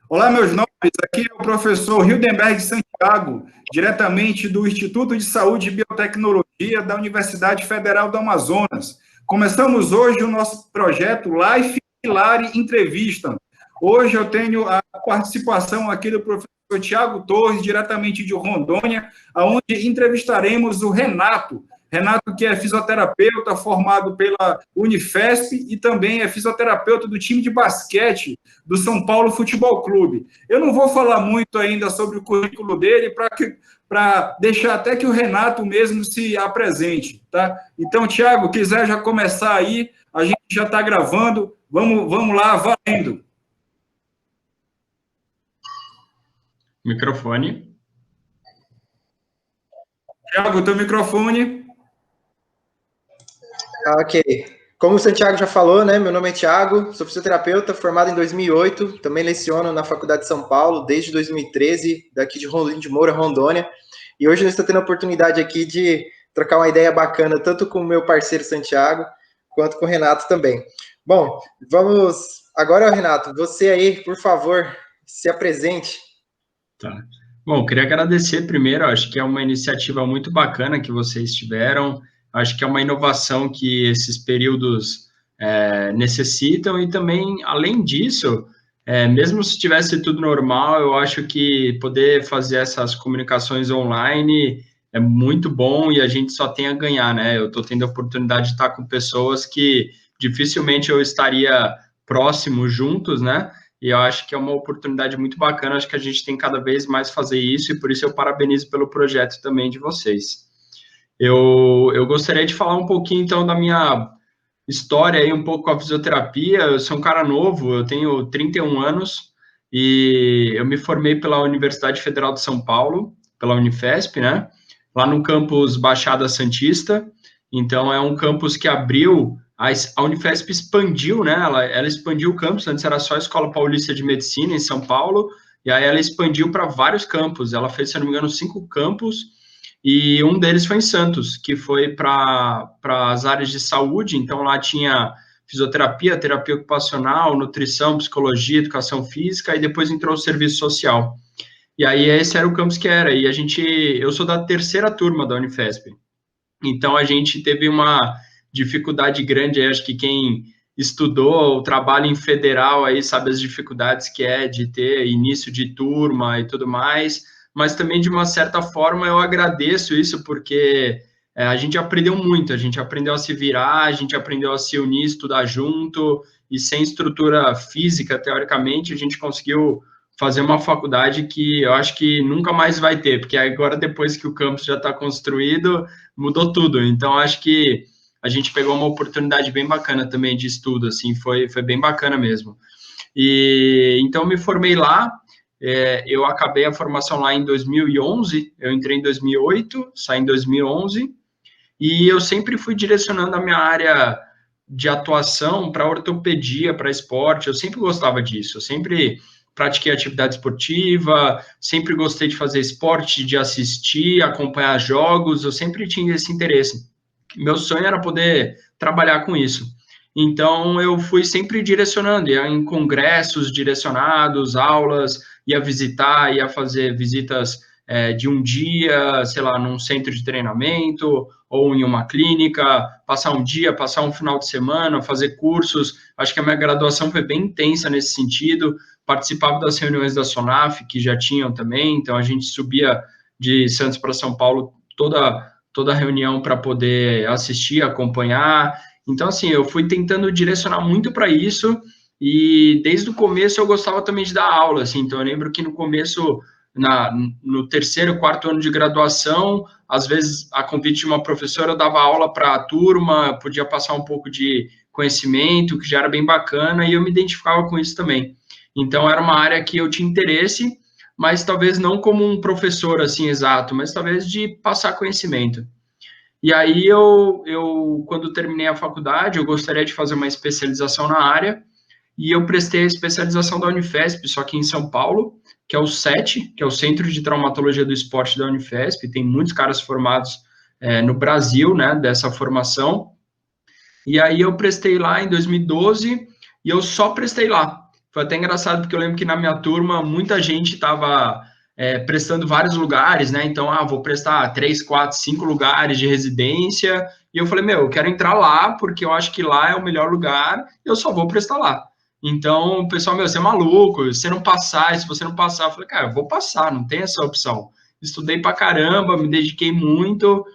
Olá, meus nobres. Aqui é o professor Hildenberg Santiago, diretamente do Instituto de Saúde e Biotecnologia da Universidade Federal do Amazonas. Começamos hoje o nosso projeto Life Hilari Entrevista. Hoje eu tenho a participação aqui do professor Tiago Torres, diretamente de Rondônia, onde entrevistaremos o Renato. Renato, que é fisioterapeuta formado pela Unifesp e também é fisioterapeuta do time de basquete do São Paulo Futebol Clube. Eu não vou falar muito ainda sobre o currículo dele para deixar até que o Renato mesmo se apresente, tá? Então, Tiago, quiser já começar aí, a gente já está gravando, vamos lá, valendo. Microfone. Tiago, teu microfone. Ok. Como o Santiago já falou, né? Meu nome é Tiago, sou fisioterapeuta, formado em 2008, também leciono na Faculdade de São Paulo desde 2013, daqui de Rolim de Moura, Rondônia. E hoje eu estou tendo a oportunidade aqui de trocar uma ideia bacana, tanto com o meu parceiro Santiago, quanto com o Renato também. Bom, vamos... Agora, Renato, você aí, por favor, se apresente. Tá. Bom, queria agradecer primeiro, acho que é uma iniciativa muito bacana que vocês tiveram, acho que é uma inovação que esses períodos necessitam e também, além disso, mesmo se tivesse tudo normal, eu acho que poder fazer essas comunicações online é muito bom e a gente só tem a ganhar, né? Eu estou tendo a oportunidade de estar com pessoas que dificilmente eu estaria próximo juntos, né? E eu acho que é uma oportunidade muito bacana, acho que a gente tem cada vez mais fazer isso, e por isso eu parabenizo pelo projeto também de vocês. Eu gostaria de falar um pouquinho, então, da minha história aí, um pouco com a fisioterapia. Eu sou um cara novo, eu tenho 31 anos, e eu me formei pela Universidade Federal de São Paulo, pela Unifesp, né? Lá no campus Baixada Santista. Então, é um campus que abriu... A Unifesp expandiu, né? Ela expandiu o campus, antes era só a Escola Paulista de Medicina em São Paulo, e aí ela expandiu para vários campos. Ela fez, se não me engano, 5 campos, e um deles foi em Santos, que foi para as áreas de saúde. Então, lá tinha fisioterapia, terapia ocupacional, nutrição, psicologia, educação física, e depois entrou o serviço social. E aí esse era o campus que era, e eu sou da terceira turma da Unifesp. Então, a gente teve uma dificuldade grande, acho que quem estudou o trabalho em federal aí sabe as dificuldades que é de ter início de turma e tudo mais, mas também, de uma certa forma, eu agradeço isso, porque a gente aprendeu muito, a gente aprendeu a se virar, a gente aprendeu a se unir, estudar junto, e sem estrutura física, teoricamente, a gente conseguiu fazer uma faculdade que eu acho que nunca mais vai ter, porque agora, depois que o campus já está construído, mudou tudo. Então, acho que a gente pegou uma oportunidade bem bacana também de estudo, assim, foi bem bacana mesmo. E então, me formei lá, eu acabei a formação lá em 2011, eu entrei em 2008, saí em 2011, e eu sempre fui direcionando a minha área de atuação para ortopedia, para esporte. Eu sempre gostava disso, eu sempre pratiquei atividade esportiva, sempre gostei de fazer esporte, de assistir, acompanhar jogos, eu sempre tinha esse interesse. Meu sonho era poder trabalhar com isso. Então, eu fui sempre direcionando, ia em congressos direcionados, aulas, ia visitar, ia fazer visitas de um dia, sei lá, num centro de treinamento, ou em uma clínica, passar um dia, passar um final de semana, fazer cursos. Acho que a minha graduação foi bem intensa nesse sentido. Participava das reuniões da SONAF, que já tinham também, então a gente subia de Santos para São Paulo toda reunião para poder assistir, acompanhar. Então, assim, eu fui tentando direcionar muito para isso, e desde o começo eu gostava também de dar aula, assim. Então, eu lembro que no começo, no terceiro, quarto ano de graduação, às vezes, a convite de uma professora, eu dava aula para a turma, podia passar um pouco de conhecimento, que já era bem bacana, e eu me identificava com isso também. Então, era uma área que eu tinha interesse, mas talvez não como um professor, assim, exato, mas talvez de passar conhecimento. E aí, quando terminei a faculdade, eu gostaria de fazer uma especialização na área, e eu prestei a especialização da Unifesp, só que em São Paulo, que é o CET, que é o Centro de Traumatologia do Esporte da Unifesp. Tem muitos caras formados no Brasil, né, dessa formação. E aí eu prestei lá em 2012, e eu só prestei lá. foi até engraçado, porque eu lembro que na minha turma, muita gente estava prestando vários lugares, né? Então, vou prestar 3, 4, 5 lugares de residência, e eu falei, eu quero entrar lá, porque eu acho que lá é o melhor lugar, eu só vou prestar lá. Então, o pessoal, você é maluco, se não passar, se você não passar, eu falei, cara, eu vou passar, não tem essa opção. Estudei pra caramba, me dediquei muito,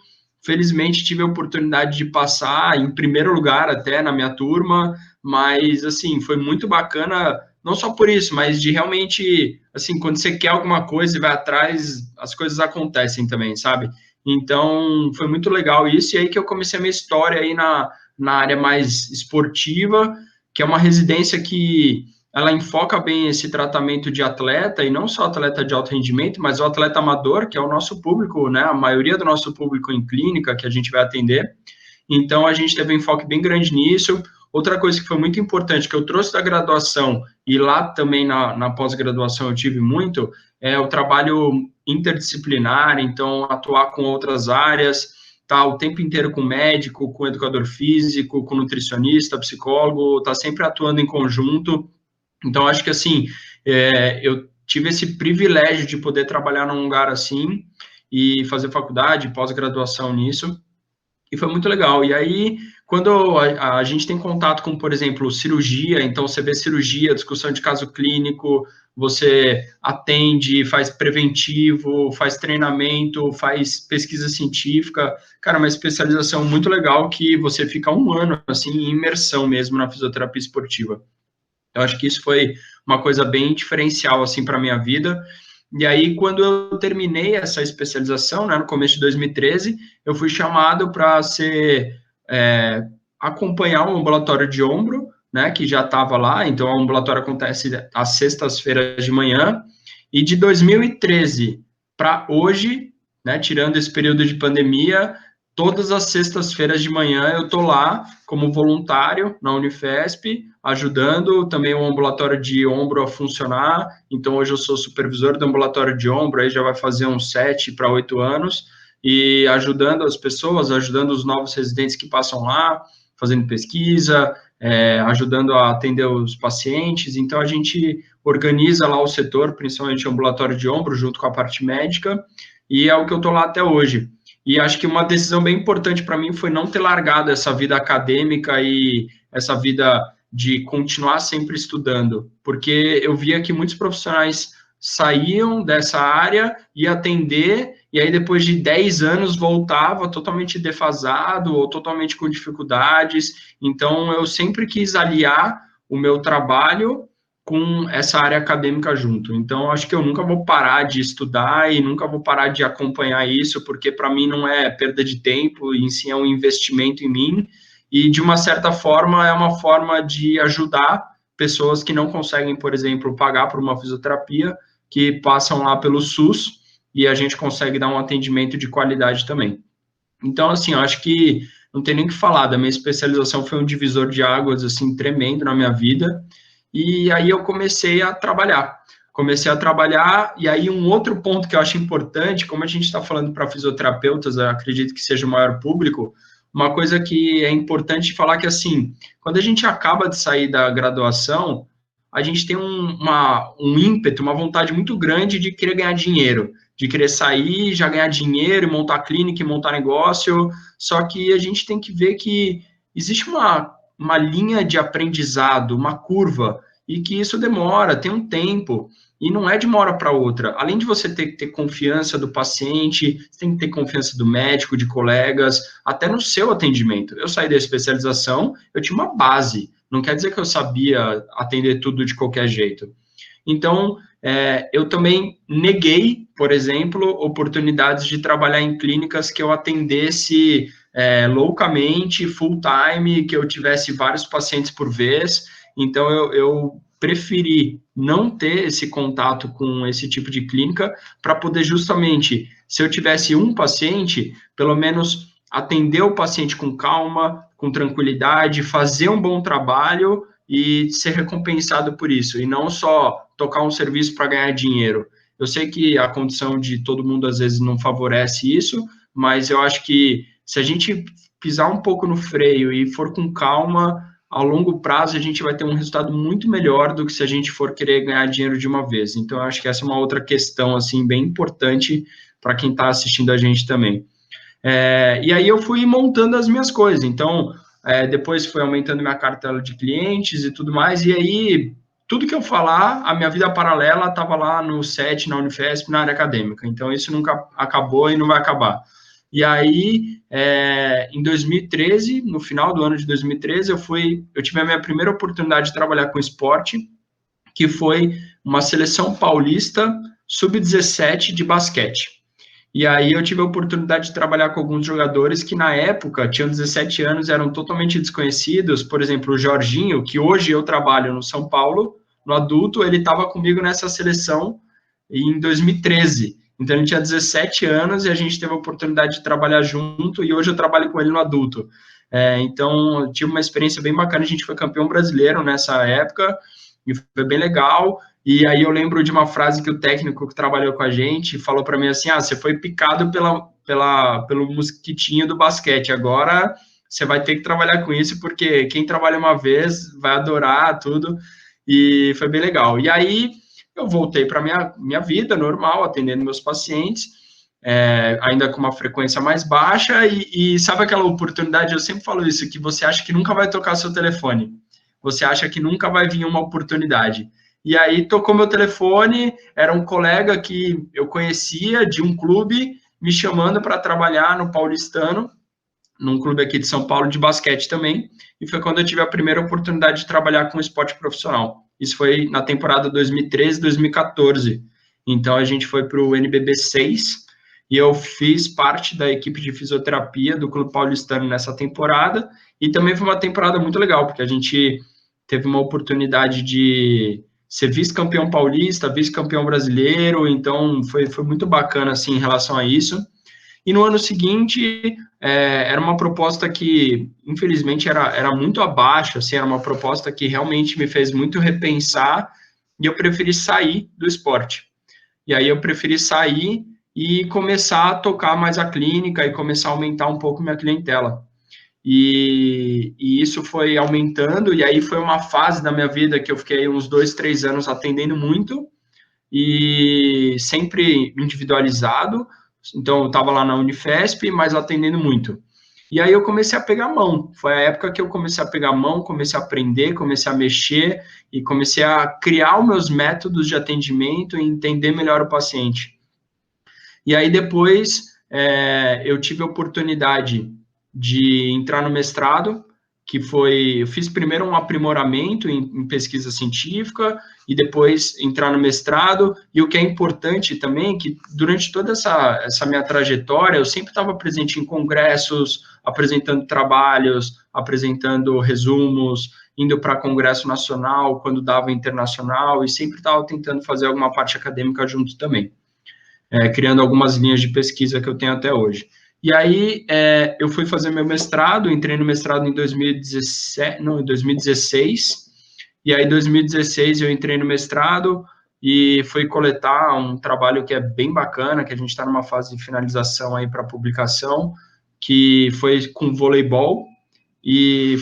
felizmente tive a oportunidade de passar em primeiro lugar até na minha turma, mas, assim, foi muito bacana, não só por isso, mas de realmente, assim, quando você quer alguma coisa e vai atrás, as coisas acontecem também, sabe? Então, foi muito legal isso, e aí que eu comecei a minha história aí na área mais esportiva, que é uma residência que ela enfoca bem esse tratamento de atleta, e não só atleta de alto rendimento, mas o atleta amador, que é o nosso público, né, a maioria do nosso público em clínica que a gente vai atender. Então, a gente teve um enfoque bem grande nisso. Outra coisa que foi muito importante, que eu trouxe da graduação, e lá também na pós-graduação eu tive muito, é o trabalho interdisciplinar, então, atuar com outras áreas, tá o tempo inteiro com médico, com educador físico, com nutricionista, psicólogo, tá sempre atuando em conjunto. Então, acho que, assim, eu tive esse privilégio de poder trabalhar num lugar assim e fazer faculdade, pós-graduação nisso, e foi muito legal. E aí, quando a gente tem contato com, por exemplo, cirurgia, então você vê cirurgia, discussão de caso clínico, você atende, faz preventivo, faz treinamento, faz pesquisa científica, cara, uma especialização muito legal que você fica 1 ano, assim, em imersão mesmo na fisioterapia esportiva. Eu acho que isso foi uma coisa bem diferencial, assim, para a minha vida. E aí, quando eu terminei essa especialização, né, no começo de 2013, eu fui chamado para acompanhar um ambulatório de ombro, né, que já estava lá. Então, o ambulatório acontece às sextas-feiras de manhã. E de 2013 para hoje, né, tirando esse período de pandemia, todas as sextas-feiras de manhã eu estou lá como voluntário na Unifesp, ajudando também o ambulatório de ombro a funcionar. Então, hoje eu sou supervisor do ambulatório de ombro, aí já vai fazer uns 7 para 8 anos, e ajudando as pessoas, ajudando os novos residentes que passam lá, fazendo pesquisa, ajudando a atender os pacientes. Então, a gente organiza lá o setor, principalmente o ambulatório de ombro, junto com a parte médica, e é o que eu estou lá até hoje. E acho que uma decisão bem importante para mim foi não ter largado essa vida acadêmica e essa vida de continuar sempre estudando, porque eu via que muitos profissionais saíam dessa área e atender, e aí depois de 10 anos voltava totalmente defasado ou totalmente com dificuldades. Então, eu sempre quis aliar o meu trabalho com essa área acadêmica junto. Então, acho que eu nunca vou parar de estudar e nunca vou parar de acompanhar isso, porque para mim não é perda de tempo, e sim é um investimento em mim, e de uma certa forma é uma forma de ajudar pessoas que não conseguem, por exemplo, pagar por uma fisioterapia, que passam lá pelo SUS, e a gente consegue dar um atendimento de qualidade também. Então, assim, eu acho que não tem nem o que falar, da minha especialização foi um divisor de águas, assim, tremendo na minha vida. E aí eu comecei a trabalhar, e aí um outro ponto que eu acho importante, como a gente está falando para fisioterapeutas, eu acredito que seja o maior público, uma coisa que é importante falar que, assim, quando a gente acaba de sair da graduação, a gente tem um ímpeto, uma vontade muito grande de querer ganhar dinheiro, de querer sair, já ganhar dinheiro, montar clínica, montar negócio, só que a gente tem que ver que existe uma linha de aprendizado, uma curva, e que isso demora, tem um tempo, e não é de uma hora para outra. Além de você ter que ter confiança do paciente, você tem que ter confiança do médico, de colegas, até no seu atendimento. Eu saí da especialização, eu tinha uma base, não quer dizer que eu sabia atender tudo de qualquer jeito. Então, eu também neguei, por exemplo, oportunidades de trabalhar em clínicas que eu atendesse loucamente, full time, que eu tivesse vários pacientes por vez. Então, eu preferi não ter esse contato com esse tipo de clínica para poder justamente, se eu tivesse um paciente, pelo menos atender o paciente com calma, com tranquilidade, fazer um bom trabalho e ser recompensado por isso, e não só tocar um serviço para ganhar dinheiro. Eu sei que a condição de todo mundo às vezes não favorece isso, mas eu acho que se a gente pisar um pouco no freio e for com calma, ao longo prazo a gente vai ter um resultado muito melhor do que se a gente for querer ganhar dinheiro de uma vez. Então, eu acho que essa é uma outra questão, assim, bem importante para quem está assistindo a gente também. E aí eu fui montando as minhas coisas, então depois fui aumentando minha cartela de clientes e tudo mais, e aí tudo que eu falar, a minha vida paralela estava lá no SET, na Unifesp, na área acadêmica, então isso nunca acabou e não vai acabar. E aí, em 2013, no final do ano de 2013, eu tive a minha primeira oportunidade de trabalhar com esporte, que foi uma seleção paulista sub-17 de basquete. E aí eu tive a oportunidade de trabalhar com alguns jogadores que na época tinham 17 anos, eram totalmente desconhecidos. Por exemplo, o Jorginho, que hoje eu trabalho no São Paulo, no adulto, ele estava comigo nessa seleção em 2013. Então ele tinha 17 anos e a gente teve a oportunidade de trabalhar junto e hoje eu trabalho com ele no adulto. Então eu tive uma experiência bem bacana, a gente foi campeão brasileiro nessa época e foi bem legal. E aí eu lembro de uma frase que o técnico que trabalhou com a gente falou para mim assim, você foi picado pelo mosquitinho do basquete, agora você vai ter que trabalhar com isso, porque quem trabalha uma vez vai adorar tudo, e foi bem legal. E aí eu voltei para minha vida normal, atendendo meus pacientes, ainda com uma frequência mais baixa, e sabe aquela oportunidade, eu sempre falo isso, que você acha que nunca vai tocar seu telefone, você acha que nunca vai vir uma oportunidade. E aí tocou meu telefone, era um colega que eu conhecia de um clube me chamando para trabalhar no Paulistano, num clube aqui de São Paulo de basquete também, e foi quando eu tive a primeira oportunidade de trabalhar com esporte profissional. Isso foi na temporada 2013-2014. Então a gente foi para o NBB 6 e eu fiz parte da equipe de fisioterapia do Clube Paulistano nessa temporada, e também foi uma temporada muito legal, porque a gente teve uma oportunidade de ser vice-campeão paulista, vice-campeão brasileiro, então foi muito bacana, assim, em relação a isso. E no ano seguinte, era uma proposta que, infelizmente, era muito abaixo, assim, era uma proposta que realmente me fez muito repensar, e eu preferi sair do esporte. E aí eu preferi sair e começar a tocar mais a clínica e começar a aumentar um pouco minha clientela. E isso foi aumentando, e aí foi uma fase da minha vida que eu fiquei uns 2, 3 anos atendendo muito, e sempre individualizado, então eu estava lá na Unifesp, mas atendendo muito. E aí eu comecei a pegar a mão, foi a época que eu comecei a pegar a mão, comecei a aprender, comecei a mexer, e comecei a criar os meus métodos de atendimento e entender melhor o paciente. E aí depois eu tive a oportunidade de entrar no mestrado, que eu fiz primeiro um aprimoramento em pesquisa científica e depois entrar no mestrado, e o que é importante também, que durante toda essa minha trajetória, eu sempre estava presente em congressos, apresentando trabalhos, apresentando resumos, indo para congresso nacional, quando dava internacional, e sempre estava tentando fazer alguma parte acadêmica junto também, criando algumas linhas de pesquisa que eu tenho até hoje. E aí, eu fui fazer meu mestrado, entrei no mestrado em 2016, e aí em 2016 eu entrei no mestrado e fui coletar um trabalho que é bem bacana, que a gente está numa fase de finalização aí para publicação, que foi com voleibol, e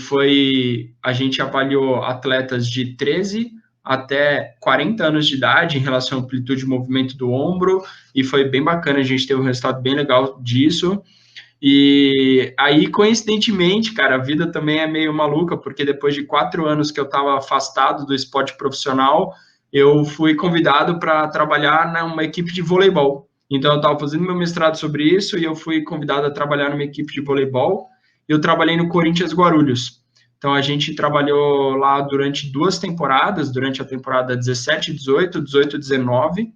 a gente avaliou atletas de 13 até 40 anos de idade em relação à amplitude de movimento do ombro, e foi bem bacana, a gente teve um resultado bem legal disso. E aí, coincidentemente, cara, a vida também é meio maluca, porque depois de 4 anos que eu estava afastado do esporte profissional, eu fui convidado para trabalhar numa equipe de voleibol. Então, eu estava fazendo meu mestrado sobre isso e eu fui convidado a trabalhar numa equipe de voleibol. Eu trabalhei no Corinthians Guarulhos. Então, a gente trabalhou lá durante 2 temporadas, durante a temporada 17, 18, 18, 19.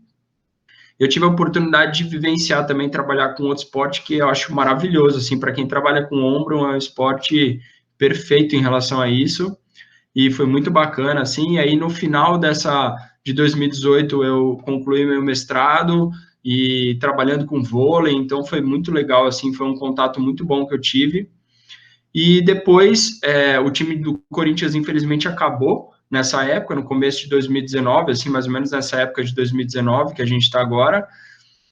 Eu tive a oportunidade de vivenciar também, trabalhar com outro esporte que eu acho maravilhoso, assim, para quem trabalha com ombro, é um esporte perfeito em relação a isso, e foi muito bacana, assim. E aí, no final de 2018, eu concluí meu mestrado, e trabalhando com vôlei, então foi muito legal, assim, foi um contato muito bom que eu tive. E depois, o time do Corinthians, infelizmente, acabou nessa época, no começo de 2019, assim, mais ou menos nessa época de 2019, que a gente está agora,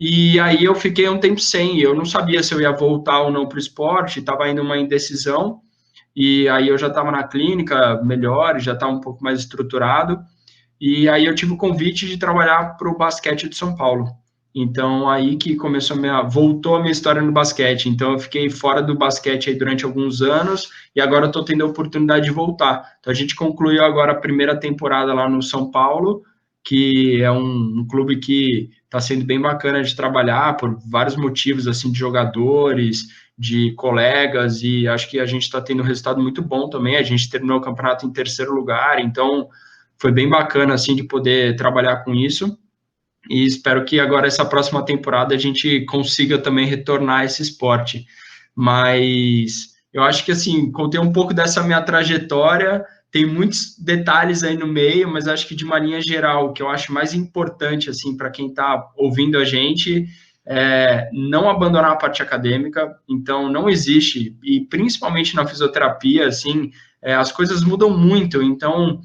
e aí eu fiquei um tempo sem, eu não sabia se eu ia voltar ou não para o esporte, estava ainda uma indecisão, e aí eu já estava na clínica melhor, já estava um pouco mais estruturado, e aí eu tive o convite de trabalhar para o basquete de São Paulo. Então, aí que voltou a minha história no basquete. Então, eu fiquei fora do basquete aí durante alguns anos e agora eu estou tendo a oportunidade de voltar. Então, a gente concluiu agora a primeira temporada lá no São Paulo, que é um clube que está sendo bem bacana de trabalhar por vários motivos, assim, de jogadores, de colegas, e acho que a gente está tendo um resultado muito bom também. A gente terminou o campeonato em terceiro lugar, então foi bem bacana, assim, de poder trabalhar com isso. E espero que agora, essa próxima temporada, a gente consiga também retornar a esse esporte. Mas eu acho que, assim, contei um pouco dessa minha trajetória, tem muitos detalhes aí no meio, mas acho que de uma linha geral, o que eu acho mais importante, assim, para quem está ouvindo a gente, é não abandonar a parte acadêmica. Então, não existe, e principalmente na fisioterapia, assim, as coisas mudam muito. Então,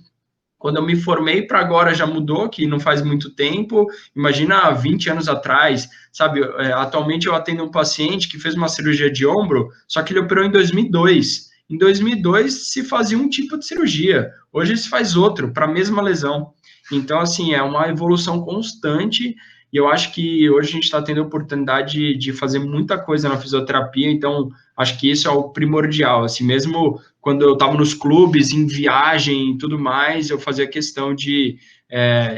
quando eu me formei para agora já mudou, que não faz muito tempo. Imagina 20 anos atrás, sabe? Atualmente eu atendo um paciente que fez uma cirurgia de ombro, só que ele operou em 2002. Em 2002 se fazia um tipo de cirurgia, hoje se faz outro para a mesma lesão. Então, assim, é uma evolução constante e eu acho que hoje a gente está tendo a oportunidade de fazer muita coisa na fisioterapia, então acho que isso é o primordial, assim, mesmo quando eu estava nos clubes, em viagem e tudo mais, eu fazia questão de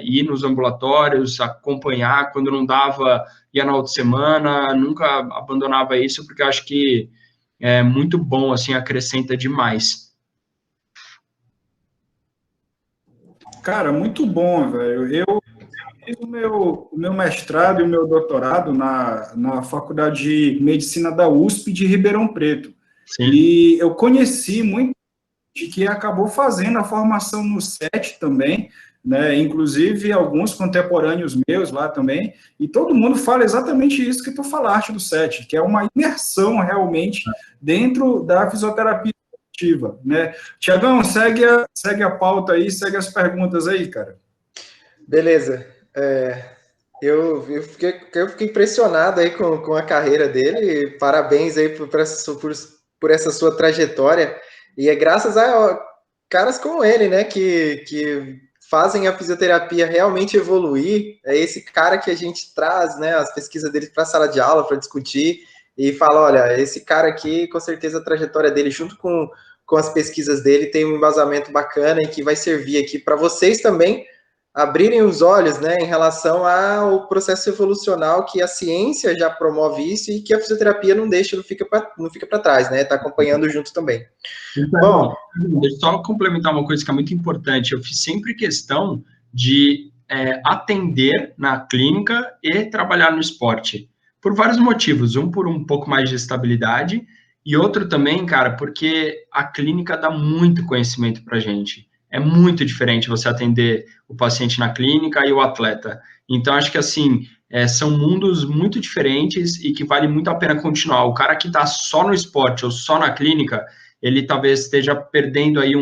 ir nos ambulatórios, acompanhar, quando não dava, ia na outra semana, nunca abandonava isso, porque eu acho que é muito bom, assim, acrescenta demais. Cara, muito bom, velho. Eu fiz o meu mestrado e o meu doutorado na Faculdade de Medicina da USP de Ribeirão Preto. Sim. E eu conheci muita gente que acabou fazendo a formação no SET também, né? Inclusive alguns contemporâneos meus lá também, e todo mundo fala exatamente isso que tu falaste do SET, que é uma imersão realmente dentro da fisioterapia esportiva, né? Tiagão, segue a pauta aí, segue as perguntas aí, cara. Beleza. Eu fiquei impressionado aí com a carreira dele. Parabéns aí por essa sua trajetória. E é graças a caras como ele, né, que fazem a fisioterapia realmente evoluir. É esse cara que a gente traz, né, as pesquisas dele para a sala de aula para discutir e fala, olha, esse cara aqui, com certeza a trajetória dele junto com as pesquisas dele tem um embasamento bacana e que vai servir aqui para vocês também abrirem os olhos, né, em relação ao processo evolucional que a ciência já promove isso e que a fisioterapia não fica para trás, né, está acompanhando junto também. Então, bom, deixa eu só complementar uma coisa que é muito importante. Eu fiz sempre questão de atender na clínica e trabalhar no esporte, por vários motivos. Por um pouco mais de estabilidade e outro também, cara, porque a clínica dá muito conhecimento para a gente. É muito diferente você atender o paciente na clínica e o atleta. Então, acho que, assim, são mundos muito diferentes e que vale muito a pena continuar. O cara que está só no esporte ou só na clínica, ele talvez esteja perdendo aí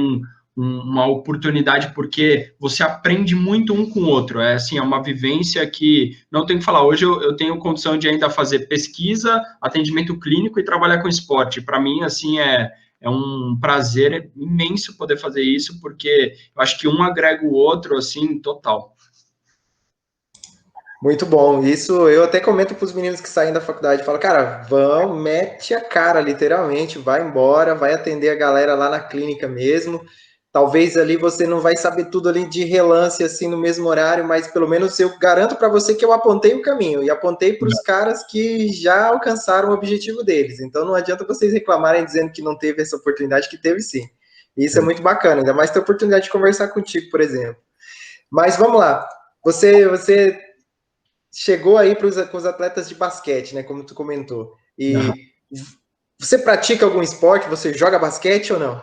uma oportunidade, porque você aprende muito um com o outro. É uma vivência que não tem que falar. Hoje eu tenho condição de ainda fazer pesquisa, atendimento clínico e trabalhar com esporte. Para mim, assim, é um prazer imenso poder fazer isso, porque eu acho que um agrega o outro, assim, total. Muito bom. Isso eu até comento para os meninos que saem da faculdade, falo, cara, mete a cara, literalmente, vai embora, vai atender a galera lá na clínica mesmo. Talvez ali você não vai saber tudo ali de relance, assim, no mesmo horário, mas pelo menos eu garanto para você que eu apontei o caminho e apontei para os caras que já alcançaram o objetivo deles. Então não adianta vocês reclamarem dizendo que não teve essa oportunidade, que teve sim. E isso é muito bacana, ainda mais ter a oportunidade de conversar contigo, por exemplo. Mas vamos lá. Você chegou aí com os atletas de basquete, né? Como tu comentou. E você pratica algum esporte? Você joga basquete ou não?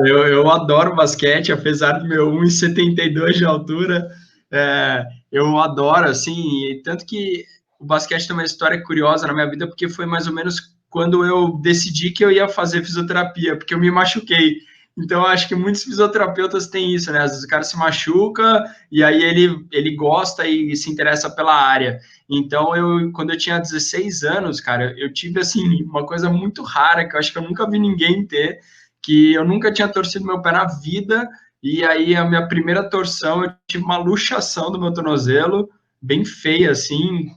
Eu adoro basquete, apesar do meu 1,72 de altura, eu adoro, assim, tanto que o basquete tem uma história curiosa na minha vida, porque foi mais ou menos quando eu decidi que eu ia fazer fisioterapia, porque eu me machuquei. Então, eu acho que muitos fisioterapeutas têm isso, né? Às vezes o cara se machuca e aí ele gosta e se interessa pela área. Então, quando eu tinha 16 anos, cara, eu tive, assim, uma coisa muito rara, que eu acho que eu nunca vi ninguém ter, que eu nunca tinha torcido meu pé na vida, e aí a minha primeira torção, eu tive uma luxação do meu tornozelo, bem feia, assim,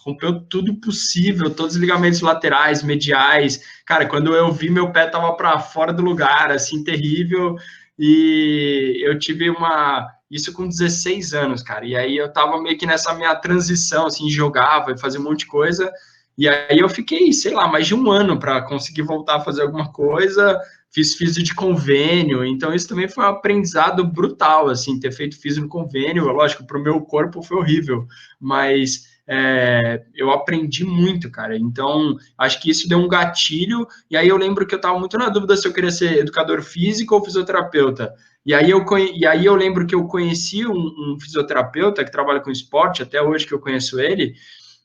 rompeu tudo possível, todos os ligamentos laterais, mediais. Cara, quando eu vi, meu pé tava para fora do lugar, assim, terrível. E eu tive isso com 16 anos, cara. E aí eu tava meio que nessa minha transição, assim, jogava e fazia um monte de coisa. E aí eu fiquei, sei lá, mais de um ano para conseguir voltar a fazer alguma coisa. Fiz físio de convênio, então isso também foi um aprendizado brutal, assim, ter feito físio no convênio. Lógico, para o meu corpo foi horrível, mas eu aprendi muito, cara. Então, acho que isso deu um gatilho. E aí eu lembro que eu estava muito na dúvida se eu queria ser educador físico ou fisioterapeuta. E aí eu lembro que eu conheci um fisioterapeuta que trabalha com esporte, até hoje que eu conheço ele,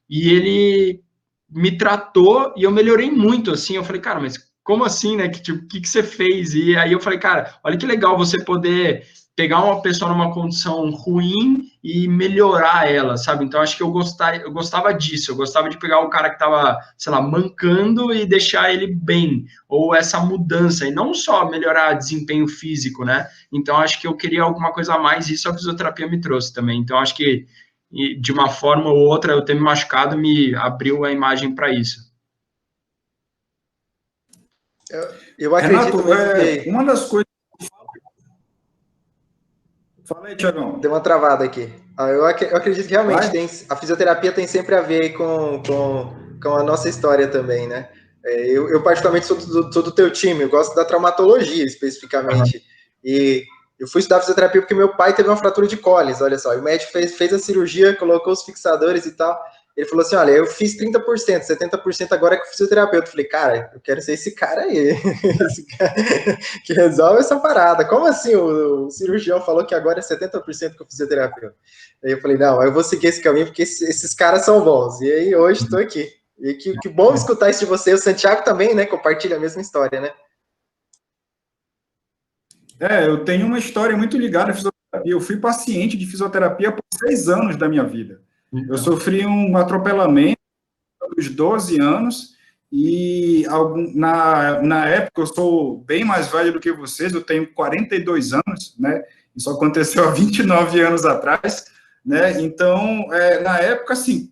e ele me tratou e eu melhorei muito, assim. Eu falei, cara, mas como assim, né? Que você fez? E aí eu falei, cara, olha que legal você poder pegar uma pessoa numa condição ruim e melhorar ela, sabe? Então, acho que eu gostava disso. Eu gostava de pegar o cara que estava, sei lá, mancando e deixar ele bem. Ou essa mudança. E não só melhorar desempenho físico, né? Então, acho que eu queria alguma coisa a mais. E isso a fisioterapia me trouxe também. Então, acho que de uma forma ou outra, eu ter me machucado me abriu a imagem para isso. Eu acredito Renato, mesmo que... uma das coisas... Fala aí, Tiagão. Deu uma travada aqui. Eu acredito que realmente a fisioterapia tem sempre a ver com a nossa história também, né? Eu particularmente sou do teu time, eu gosto da traumatologia especificamente. Uhum. E eu fui estudar fisioterapia porque meu pai teve uma fratura de cólis, olha só. E o médico fez a cirurgia, colocou os fixadores e tal. Ele falou assim, olha, eu fiz 30%, 70% agora com fisioterapeuta. Eu falei, cara, eu quero ser esse cara aí, esse cara que resolve essa parada. Como assim o cirurgião falou que agora é 70% com fisioterapeuta? Aí eu falei, não, eu vou seguir esse caminho porque esses caras são bons. E aí hoje estou aqui. E que bom escutar isso de você. O Santiago também, né, compartilha a mesma história, né? Eu tenho uma história muito ligada à fisioterapia. Eu fui paciente de fisioterapia por 6 anos da minha vida. Eu sofri um atropelamento aos 12 anos e na época eu sou bem mais velho do que vocês, eu tenho 42 anos, né? Isso aconteceu há 29 anos atrás, né? Então, na época, assim,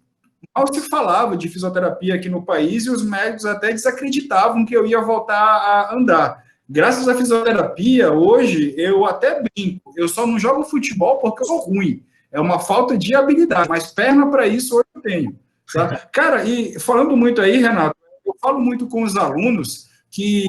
mal se falava de fisioterapia aqui no país e os médicos até desacreditavam que eu ia voltar a andar. Graças à fisioterapia, hoje, eu até brinco, eu só não jogo futebol porque eu sou ruim. É uma falta de habilidade, mas perna para isso hoje eu tenho. Sabe? Cara, e falando muito aí, Renato, eu falo muito com os alunos que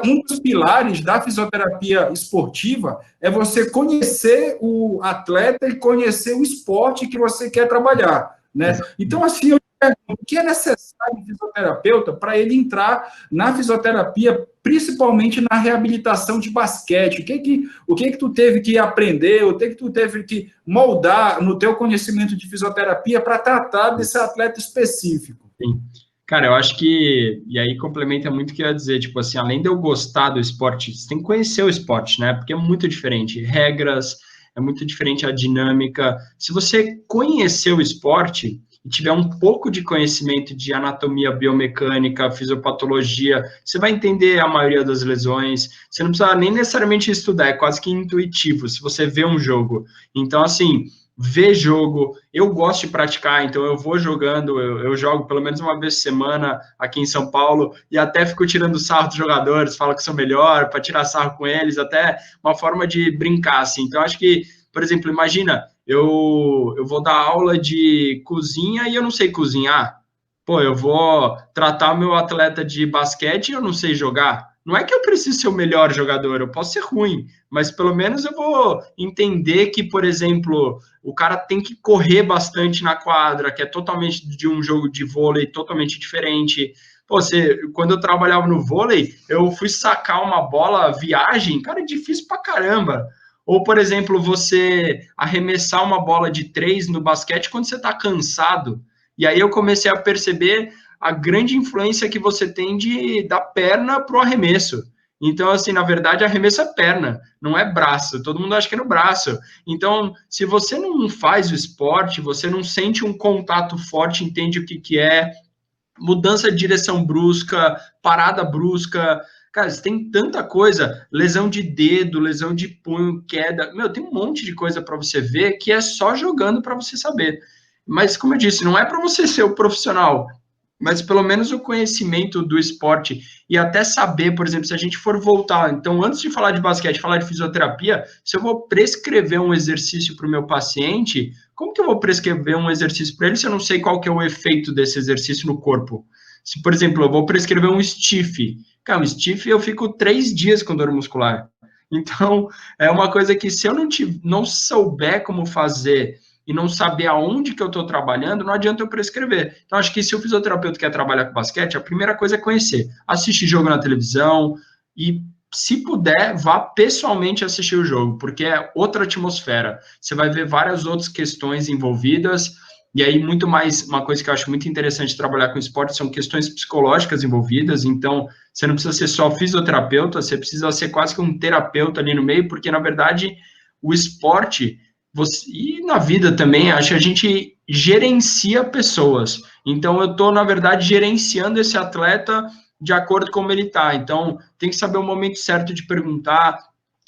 um dos pilares da fisioterapia esportiva é você conhecer o atleta e conhecer o esporte que você quer trabalhar, né? Então, assim, eu pergunto, o que é necessário de fisioterapeuta para ele entrar na fisioterapia, principalmente na reabilitação de basquete? O que tu teve que aprender, o que tu teve que moldar no teu conhecimento de fisioterapia para tratar desse atleta específico? Sim. Cara, eu acho que, e aí complementa muito o que eu ia dizer, tipo assim, além de eu gostar do esporte, você tem que conhecer o esporte, né? Porque é muito diferente, regras, é muito diferente a dinâmica. Se você conhecer o esporte e tiver um pouco de conhecimento de anatomia biomecânica, fisiopatologia, você vai entender a maioria das lesões, você não precisa nem necessariamente estudar, é quase que intuitivo, se você vê um jogo. Então, assim, ver jogo, eu gosto de praticar, então eu vou jogando, eu jogo pelo menos uma vez por semana aqui em São Paulo, e até fico tirando sarro dos jogadores, falo que sou melhor, para tirar sarro com eles, até uma forma de brincar, assim. Então, acho que, por exemplo, imagina, eu vou dar aula de cozinha e eu não sei cozinhar. Pô, eu vou tratar o meu atleta de basquete e eu não sei jogar. Não é que eu preciso ser o melhor jogador, eu posso ser ruim, mas pelo menos eu vou entender que, por exemplo, o cara tem que correr bastante na quadra, que é totalmente de um jogo de vôlei totalmente diferente. Pô, quando eu trabalhava no vôlei, eu fui sacar uma bola viagem, cara, é difícil pra caramba. Ou, por exemplo, você arremessar uma bola de 3 no basquete quando você tá cansado. E aí eu comecei a perceber a grande influência que você tem da perna para o arremesso. Então, assim, na verdade, arremesso é perna, não é braço. Todo mundo acha que é no braço. Então, se você não faz o esporte, você não sente um contato forte, entende o que é, mudança de direção brusca, parada brusca. Cara, você tem tanta coisa, lesão de dedo, lesão de punho, queda. Meu, tem um monte de coisa para você ver que é só jogando para você saber. Mas, como eu disse, não é para você ser o profissional, mas pelo menos o conhecimento do esporte e até saber, por exemplo, se a gente for voltar, então antes de falar de basquete, falar de fisioterapia, se eu vou prescrever um exercício para o meu paciente, como que eu vou prescrever um exercício para ele se eu não sei qual que é o efeito desse exercício no corpo? Se, por exemplo, eu vou prescrever um stiff, cara, um stiff eu fico 3 dias com dor muscular. Então, é uma coisa que se eu não souber como fazer e não saber aonde que eu estou trabalhando, não adianta eu prescrever. Então, acho que se o fisioterapeuta quer trabalhar com basquete, a primeira coisa é conhecer, assistir jogo na televisão e, se puder, vá pessoalmente assistir o jogo, porque é outra atmosfera. Você vai ver várias outras questões envolvidas, e aí muito mais, uma coisa que eu acho muito interessante trabalhar com esporte são questões psicológicas envolvidas, então você não precisa ser só fisioterapeuta, você precisa ser quase que um terapeuta ali no meio, porque, na verdade, o esporte... e na vida também, acho que a gente gerencia pessoas. Então, eu estou, na verdade, gerenciando esse atleta de acordo com como ele está. Então, tem que saber o momento certo de perguntar,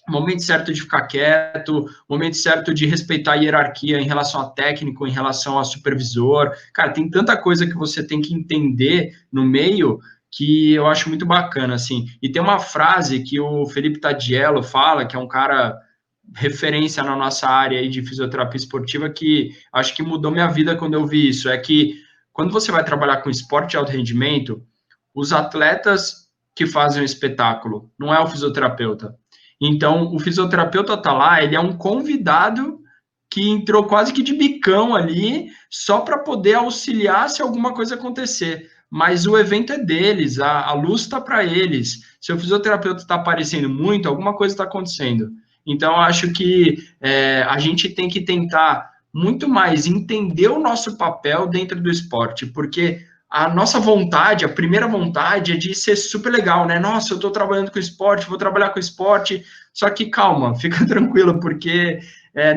o momento certo de ficar quieto, o momento certo de respeitar a hierarquia em relação a técnico, em relação a supervisor. Cara, tem tanta coisa que você tem que entender no meio que eu acho muito bacana, assim. E tem uma frase que o Felipe Tadiello fala, que é um cara... referência na nossa área aí de fisioterapia esportiva que acho que mudou minha vida quando eu vi isso, é que quando você vai trabalhar com esporte de alto rendimento, os atletas que fazem o espetáculo, não é o fisioterapeuta. Então, o fisioterapeuta tá lá, ele é um convidado que entrou quase que de bicão ali, só para poder auxiliar se alguma coisa acontecer. Mas o evento é deles, a luz está para eles. Se o fisioterapeuta está aparecendo muito, alguma coisa está acontecendo. Então, acho que a gente tem que tentar muito mais entender o nosso papel dentro do esporte, porque a nossa vontade, a primeira vontade é de ser super legal, né? Nossa, eu estou trabalhando com esporte, vou trabalhar com esporte, só que calma, fica tranquilo, porque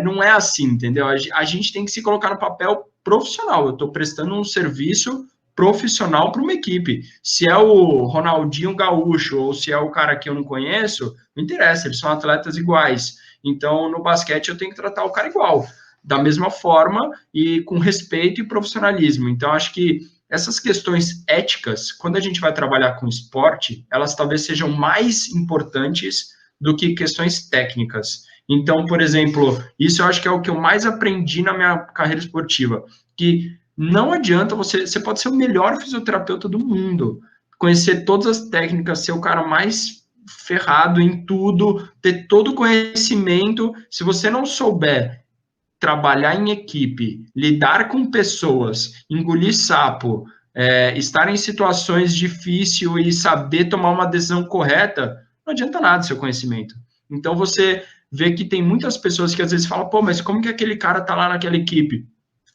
não é assim, entendeu? A gente tem que se colocar no papel profissional, eu estou prestando um serviço profissional para uma equipe. Se é o Ronaldinho Gaúcho ou se é o cara que eu não conheço, não interessa, eles são atletas iguais. Então, no basquete, eu tenho que tratar o cara igual, da mesma forma e com respeito e profissionalismo. Então, acho que essas questões éticas, quando a gente vai trabalhar com esporte, elas talvez sejam mais importantes do que questões técnicas. Então, por exemplo, isso eu acho que é o que eu mais aprendi na minha carreira esportiva, que não adianta você pode ser o melhor fisioterapeuta do mundo, conhecer todas as técnicas, ser o cara mais ferrado em tudo, ter todo o conhecimento, se você não souber trabalhar em equipe, lidar com pessoas, engolir sapo, estar em situações difíceis e saber tomar uma decisão correta, não adianta nada seu conhecimento. Então, você vê que tem muitas pessoas que às vezes falam, pô, mas como que aquele cara tá lá naquela equipe?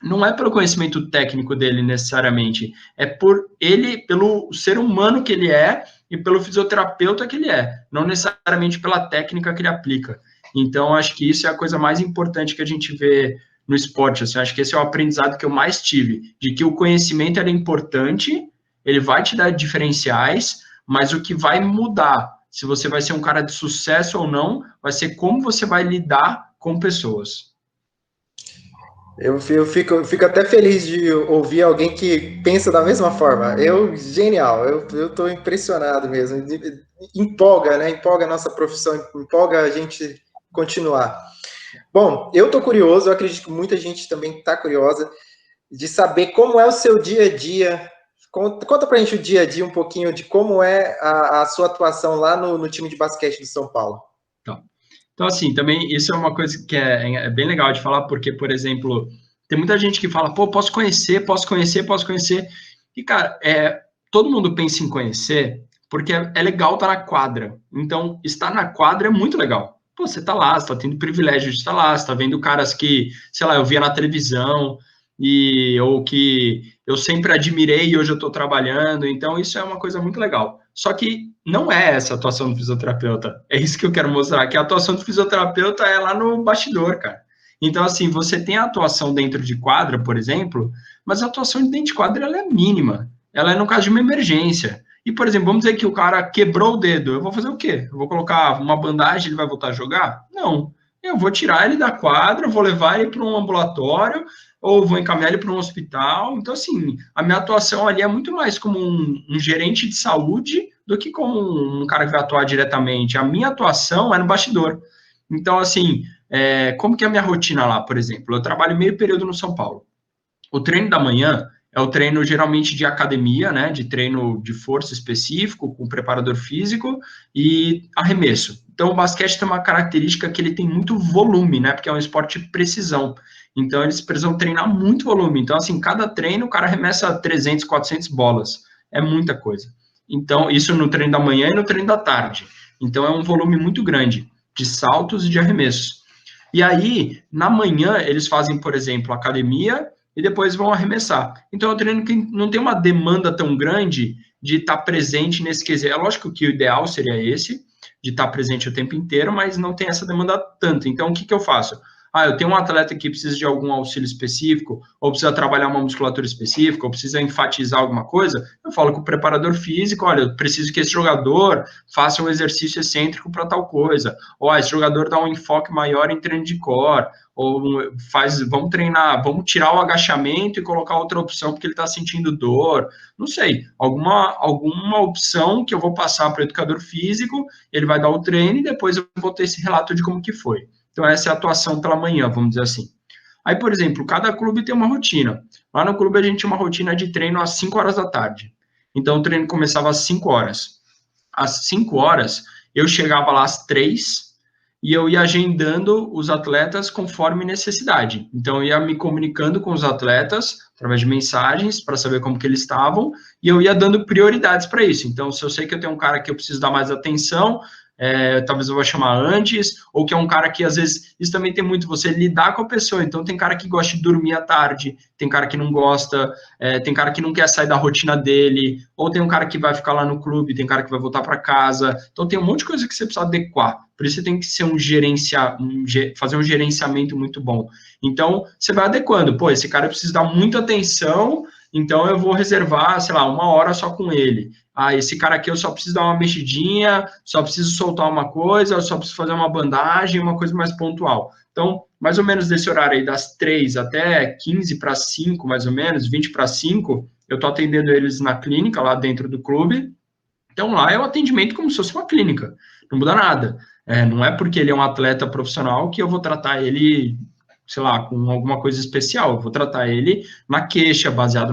Não é pelo conhecimento técnico dele necessariamente, é pelo ser humano que ele é e pelo fisioterapeuta que ele é, não necessariamente pela técnica que ele aplica. Então, acho que isso é a coisa mais importante que a gente vê no esporte. Assim, acho que esse é o aprendizado que eu mais tive, de que o conhecimento é importante, ele vai te dar diferenciais, mas o que vai mudar, se você vai ser um cara de sucesso ou não, vai ser como você vai lidar com pessoas. Eu fico até feliz de ouvir alguém que pensa da mesma forma. Genial, eu estou impressionado mesmo. Empolga, né? Empolga a nossa profissão, empolga a gente continuar. Bom, eu estou curioso, eu acredito que muita gente também está curiosa de saber como é o seu dia a dia. Conta pra gente o dia a dia um pouquinho de como é a sua atuação lá no time de basquete do São Paulo. Então, assim, também isso é uma coisa que é bem legal de falar, porque, por exemplo, tem muita gente que fala, pô, posso conhecer. E, cara, todo mundo pensa em conhecer porque é legal estar na quadra. Então, estar na quadra é muito legal. Pô, você tá lá, você tá tendo o privilégio de estar lá, você tá vendo caras que, sei lá, eu via na televisão, ou que eu sempre admirei e hoje eu tô trabalhando. Então, isso é uma coisa muito legal. Só que não é essa a atuação do fisioterapeuta. É isso que eu quero mostrar, que a atuação do fisioterapeuta é lá no bastidor, cara. Então, assim, você tem a atuação dentro de quadra, por exemplo, mas a atuação dentro de quadra ela é mínima. Ela é no caso de uma emergência. E, por exemplo, vamos dizer que o cara quebrou o dedo. Eu vou fazer o quê? Eu vou colocar uma bandagem e ele vai voltar a jogar? Não. Eu vou tirar ele da quadra, vou levar ele para um ambulatório ou vou encaminhar ele para um hospital. Então, assim, a minha atuação ali é muito mais como um gerente de saúde do que como um cara que vai atuar diretamente. A minha atuação é no bastidor. Então, assim, como que é a minha rotina lá, por exemplo? Eu trabalho meio período no São Paulo. O treino da manhã é o treino geralmente de academia, né, de treino de força específico, com preparador físico e arremesso. Então, o basquete tem uma característica que ele tem muito volume, né, porque é um esporte de precisão. Então, eles precisam treinar muito volume. Então, assim, cada treino o cara arremessa 300, 400 bolas. É muita coisa. Então, isso no treino da manhã e no treino da tarde. Então, é um volume muito grande de saltos e de arremessos. E aí, na manhã, eles fazem, por exemplo, academia e depois vão arremessar. Então, é um treino que não tem uma demanda tão grande de estar presente nesse quesito. É lógico que o ideal seria esse, de estar presente o tempo inteiro, mas não tem essa demanda tanto. Então, o que eu faço? Eu tenho um atleta que precisa de algum auxílio específico, ou precisa trabalhar uma musculatura específica, ou precisa enfatizar alguma coisa, eu falo com o preparador físico, olha, eu preciso que esse jogador faça um exercício excêntrico para tal coisa, ou esse jogador dá um enfoque maior em treino de core, ou vamos treinar, vamos tirar o agachamento e colocar outra opção porque ele está sentindo dor, não sei, alguma opção que eu vou passar para o educador físico, ele vai dar o treino e depois eu vou ter esse relato de como que foi. Então, essa é a atuação pela manhã, vamos dizer assim. Aí, por exemplo, cada clube tem uma rotina. Lá no clube, a gente tinha uma rotina de treino às 5 horas da tarde. Então, o treino começava às 5 horas. Às 5 horas, eu chegava lá às 3 e eu ia agendando os atletas conforme necessidade. Então, eu ia me comunicando com os atletas através de mensagens para saber como que eles estavam e eu ia dando prioridades para isso. Então, se eu sei que eu tenho um cara que eu preciso dar mais atenção, talvez eu vou chamar antes, ou que é um cara que, às vezes, isso também tem muito, você lidar com a pessoa, então tem cara que gosta de dormir à tarde, tem cara que não gosta, tem cara que não quer sair da rotina dele, ou tem um cara que vai ficar lá no clube, tem cara que vai voltar para casa, então tem um monte de coisa que você precisa adequar, por isso você tem que ser fazer um gerenciamento muito bom. Então, você vai adequando, esse cara precisa dar muita atenção, então eu vou reservar, sei lá, 1 hora só com ele. Esse cara aqui eu só preciso dar uma mexidinha, só preciso soltar uma coisa, eu só preciso fazer uma bandagem, uma coisa mais pontual. Então, mais ou menos desse horário aí, das 3 até 15 para 5, mais ou menos, 20 para 5, eu estou atendendo eles na clínica, lá dentro do clube. Então, lá é o atendimento como se fosse uma clínica, não muda nada. Não é porque ele é um atleta profissional que eu vou tratar ele, sei lá, com alguma coisa especial. Eu vou tratar ele na queixa, baseado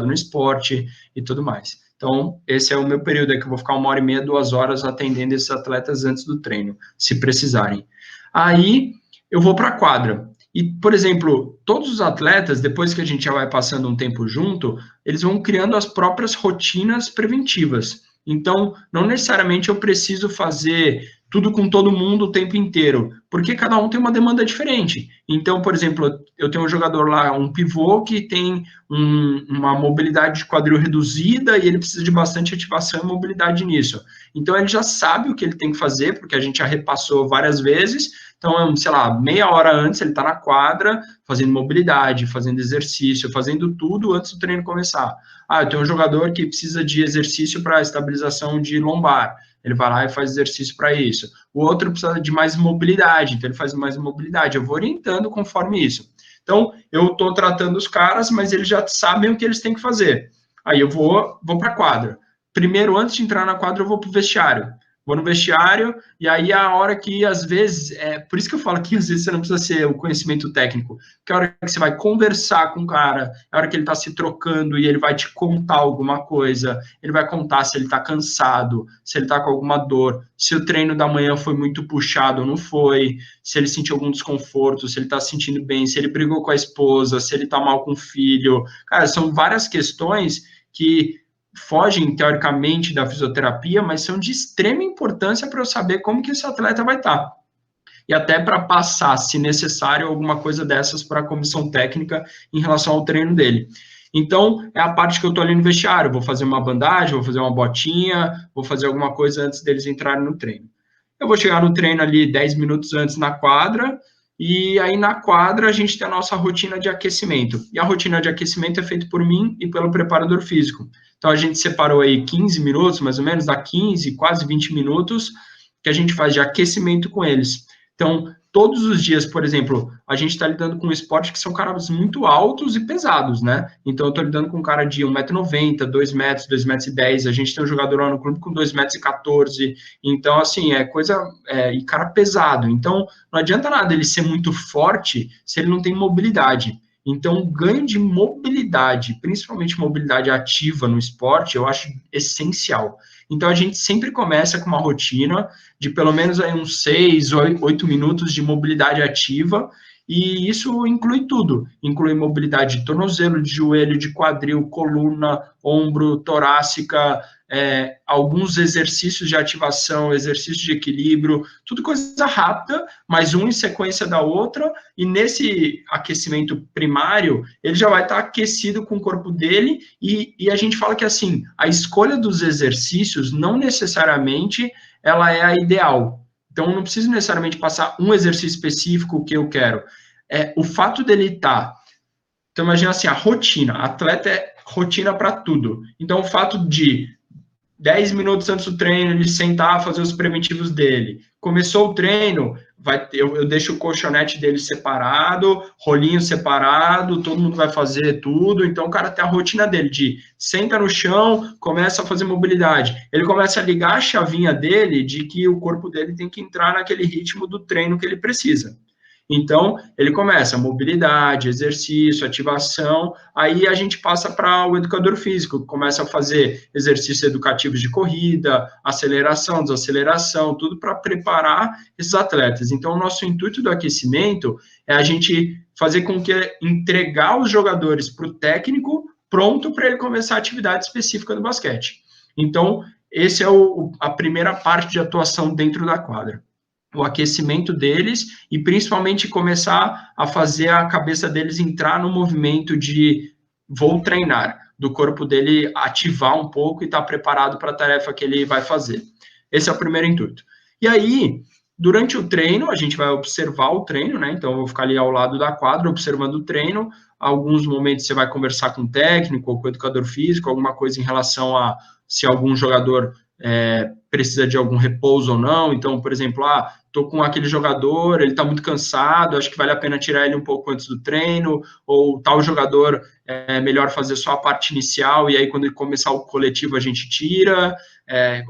no esporte e tudo mais. Então, esse é o meu período, que eu vou ficar 1h30, 2 horas atendendo esses atletas antes do treino, se precisarem. Aí, eu vou para a quadra. E, por exemplo, todos os atletas, depois que a gente já vai passando um tempo junto, eles vão criando as próprias rotinas preventivas. Então, não necessariamente eu preciso fazer tudo com todo mundo o tempo inteiro, porque cada um tem uma demanda diferente. Então, por exemplo, eu tenho um jogador lá, um pivô, que tem uma mobilidade de quadril reduzida e ele precisa de bastante ativação e mobilidade nisso. Então, ele já sabe o que ele tem que fazer, porque a gente já repassou várias vezes. Então, sei lá, meia hora antes ele está na quadra, fazendo mobilidade, fazendo exercício, fazendo tudo antes do treino começar. Eu tenho um jogador que precisa de exercício para estabilização de lombar. Ele vai lá e faz exercício para isso. O outro precisa de mais mobilidade, então ele faz mais mobilidade. Eu vou orientando conforme isso. Então, eu estou tratando os caras, mas eles já sabem o que eles têm que fazer. Aí eu vou para a quadra. Primeiro, antes de entrar na quadra, eu vou para o vestiário. Vou no vestiário, e aí a hora que, às vezes, por isso que eu falo que, às vezes, você não precisa ser o conhecimento técnico, porque a hora que você vai conversar com o cara, a hora que ele está se trocando e ele vai te contar alguma coisa, ele vai contar se ele está cansado, se ele está com alguma dor, se o treino da manhã foi muito puxado ou não foi, se ele sentiu algum desconforto, se ele está se sentindo bem, se ele brigou com a esposa, se ele está mal com o filho. Cara, são várias questões que fogem, teoricamente, da fisioterapia, mas são de extrema importância para eu saber como que esse atleta vai estar. E até para passar, se necessário, alguma coisa dessas para a comissão técnica em relação ao treino dele. Então, é a parte que eu estou ali no vestiário, vou fazer uma bandagem, vou fazer uma botinha, vou fazer alguma coisa antes deles entrarem no treino. Eu vou chegar no treino ali 10 minutos antes na quadra, e aí na quadra a gente tem a nossa rotina de aquecimento. E a rotina de aquecimento é feita por mim e pelo preparador físico. Então a gente separou aí 15 minutos, mais ou menos, dá 15, quase 20 minutos, que a gente faz de aquecimento com eles. Então, todos os dias, por exemplo, a gente está lidando com um esporte que são caras muito altos e pesados, né? Então, eu estou lidando com um cara de 1,90 m, 2 metros, 2,10 m. A gente tem um jogador lá no clube com 2,14 m. Então, assim, é coisa... e cara pesado. Então, não adianta nada ele ser muito forte se ele não tem mobilidade. Então, o ganho de mobilidade, principalmente mobilidade ativa no esporte, eu acho essencial. Então, a gente sempre começa com uma rotina de pelo menos aí uns 6 ou 8 minutos de mobilidade ativa, e isso inclui tudo. Inclui mobilidade de tornozelo, de joelho, de quadril, coluna, ombro, torácica, alguns exercícios de ativação, exercícios de equilíbrio, tudo coisa rápida, mas um em sequência da outra, e nesse aquecimento primário, ele já vai estar aquecido com o corpo dele, e a gente fala que, assim, a escolha dos exercícios não necessariamente ela é a ideal. Então, não preciso necessariamente passar um exercício específico que eu quero. O fato dele estar... Então, imagina assim, a rotina. Atleta é rotina para tudo. Então, o fato de 10 minutos antes do treino, ele sentar, fazer os preventivos dele. Começou o treino, eu deixo o colchonete dele separado, rolinho separado, todo mundo vai fazer tudo. Então, o cara tem a rotina dele de senta no chão, começa a fazer mobilidade. Ele começa a ligar a chavinha dele de que o corpo dele tem que entrar naquele ritmo do treino que ele precisa. Então, ele começa mobilidade, exercício, ativação, aí a gente passa para o educador físico, que começa a fazer exercícios educativos de corrida, aceleração, desaceleração, tudo para preparar esses atletas. Então, o nosso intuito do aquecimento é a gente fazer com que entregar os jogadores para o técnico pronto para ele começar a atividade específica do basquete. Então, esse é a primeira parte de atuação dentro da quadra. O aquecimento deles e principalmente começar a fazer a cabeça deles entrar no movimento de vou treinar, do corpo dele ativar um pouco e estar preparado para a tarefa que ele vai fazer. Esse é o primeiro intuito. E aí, durante o treino, a gente vai observar o treino, né? Então, eu vou ficar ali ao lado da quadra, observando o treino. Alguns momentos você vai conversar com o técnico ou com o educador físico, alguma coisa em relação a se algum jogador precisa de algum repouso ou não. Então, por exemplo, tô com aquele jogador, ele está muito cansado, acho que vale a pena tirar ele um pouco antes do treino, ou tal jogador é melhor fazer só a parte inicial, e aí quando ele começar o coletivo a gente tira,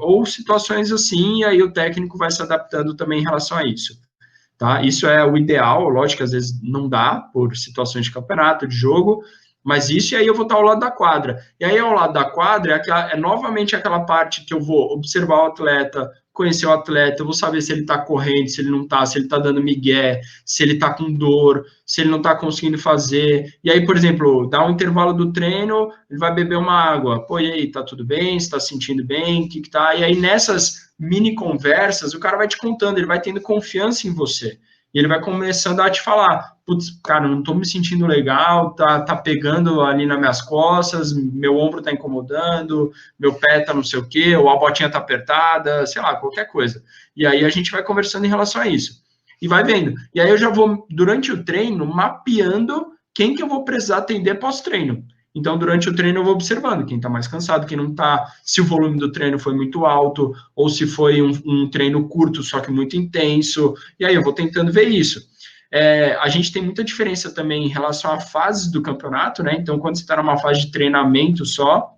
ou situações assim, e aí o técnico vai se adaptando também em relação a isso. Tá? Isso é o ideal, lógico que às vezes não dá, por situações de campeonato, de jogo, mas isso, e aí eu vou estar ao lado da quadra. E aí, ao lado da quadra, é novamente aquela parte que eu vou observar o atleta, conhecer o atleta, eu vou saber se ele está correndo, se ele não está, se ele está dando migué, se ele está com dor, se ele não está conseguindo fazer. E aí, por exemplo, dá um intervalo do treino, ele vai beber uma água. Pô, e aí, tá tudo bem? Você está se sentindo bem? O que tá? E aí, nessas mini conversas, o cara vai te contando, ele vai tendo confiança em você. E ele vai começando a te falar, putz, cara, não tô me sentindo legal, tá pegando ali nas minhas costas, meu ombro tá incomodando, meu pé tá não sei o quê, ou a botinha tá apertada, sei lá, qualquer coisa. E aí a gente vai conversando em relação a isso. E vai vendo. E aí eu já vou, durante o treino, mapeando quem que eu vou precisar atender pós-treino. Então, durante o treino, eu vou observando quem está mais cansado, quem não está, se o volume do treino foi muito alto, ou se foi um treino curto, só que muito intenso, e aí eu vou tentando ver isso. A gente tem muita diferença também em relação a fases do campeonato, né? Então, quando você está numa fase de treinamento só,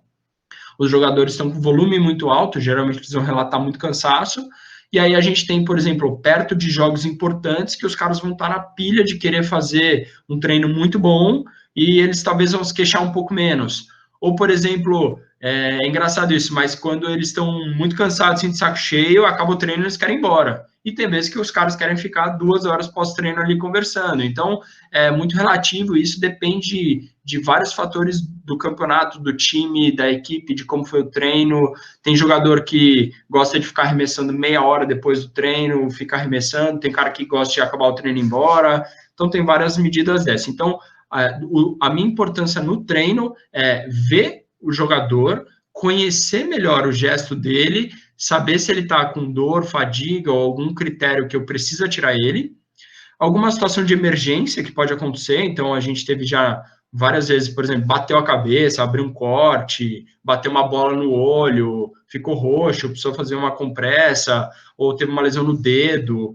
os jogadores estão com volume muito alto, geralmente precisam relatar muito cansaço, e aí a gente tem, por exemplo, perto de jogos importantes, que os caras vão estar na pilha de querer fazer um treino muito bom, e eles talvez vão se queixar um pouco menos. Ou, por exemplo, é engraçado isso, mas quando eles estão muito cansados, assim, de saco cheio, acaba o treino e eles querem ir embora. E tem vezes que os caras querem ficar 2 horas pós-treino ali conversando. Então, é muito relativo, isso depende de vários fatores do campeonato, do time, da equipe, de como foi o treino. Tem jogador que gosta de ficar arremessando meia hora depois do treino, fica arremessando. Tem cara que gosta de acabar o treino e ir embora. Então, tem várias medidas dessas. Então, A minha importância no treino é ver o jogador, conhecer melhor o gesto dele, saber se ele está com dor, fadiga ou algum critério que eu preciso tirar ele. Alguma situação de emergência que pode acontecer, então a gente teve já várias vezes, por exemplo, bateu a cabeça, abriu um corte, bateu uma bola no olho, ficou roxo, precisou fazer uma compressa, ou teve uma lesão no dedo,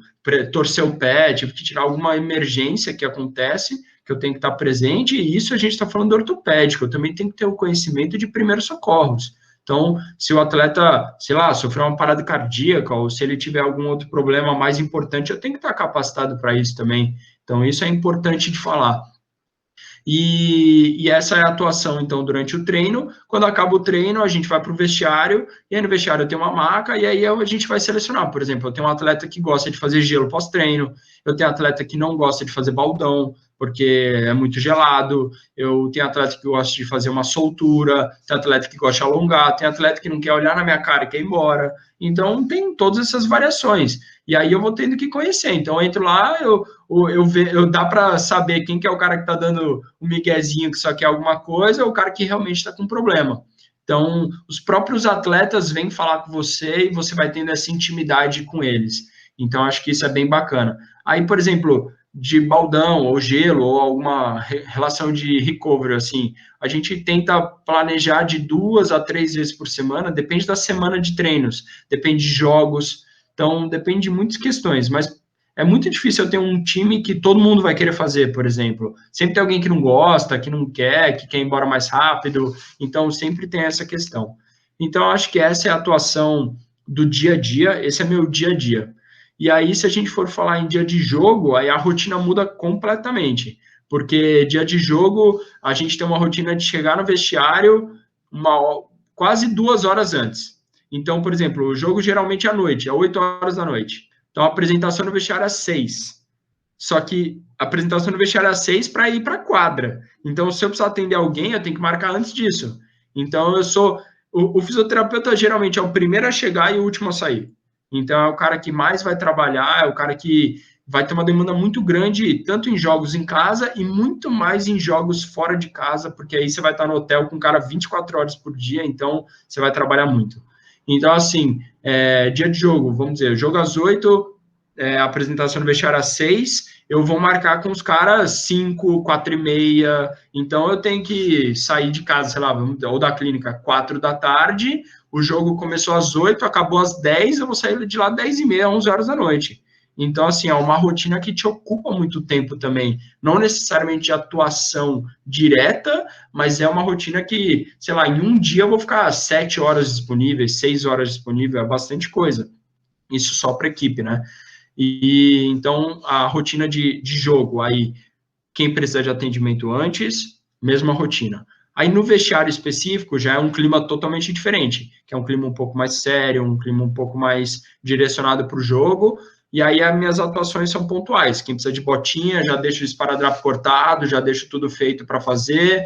torceu o pé, tive que tirar alguma emergência que acontece, que eu tenho que estar presente, e isso a gente está falando do ortopédico, eu também tenho que ter o conhecimento de primeiros socorros. Então, se o atleta, sei lá, sofreu uma parada cardíaca, ou se ele tiver algum outro problema mais importante, eu tenho que estar capacitado para isso também. Então, isso é importante de falar. E essa é a atuação, então, durante o treino. Quando acaba o treino, a gente vai para o vestiário, e aí no vestiário tem uma maca, e aí a gente vai selecionar. Por exemplo, eu tenho um atleta que gosta de fazer gelo pós-treino, eu tenho um atleta que não gosta de fazer baldão, porque é muito gelado, eu tenho atleta que gosta de fazer uma soltura, tem atleta que gosta de alongar, tem atleta que não quer olhar na minha cara e quer ir embora. Então, tem todas essas variações. E aí eu vou tendo que conhecer. Então, eu entro lá, dá para saber quem que é o cara que está dando um miguezinho que só quer alguma coisa ou o cara que realmente está com problema. Então, os próprios atletas vêm falar com você e você vai tendo essa intimidade com eles. Então, acho que isso é bem bacana. Aí, por exemplo, de baldão ou gelo ou alguma relação de recovery, assim, a gente tenta planejar de 2 a 3 vezes por semana, depende da semana de treinos, depende de jogos, então depende de muitas questões, mas é muito difícil eu ter um time que todo mundo vai querer fazer, por exemplo. Sempre tem alguém que não gosta, que não quer, que quer ir embora mais rápido, então sempre tem essa questão. Então, eu acho que essa é a atuação do dia a dia, esse é meu dia a dia. E aí, se a gente for falar em dia de jogo, aí a rotina muda completamente. Porque dia de jogo, a gente tem uma rotina de chegar no vestiário quase 2 horas antes. Então, por exemplo, o jogo geralmente é à noite, é 8 horas da noite. Então, a apresentação no vestiário é às 6. Só que a apresentação no vestiário é às 6 para ir para a quadra. Então, se eu precisar atender alguém, eu tenho que marcar antes disso. Então, o fisioterapeuta geralmente é o primeiro a chegar e o último a sair. Então, é o cara que mais vai trabalhar, é o cara que vai ter uma demanda muito grande, tanto em jogos em casa e muito mais em jogos fora de casa, porque aí você vai estar no hotel com o cara 24 horas por dia, então você vai trabalhar muito. Então, assim, dia de jogo, vamos dizer, jogo às 8, apresentação no vestiário às 6, eu vou marcar com os caras 5, 4h30, então eu tenho que sair de casa, sei lá, ou da clínica 4 da tarde, o jogo começou às 8, acabou às 10, eu vou sair de lá 10h30, 11 horas da noite. Então, assim, é uma rotina que te ocupa muito tempo também. Não necessariamente de atuação direta, mas é uma rotina que, sei lá, em um dia eu vou ficar 7 horas disponíveis, 6 horas disponíveis, é bastante coisa. Isso só para equipe, né? E então, a rotina de jogo, aí, quem precisa de atendimento antes, mesma rotina. Aí, no vestiário específico, já é um clima totalmente diferente, que é um clima um pouco mais sério, um clima um pouco mais direcionado para o jogo, e aí as minhas atuações são pontuais. Quem precisa de botinha, já deixo o esparadrapo cortado, já deixo tudo feito para fazer,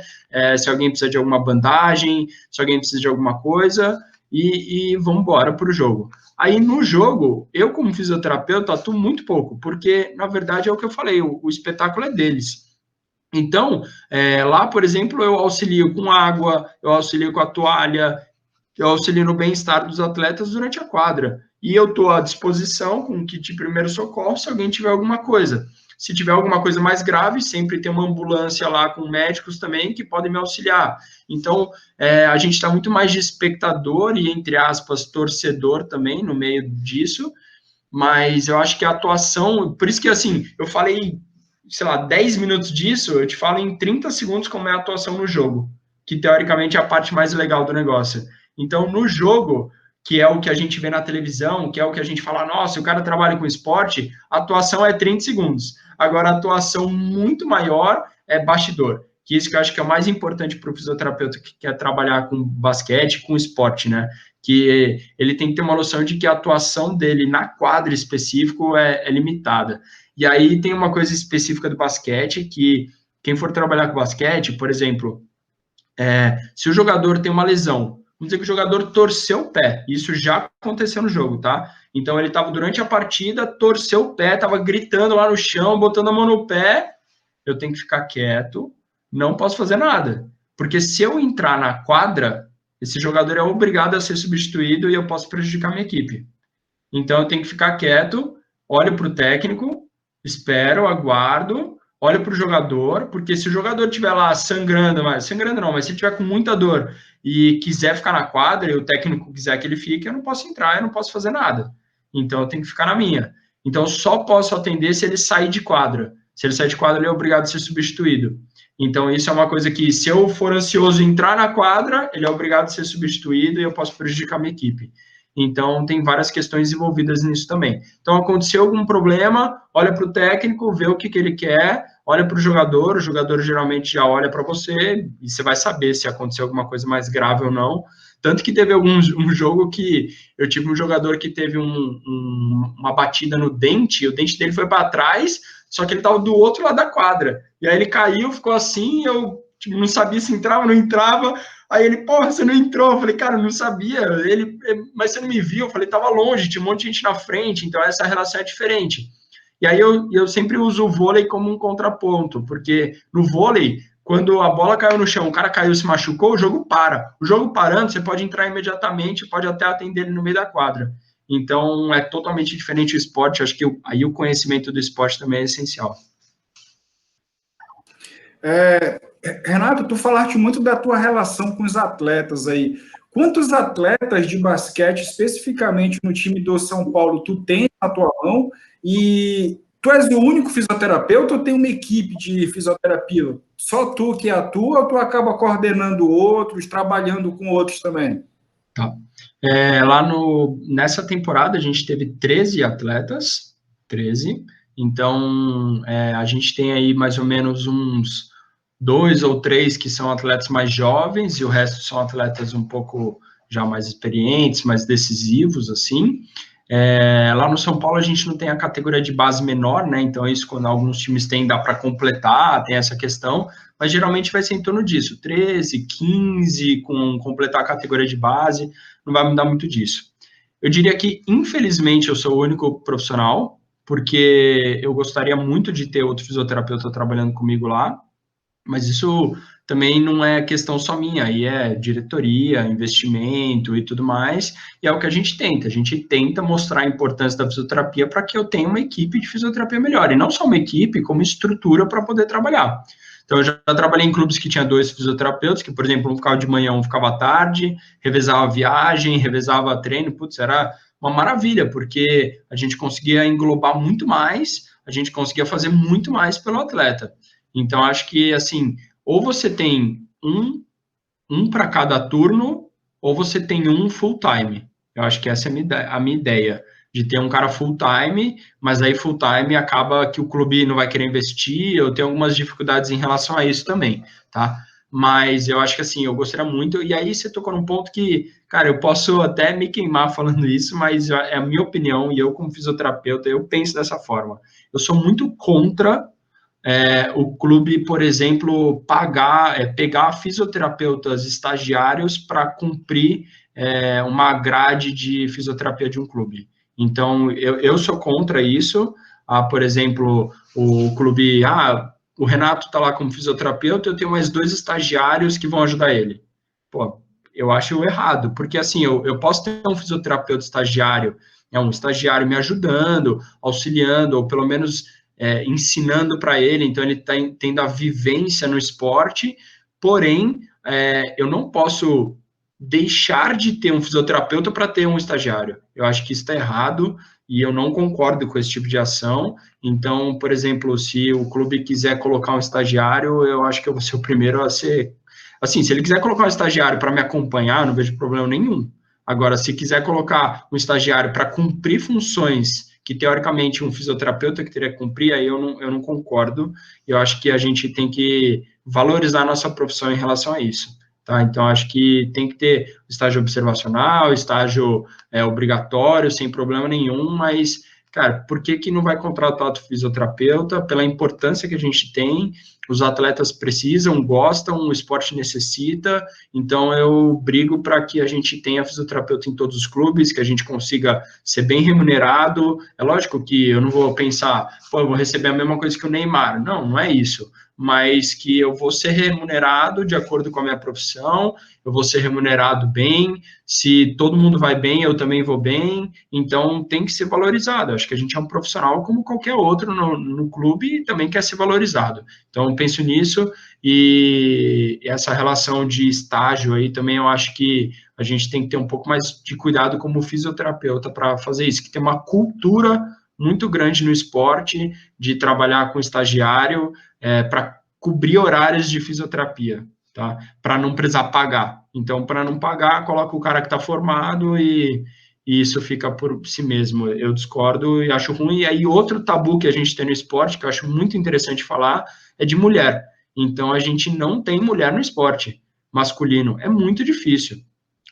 se alguém precisa de alguma bandagem, se alguém precisa de alguma coisa, e vamos embora para o jogo. Aí, no jogo, eu, como fisioterapeuta, atuo muito pouco, porque, na verdade, é o que eu falei, o espetáculo é deles. Então, lá, por exemplo, eu auxilio com água, eu auxilio com a toalha, eu auxilio no bem-estar dos atletas durante a quadra. E eu estou à disposição com o kit de primeiro socorro se alguém tiver alguma coisa. Se tiver alguma coisa mais grave, sempre tem uma ambulância lá com médicos também que podem me auxiliar. Então, a gente está muito mais de espectador e, entre aspas, torcedor também no meio disso, mas eu acho que a atuação, por isso que, assim, eu falei, sei lá, 10 minutos disso, eu te falo em 30 segundos como é a atuação no jogo, que teoricamente é a parte mais legal do negócio. Então, no jogo, que é o que a gente vê na televisão, que é o que a gente fala, nossa, o cara trabalha com esporte, a atuação é 30 segundos. Agora, a atuação muito maior é bastidor, que isso que eu acho que é o mais importante para o fisioterapeuta que quer trabalhar com basquete, com esporte, né? Que ele tem que ter uma noção de que a atuação dele na quadra específico é limitada. E aí tem uma coisa específica do basquete, que quem for trabalhar com basquete, por exemplo, se o jogador tem uma lesão, vamos dizer que o jogador torceu o pé, isso já aconteceu no jogo, tá? Então ele estava durante a partida, torceu o pé, estava gritando lá no chão, botando a mão no pé, eu tenho que ficar quieto, não posso fazer nada. Porque se eu entrar na quadra, esse jogador é obrigado a ser substituído e eu posso prejudicar minha equipe. Então, eu tenho que ficar quieto, olho para o técnico, espero, aguardo, olho para o jogador, porque se o jogador estiver lá sangrando não, mas se ele estiver com muita dor e quiser ficar na quadra e o técnico quiser que ele fique, eu não posso entrar, eu não posso fazer nada. Então, eu tenho que ficar na minha. Então, eu só posso atender se ele sair de quadra. Se ele sair de quadra, ele é obrigado a ser substituído. Então, isso é uma coisa que, se eu for ansioso em entrar na quadra, ele é obrigado a ser substituído e eu posso prejudicar minha equipe. Então, tem várias questões envolvidas nisso também. Então, aconteceu algum problema, olha para o técnico, vê o que ele quer, olha para o jogador geralmente já olha para você, e você vai saber se aconteceu alguma coisa mais grave ou não. Tanto que teve um jogo que eu tive um jogador que teve uma batida no dente, e o dente dele foi para trás, só que ele estava do outro lado da quadra. E aí ele caiu, ficou assim, eu não sabia se entrava, não entrava. Aí ele, porra, você não entrou? Eu falei, cara, eu não sabia. Ele, mas você não me viu? Eu falei, tava longe, tinha um monte de gente na frente, então essa relação é diferente. E aí eu sempre uso o vôlei como um contraponto, porque no vôlei, quando a bola caiu no chão, o cara caiu, se machucou, o jogo para. O jogo parando, você pode entrar imediatamente, pode até atender ele no meio da quadra. Então, é totalmente diferente o esporte. Acho que aí o conhecimento do esporte também é essencial. Renato, tu falaste muito da tua relação com os atletas aí. Quantos atletas de basquete, especificamente no time do São Paulo, tu tens na tua mão? E tu és o único fisioterapeuta ou tem uma equipe de fisioterapia? Só tu que atua ou tu acaba coordenando outros, trabalhando com outros também? Tá. Nessa temporada a gente teve 13 atletas, 13. Então, a gente tem aí mais ou menos uns 2 ou 3 que são atletas mais jovens e o resto são atletas um pouco já mais experientes, mais decisivos, assim. Lá no São Paulo a gente não tem a categoria de base menor, né? Então, isso quando alguns times têm, dá para completar, tem essa questão, mas geralmente vai ser em torno disso, 13, 15, com completar a categoria de base, não vai mudar muito disso. Eu diria que, infelizmente, eu sou o único profissional, porque eu gostaria muito de ter outro fisioterapeuta trabalhando comigo lá, mas isso também não é questão só minha, aí é diretoria, investimento e tudo mais, e é o que a gente tenta mostrar a importância da fisioterapia para que eu tenha uma equipe de fisioterapia melhor, e não só uma equipe, como estrutura para poder trabalhar. Então, eu já trabalhei em clubes que tinha 2 fisioterapeutas, que, por exemplo, um ficava de manhã, um ficava à tarde, revezava viagem, revezava treino, putz, era uma maravilha, porque a gente conseguia englobar muito mais, a gente conseguia fazer muito mais pelo atleta. Então, acho que, assim, ou você tem um para cada turno, ou você tem um full-time. Eu acho que essa é a minha ideia, de ter um cara full-time, mas aí full-time acaba que o clube não vai querer investir, eu tenho algumas dificuldades em relação a isso também, tá? Mas eu acho que, assim, eu gostaria muito, e aí você tocou num ponto que, cara, eu posso até me queimar falando isso, mas é a minha opinião, e eu como fisioterapeuta, eu penso dessa forma. Eu sou muito contra o clube, por exemplo, pegar fisioterapeutas estagiários para cumprir uma grade de fisioterapia de um clube. Então, eu sou contra isso. Por exemplo, o clube, o Renato está lá como fisioterapeuta, eu tenho mais 2 estagiários que vão ajudar ele. Pô, eu acho errado, porque assim, eu posso ter um fisioterapeuta estagiário, um estagiário me ajudando, auxiliando, ou pelo menos ensinando para ele, então ele está tendo a vivência no esporte, porém, eu não posso deixar de ter um fisioterapeuta para ter um estagiário. Eu acho que isso está errado e eu não concordo com esse tipo de ação. Então, por exemplo, se o clube quiser colocar um estagiário, eu acho que eu vou ser o primeiro a ser... Assim, se ele quiser colocar um estagiário para me acompanhar, eu não vejo problema nenhum. Agora, se quiser colocar um estagiário para cumprir funções que, teoricamente, um fisioterapeuta que teria que cumprir, aí eu não concordo. Eu acho que a gente tem que valorizar a nossa profissão em relação a isso. Tá? Então, acho que tem que ter estágio observacional, estágio obrigatório, sem problema nenhum, mas, cara, por que não vai contratar outro fisioterapeuta? Pela importância que a gente tem, os atletas precisam, gostam, o esporte necessita, então eu brigo para que a gente tenha fisioterapeuta em todos os clubes, que a gente consiga ser bem remunerado. É lógico que eu não vou pensar, pô, eu vou receber a mesma coisa que o Neymar. Não, não é isso. Mas que eu vou ser remunerado de acordo com a minha profissão, eu vou ser remunerado bem, se todo mundo vai bem, eu também vou bem, então tem que ser valorizado. Acho que a gente é um profissional como qualquer outro no clube e também quer ser valorizado. Então, eu penso nisso, e essa relação de estágio aí também eu acho que a gente tem que ter um pouco mais de cuidado como fisioterapeuta para fazer isso, que tem uma cultura muito grande no esporte de trabalhar com estagiário para cobrir horários de fisioterapia, tá? Para não precisar pagar. Então, para não pagar, coloca o cara que está formado e isso fica por si mesmo. Eu discordo e acho ruim. E aí, outro tabu que a gente tem no esporte, que eu acho muito interessante falar, é de mulher. Então, a gente não tem mulher no esporte masculino. É muito difícil.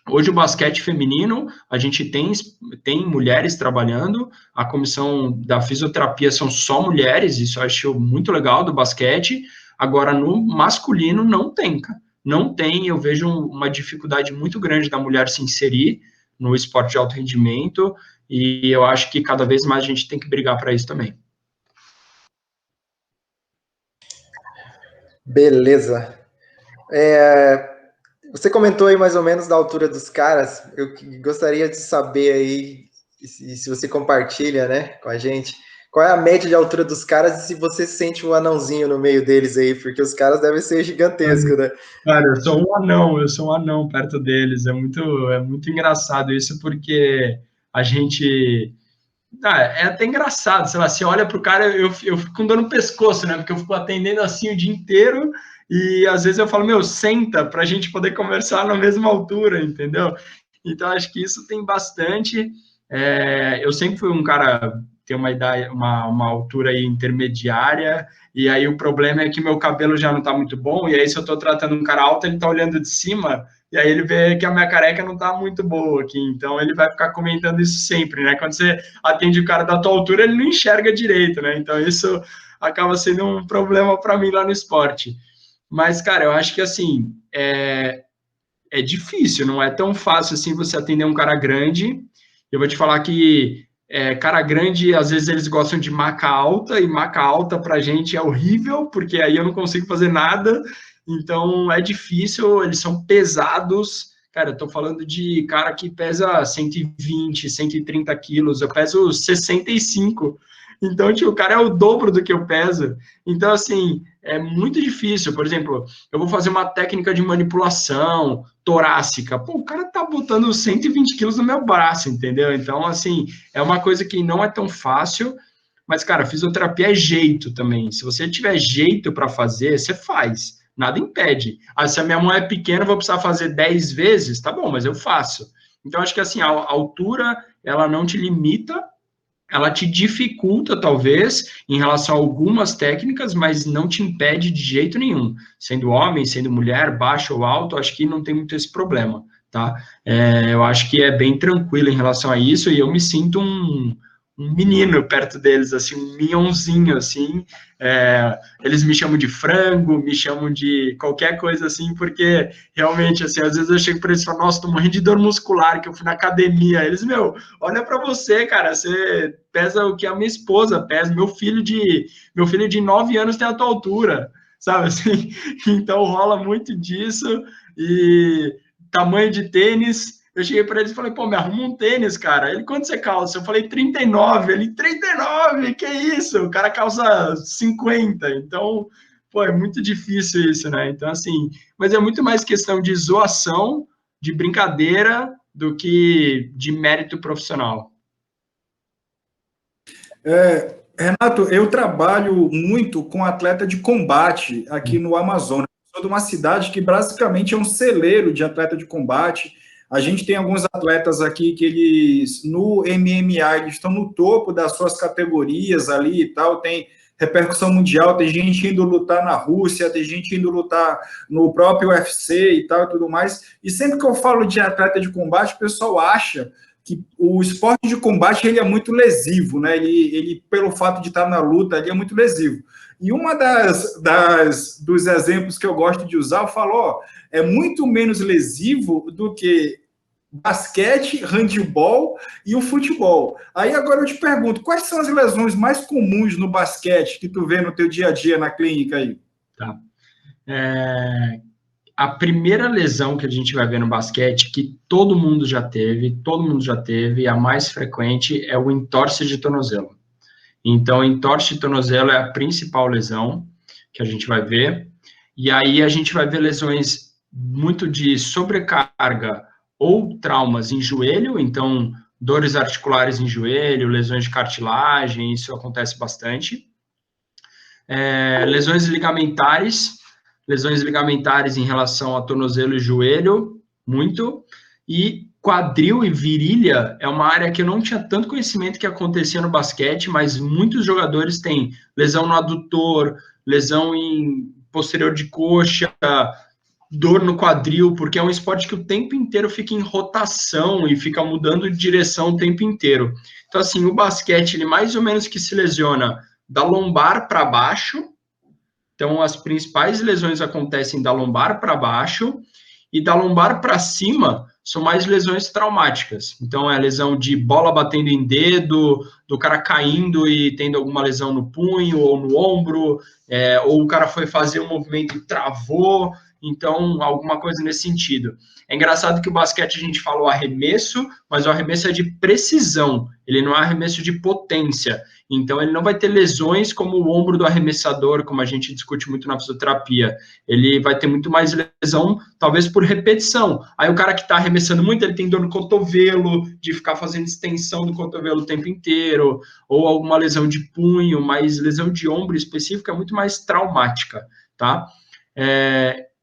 Hoje, o basquete feminino, a gente tem mulheres trabalhando, a comissão da fisioterapia são só mulheres, isso eu acho muito legal do basquete. Agora, no masculino, não tem, cara. Não tem, eu vejo uma dificuldade muito grande da mulher se inserir no esporte de alto rendimento, e eu acho que cada vez mais a gente tem que brigar para isso também. Beleza. Você comentou aí mais ou menos da altura dos caras. Eu gostaria de saber aí, se você compartilha, né, com a gente, qual é a média de altura dos caras e se você sente um anãozinho no meio deles aí, porque os caras devem ser gigantescos, né? Cara, eu sou um anão perto deles. É muito engraçado isso, porque a gente... é até engraçado, sei lá, você olha pro cara, eu fico com dor no pescoço, né? Porque eu fico atendendo assim o dia inteiro e às vezes eu falo, meu, senta pra gente poder conversar na mesma altura, entendeu? Então acho que isso tem bastante. Eu sempre fui um cara tem uma idade, uma altura aí intermediária, e aí o problema é que meu cabelo já não tá muito bom, e aí se eu tô tratando um cara alto, ele tá olhando de cima, e aí ele vê que a minha careca não tá muito boa aqui, então ele vai ficar comentando isso sempre, né? Quando você atende o cara da tua altura, ele não enxerga direito, né? Então isso acaba sendo um problema para mim lá no esporte. Mas, cara, eu acho que assim, é difícil, não é tão fácil assim você atender um cara grande. Eu vou te falar que cara grande, às vezes eles gostam de maca alta, e maca alta pra gente é horrível, porque aí eu não consigo fazer nada, então é difícil, eles são pesados. Cara, eu tô falando de cara que pesa 120, 130 quilos, eu peso 65, então, tipo, o cara é o dobro do que eu peso. Então, assim, é muito difícil. Por exemplo, eu vou fazer uma técnica de manipulação torácica. Pô, o cara tá botando 120 quilos no meu braço, entendeu? Então, assim, é uma coisa que não é tão fácil, mas, cara, fisioterapia é jeito também. Se você tiver jeito para fazer, você faz. Nada impede. Ah, se a minha mão é pequena, eu vou precisar fazer 10 vezes, tá bom, mas eu faço. Então, acho que, assim, a altura, ela não te limita, ela te dificulta, talvez, em relação a algumas técnicas, mas não te impede de jeito nenhum. Sendo homem, sendo mulher, baixo ou alto, acho que não tem muito esse problema, tá? Eu acho que é bem tranquilo em relação a isso, e eu me sinto um menino perto deles, assim, um minhãozinho, assim. Eles me chamam de frango, me chamam de qualquer coisa assim, porque realmente, assim, às vezes eu chego para eles e falo, nossa, tô morrendo de dor muscular, que eu fui na academia. Eles, meu, olha para você, cara, você pesa o que a minha esposa pesa, meu filho de 9 anos tem a tua altura, sabe, assim? Então rola muito disso, e tamanho de tênis. Eu cheguei para eles e falei, pô, me arruma um tênis, cara. Ele, quanto você calça? Eu falei, 39. Ele, 39? Que isso? O cara calça 50. Então, pô, é muito difícil isso, né? Então, assim, mas é muito mais questão de zoação, de brincadeira, do que de mérito profissional. Renato, eu trabalho muito com atleta de combate aqui no Amazonas. Sou de uma cidade que basicamente é um celeiro de atleta de combate. A gente tem alguns atletas aqui que eles, no MMA, eles estão no topo das suas categorias ali e tal, tem repercussão mundial, tem gente indo lutar na Rússia, tem gente indo lutar no próprio UFC e tal e tudo mais. E sempre que eu falo de atleta de combate, o pessoal acha que o esporte de combate ele é muito lesivo, né? Ele pelo fato de estar na luta, ele é muito lesivo. E uma dos exemplos que eu gosto de usar, eu falo, ó, é muito menos lesivo do que basquete, handebol e o futebol. Aí agora eu te pergunto, quais são as lesões mais comuns no basquete que tu vê no teu dia a dia na clínica aí? Tá. A primeira lesão que a gente vai ver no basquete, que todo mundo já teve, a mais frequente é o entorse de tornozelo. Então, entorse de tornozelo é a principal lesão que a gente vai ver. E aí a gente vai ver lesões muito de sobrecarga ou traumas em joelho, então dores articulares em joelho, lesões de cartilagem, isso acontece bastante. Lesões ligamentares em relação a tornozelo e joelho, muito. E quadril e virilha é uma área que eu não tinha tanto conhecimento que acontecia no basquete, mas muitos jogadores têm lesão no adutor, lesão em posterior de coxa, dor no quadril, porque é um esporte que o tempo inteiro fica em rotação e fica mudando de direção o tempo inteiro. Então, assim, o basquete, ele mais ou menos que se lesiona da lombar para baixo. Então, as principais lesões acontecem da lombar para baixo, e da lombar para cima são mais lesões traumáticas. Então, é a lesão de bola batendo em dedo, do cara caindo e tendo alguma lesão no punho ou no ombro, ou o cara foi fazer um movimento e travou. Então, alguma coisa nesse sentido. É engraçado que o basquete a gente falou arremesso, mas o arremesso é de precisão, ele não é arremesso de potência. Então, ele não vai ter lesões como o ombro do arremessador, como a gente discute muito na fisioterapia. Ele vai ter muito mais lesão, talvez por repetição. Aí o cara que está arremessando muito, ele tem dor no cotovelo, de ficar fazendo extensão do cotovelo o tempo inteiro, ou alguma lesão de punho, mas lesão de ombro específica é muito mais traumática, tá?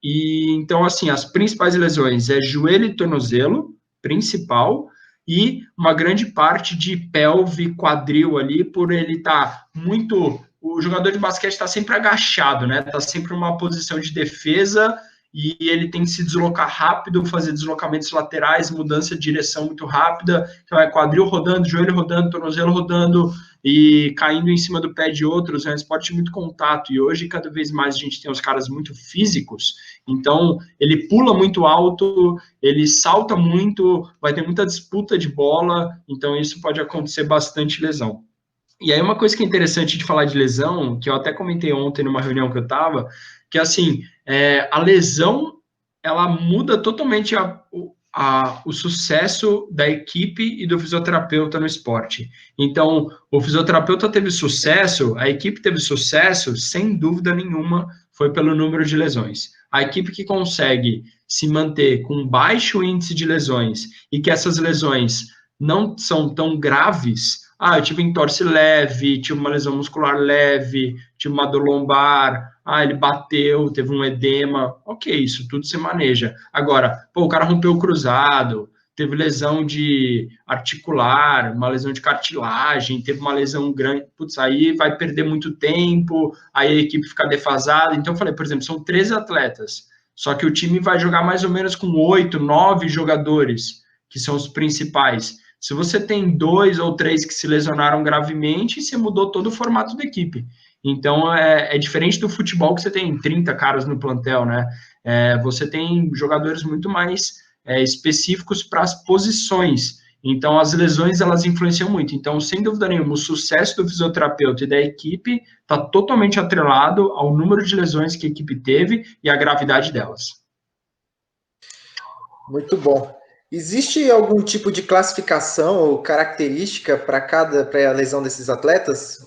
E então, assim, as principais lesões é joelho e tornozelo, principal, e uma grande parte de pelve, quadril ali, por ele estar muito... O jogador de basquete está sempre agachado, né? Está sempre numa posição de defesa e ele tem que se deslocar rápido, fazer deslocamentos laterais, mudança de direção muito rápida. Então, é quadril rodando, joelho rodando, tornozelo rodando e caindo em cima do pé de outros. É um esporte de muito contato. E hoje, cada vez mais, a gente tem os caras muito físicos. Então, ele pula muito alto, ele salta muito, vai ter muita disputa de bola. Então, isso pode acontecer bastante lesão. E aí, uma coisa que é interessante de falar de lesão, que eu até comentei ontem numa reunião que eu estava, que assim, a lesão, ela muda totalmente o sucesso da equipe e do fisioterapeuta no esporte. Então, o fisioterapeuta teve sucesso, a equipe teve sucesso, sem dúvida nenhuma, foi pelo número de lesões. A equipe que consegue se manter com baixo índice de lesões e que essas lesões não são tão graves. Eu tive entorse leve, tive uma lesão muscular leve, tive uma dor lombar, ele bateu, teve um edema. Ok, isso tudo se maneja. Agora, o cara rompeu o cruzado, teve lesão de articular, uma lesão de cartilagem, teve uma lesão grande, aí vai perder muito tempo, aí a equipe fica defasada. Então, eu falei, por exemplo, são 13 atletas, só que o time vai jogar mais ou menos com 8, 9 jogadores, que são os principais. Se você tem 2 ou 3 que se lesionaram gravemente, você mudou todo o formato da equipe. Então, é diferente do futebol, que você tem 30 caras no plantel, né? Você tem jogadores muito mais específicos para as posições. Então, as lesões, elas influenciam muito. Então, sem dúvida nenhuma, o sucesso do fisioterapeuta e da equipe está totalmente atrelado ao número de lesões que a equipe teve e à gravidade delas. Muito bom. Existe algum tipo de classificação ou característica para a lesão desses atletas?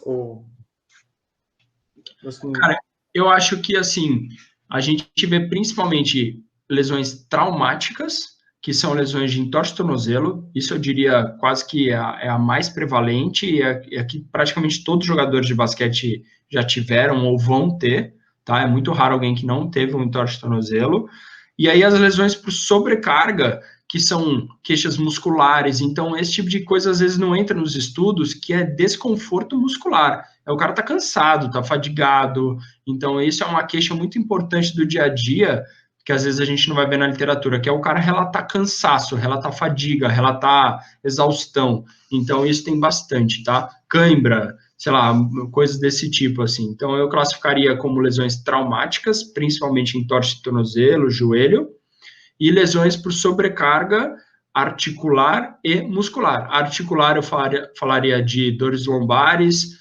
Cara, eu acho que, assim, a gente vê principalmente lesões traumáticas, que são lesões de entorse de tornozelo. Isso eu diria quase que é a mais prevalente e é que praticamente todos os jogadores de basquete já tiveram ou vão ter, tá? É muito raro alguém que não teve um entorse de tornozelo. E aí as lesões por sobrecarga, que são queixas musculares. Então, esse tipo de coisa, às vezes, não entra nos estudos, que é desconforto muscular. O cara tá cansado, tá fadigado. Então, isso é uma queixa muito importante do dia a dia, que às vezes a gente não vai ver na literatura, que é o cara relatar cansaço, relatar fadiga, relatar exaustão. Então, isso tem bastante, tá? Cãibra, sei lá, coisas desse tipo, assim. Então, eu classificaria como lesões traumáticas, principalmente em torce de tornozelo, joelho, e lesões por sobrecarga articular e muscular. Articular, eu falaria de dores lombares,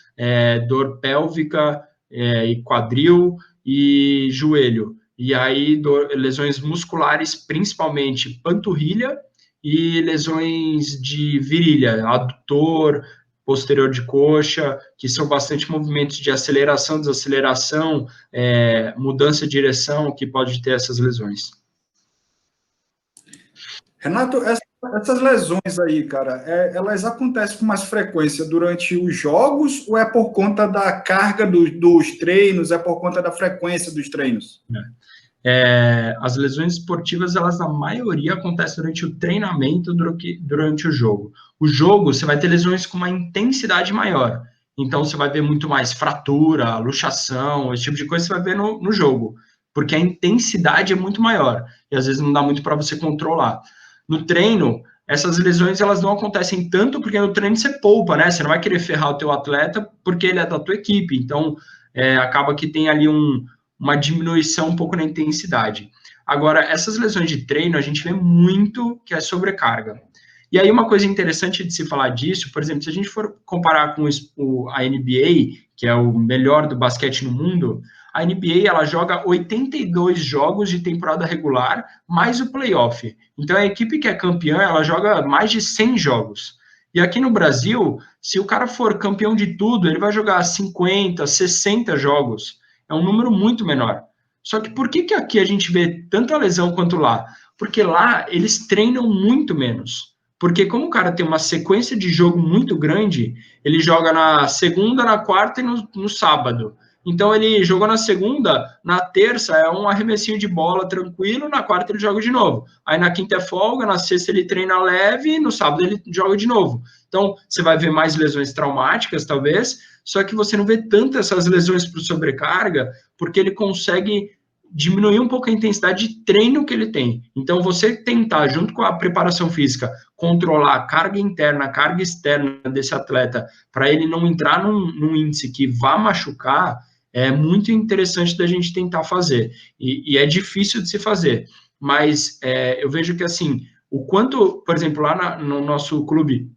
dor pélvica e quadril e joelho. E aí, lesões musculares, principalmente panturrilha e lesões de virilha, adutor, posterior de coxa, que são bastante movimentos de aceleração, desaceleração, mudança de direção, que pode ter essas lesões. Renato, essas lesões aí, cara, elas acontecem com mais frequência durante os jogos ou é por conta da carga dos treinos, é por conta da frequência dos treinos? As lesões esportivas, elas na maioria acontecem durante o treinamento do que durante o jogo. O jogo, você vai ter lesões com uma intensidade maior. Então, você vai ver muito mais fratura, luxação, esse tipo de coisa você vai ver no jogo, porque a intensidade é muito maior e às vezes não dá muito para você controlar. No treino, essas lesões elas não acontecem tanto porque no treino você poupa, né? Você não vai querer ferrar o teu atleta porque ele é da tua equipe. Então, acaba que tem ali uma diminuição um pouco na intensidade. Agora, essas lesões de treino, a gente vê muito que é sobrecarga. E aí, uma coisa interessante de se falar disso, por exemplo, se a gente for comparar com a NBA, que é o melhor do basquete no mundo, a NBA ela joga 82 jogos de temporada regular, mais o playoff. Então, a equipe que é campeã, ela joga mais de 100 jogos. E aqui no Brasil, se o cara for campeão de tudo, ele vai jogar 50, 60 jogos. É um número muito menor. Só que por que aqui a gente vê tanta lesão quanto lá? Porque lá eles treinam muito menos. Porque como o cara tem uma sequência de jogo muito grande, ele joga na segunda, na quarta e no sábado. Então ele jogou na segunda, na terça é um arremessinho de bola tranquilo, na quarta ele joga de novo. Aí na quinta é folga, na sexta ele treina leve e no sábado ele joga de novo. Então você vai ver mais lesões traumáticas, talvez, só que você não vê tanto essas lesões por sobrecarga, porque ele consegue diminuir um pouco a intensidade de treino que ele tem. Então, você tentar, junto com a preparação física, controlar a carga interna, a carga externa desse atleta, para ele não entrar num índice que vá machucar, é muito interessante da gente tentar fazer. E é difícil de se fazer. Mas eu vejo que, assim, o quanto, por exemplo, lá no nosso clube,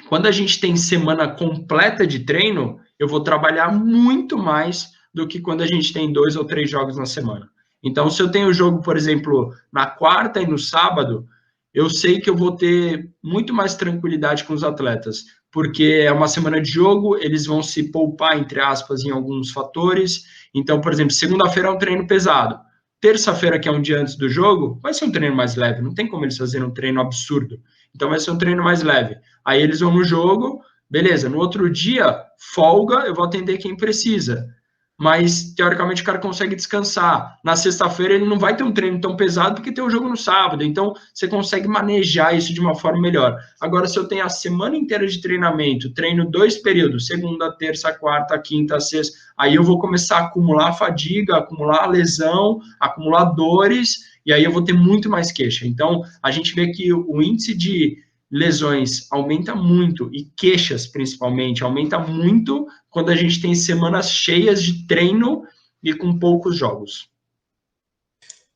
quando a gente tem semana completa de treino, eu vou trabalhar muito mais do que quando a gente tem 2 ou 3 jogos na semana. Então, se eu tenho jogo, por exemplo, na quarta e no sábado, eu sei que eu vou ter muito mais tranquilidade com os atletas, porque é uma semana de jogo, eles vão se poupar, entre aspas, em alguns fatores. Então, por exemplo, segunda-feira é um treino pesado. Terça-feira, que é um dia antes do jogo, vai ser um treino mais leve. Não tem como eles fazerem um treino absurdo. Então, vai ser um treino mais leve. Aí eles vão no jogo, beleza. No outro dia, folga, eu vou atender quem precisa. Mas, teoricamente, o cara consegue descansar. Na sexta-feira, ele não vai ter um treino tão pesado porque tem um jogo no sábado. Então, você consegue manejar isso de uma forma melhor. Agora, se eu tenho a semana inteira de treinamento, treino 2 períodos, segunda, terça, quarta, quinta, sexta, aí eu vou começar a acumular fadiga, acumular lesão, acumular dores, e aí eu vou ter muito mais queixa. Então, a gente vê que o índice de lesões aumenta muito, e queixas, principalmente, aumenta muito quando a gente tem semanas cheias de treino e com poucos jogos.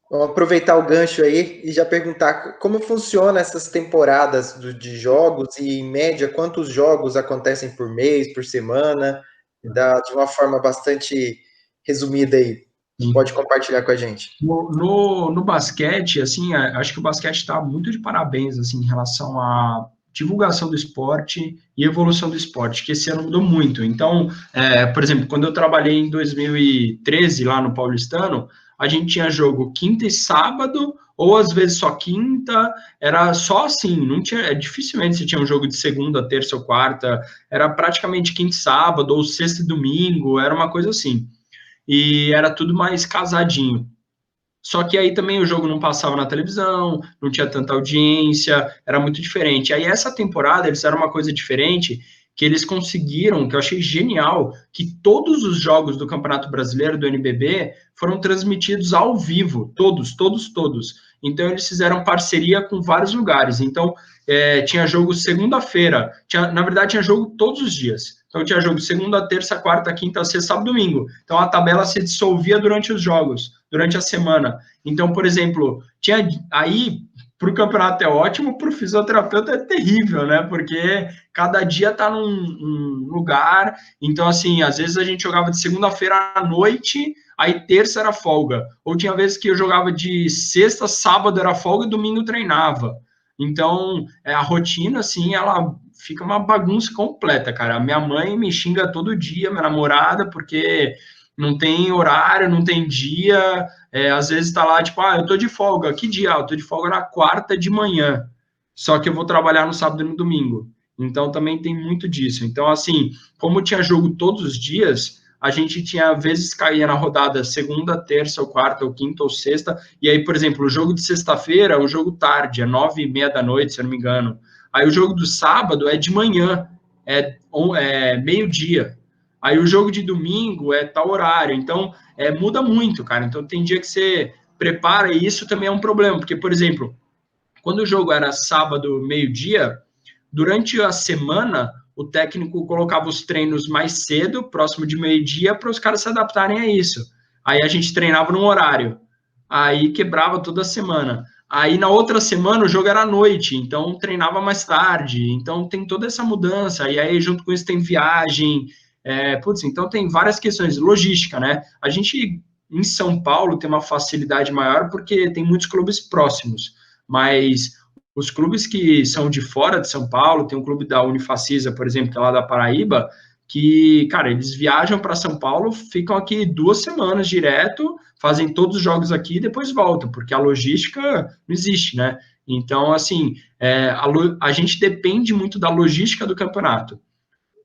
Vamos aproveitar o gancho aí e já perguntar como funciona essas temporadas de jogos e, em média, quantos jogos acontecem por mês, por semana, de uma forma bastante resumida aí. Você pode compartilhar com a gente. No basquete, assim, acho que o basquete está muito de parabéns, assim, em relação à divulgação do esporte e evolução do esporte, que esse ano mudou muito. Então, por exemplo, quando eu trabalhei em 2013 lá no Paulistano, a gente tinha jogo quinta e sábado, ou às vezes só quinta, era só assim, não tinha, dificilmente você tinha um jogo de segunda, terça ou quarta, era praticamente quinta e sábado, ou sexta e domingo, era uma coisa assim. E era tudo mais casadinho. Só que aí também o jogo não passava na televisão, não tinha tanta audiência, era muito diferente. Aí essa temporada eles fizeram uma coisa diferente, que eles conseguiram, que eu achei genial, que todos os jogos do Campeonato Brasileiro, do NBB, foram transmitidos ao vivo, todos. Então, eles fizeram parceria com vários lugares. Então, tinha jogo segunda-feira, na verdade, tinha jogo todos os dias. Então, tinha jogo segunda, terça, quarta, quinta, sexta, sábado, domingo. Então, a tabela se dissolvia durante os jogos, durante a semana. Então, por exemplo, para o campeonato é ótimo, para o fisioterapeuta é terrível, né? Porque cada dia está num lugar. Então, assim, às vezes a gente jogava de segunda-feira à noite, aí terça era folga. Ou tinha vezes que eu jogava de sexta, sábado era folga e domingo treinava. Então, a rotina, assim, ela fica uma bagunça completa, cara. A minha mãe me xinga todo dia, minha namorada, porque não tem horário, não tem dia. Às vezes tá lá, tipo, eu tô de folga. Que dia? Eu tô de folga na quarta de manhã. Só que eu vou trabalhar no sábado e no domingo. Então, também tem muito disso. Então, assim, como tinha jogo todos os dias, a gente tinha, às vezes, caía na rodada segunda, terça, ou quarta, ou quinta, ou sexta. E aí, por exemplo, o jogo de sexta-feira é um jogo tarde, é 9h30 da noite, se eu não me engano. Aí o jogo do sábado é de manhã, é meio-dia. Aí o jogo de domingo é tal horário. Então, muda muito, cara. Então, tem dia que você prepara e isso também é um problema. Porque, por exemplo, quando o jogo era sábado, meio-dia, durante a semana, o técnico colocava os treinos mais cedo, próximo de meio-dia, para os caras se adaptarem a isso. Aí a gente treinava num horário. Aí quebrava toda a semana. Aí na outra semana o jogo era à noite, então treinava mais tarde. Então tem toda essa mudança. E aí junto com isso tem viagem. Então tem várias questões. Logística, né? A gente em São Paulo tem uma facilidade maior porque tem muitos clubes próximos. Mas os clubes que são de fora de São Paulo, tem um clube da Unifacisa, por exemplo, que é lá da Paraíba, que, cara, eles viajam para São Paulo, ficam aqui 2 semanas direto, fazem todos os jogos aqui e depois voltam, porque a logística não existe, né? Então, assim, a gente depende muito da logística do campeonato.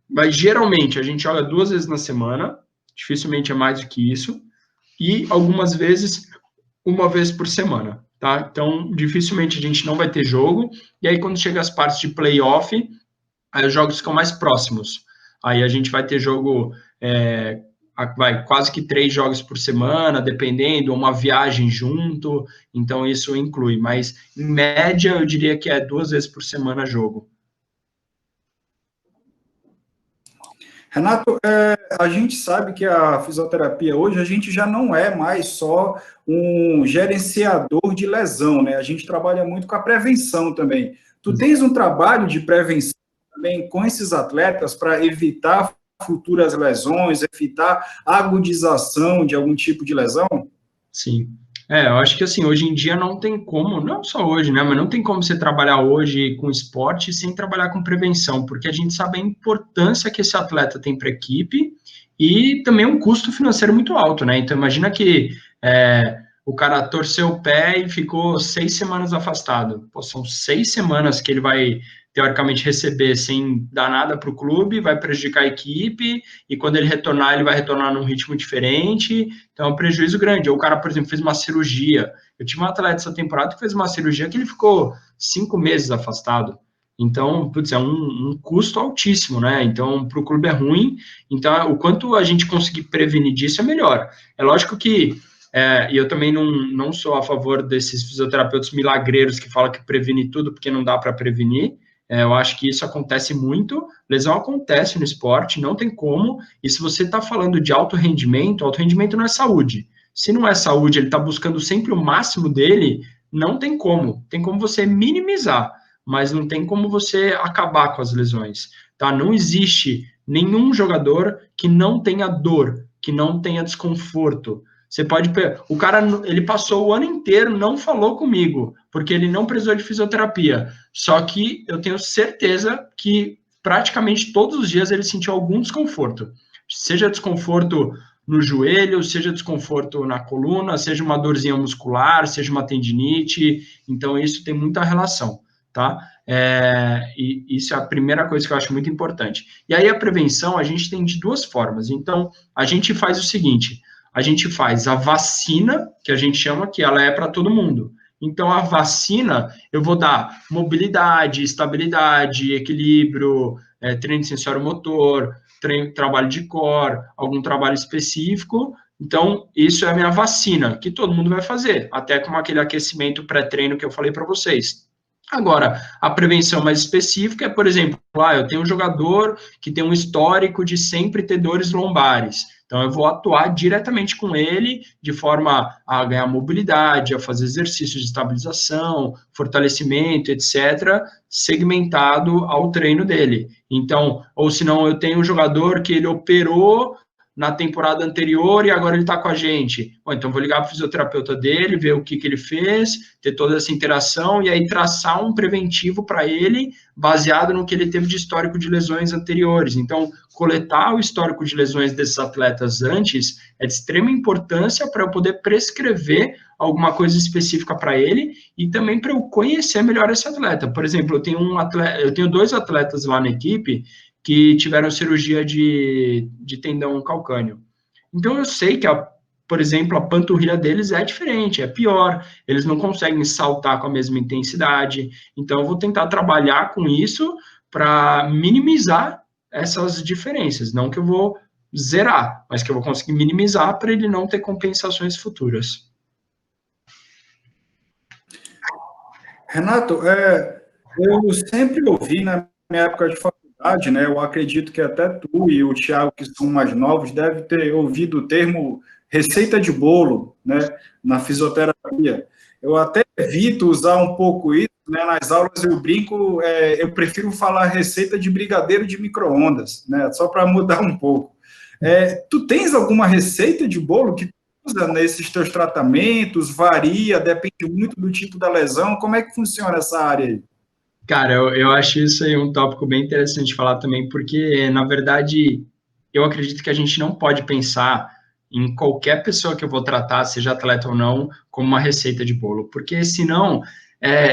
Mas, geralmente, a gente joga 2 vezes na semana, dificilmente é mais do que isso, e algumas vezes, 1 vez por semana, tá? Então, dificilmente a gente não vai ter jogo, e aí quando chega as partes de playoff, aí os jogos ficam mais próximos. Aí a gente vai ter jogo, quase que 3 jogos por semana, dependendo, uma viagem junto, então isso inclui. Mas, em média, eu diria que é 2 vezes por semana jogo. Renato, a gente sabe que a fisioterapia hoje, a gente já não é mais só um gerenciador de lesão, né? A gente trabalha muito com a prevenção também. Tu tens um trabalho de prevenção também com esses atletas para evitar futuras lesões, evitar agudização de algum tipo de lesão? Sim. Eu acho que assim, hoje em dia não tem como, não só hoje, né, mas não tem como você trabalhar hoje com esporte sem trabalhar com prevenção, porque a gente sabe a importância que esse atleta tem para a equipe e também um custo financeiro muito alto, né? Então, imagina que o cara torceu o pé e ficou 6 semanas afastado. Pô, são 6 semanas que ele vai, teoricamente, receber sem dar nada para o clube, vai prejudicar a equipe, e quando ele retornar, ele vai retornar num ritmo diferente, então é um prejuízo grande. Ou o cara, por exemplo, fez uma cirurgia. Eu tive um atleta essa temporada que fez uma cirurgia que ele ficou 5 meses afastado. Então, é um custo altíssimo, né? Então, para o clube é ruim. Então, o quanto a gente conseguir prevenir disso é melhor. É lógico que e eu também não sou a favor desses fisioterapeutas milagreiros que falam que previne tudo porque não dá para prevenir. Eu acho que isso acontece muito, lesão acontece no esporte, não tem como, e se você está falando de alto rendimento não é saúde. Se não é saúde, ele está buscando sempre o máximo dele, não tem como. Tem como você minimizar, mas não tem como você acabar com as lesões, tá? Não existe nenhum jogador que não tenha dor, que não tenha desconforto. Você pode... O cara, ele passou o ano inteiro, não falou comigo, porque ele não precisou de fisioterapia. Só que eu tenho certeza que praticamente todos os dias ele sentiu algum desconforto. Seja desconforto no joelho, seja desconforto na coluna, seja uma dorzinha muscular, seja uma tendinite. Então, isso tem muita relação, tá? E isso é a primeira coisa que eu acho muito importante. E aí, a prevenção, a gente tem de 2 formas. Então, a gente faz o seguinte... A gente faz a vacina, que a gente chama, que ela é para todo mundo. Então, a vacina, eu vou dar mobilidade, estabilidade, equilíbrio, treino de sensório-motor, trabalho de core, algum trabalho específico. Então, isso é a minha vacina, que todo mundo vai fazer, até com aquele aquecimento pré-treino que eu falei para vocês. Agora, a prevenção mais específica é, por exemplo, eu tenho um jogador que tem um histórico de sempre ter dores lombares. Então, eu vou atuar diretamente com ele, de forma a ganhar mobilidade, a fazer exercícios de estabilização, fortalecimento, etc., segmentado ao treino dele. Então, ou senão eu tenho um jogador que ele operou na temporada anterior e agora ele está com a gente. Bom, então vou ligar para o fisioterapeuta dele, ver o que ele fez, ter toda essa interação e aí traçar um preventivo para ele, baseado no que ele teve de histórico de lesões anteriores. Então, coletar o histórico de lesões desses atletas antes é de extrema importância para eu poder prescrever alguma coisa específica para ele e também para eu conhecer melhor esse atleta. Por exemplo, eu tenho 2 atletas lá na equipe que tiveram cirurgia de tendão calcâneo. Então, eu sei que, por exemplo, a panturrilha deles é diferente, é pior, eles não conseguem saltar com a mesma intensidade. Então, eu vou tentar trabalhar com isso para minimizar essas diferenças. Não que eu vou zerar, mas que eu vou conseguir minimizar para ele não ter compensações futuras. Renato, eu sempre ouvi na minha época de faculdade, né? Eu acredito que até tu e o Thiago, que são mais novos, devem ter ouvido o termo receita de bolo, né? Na fisioterapia. Eu até evito usar um pouco isso, né? Nas aulas eu brinco, eu prefiro falar receita de brigadeiro de micro-ondas, né? Só para mudar um pouco. Tu tens alguma receita de bolo que usa nesses teus tratamentos? Varia, depende muito do tipo da lesão. Como é que funciona essa área aí? Cara, eu acho isso aí um tópico bem interessante de falar também, porque, na verdade, eu acredito que a gente não pode pensar em qualquer pessoa que eu vou tratar, seja atleta ou não, como uma receita de bolo, porque senão,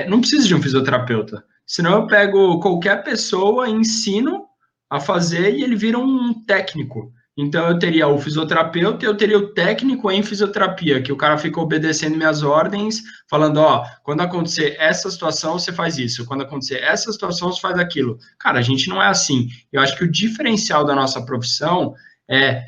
não precisa de um fisioterapeuta. Senão eu pego qualquer pessoa, ensino a fazer e ele vira um técnico. Então, eu teria o fisioterapeuta e eu teria o técnico em fisioterapia, que o cara fica obedecendo minhas ordens, falando, quando acontecer essa situação, você faz isso. Quando acontecer essa situação, você faz aquilo. Cara, a gente não é assim. Eu acho que o diferencial da nossa profissão é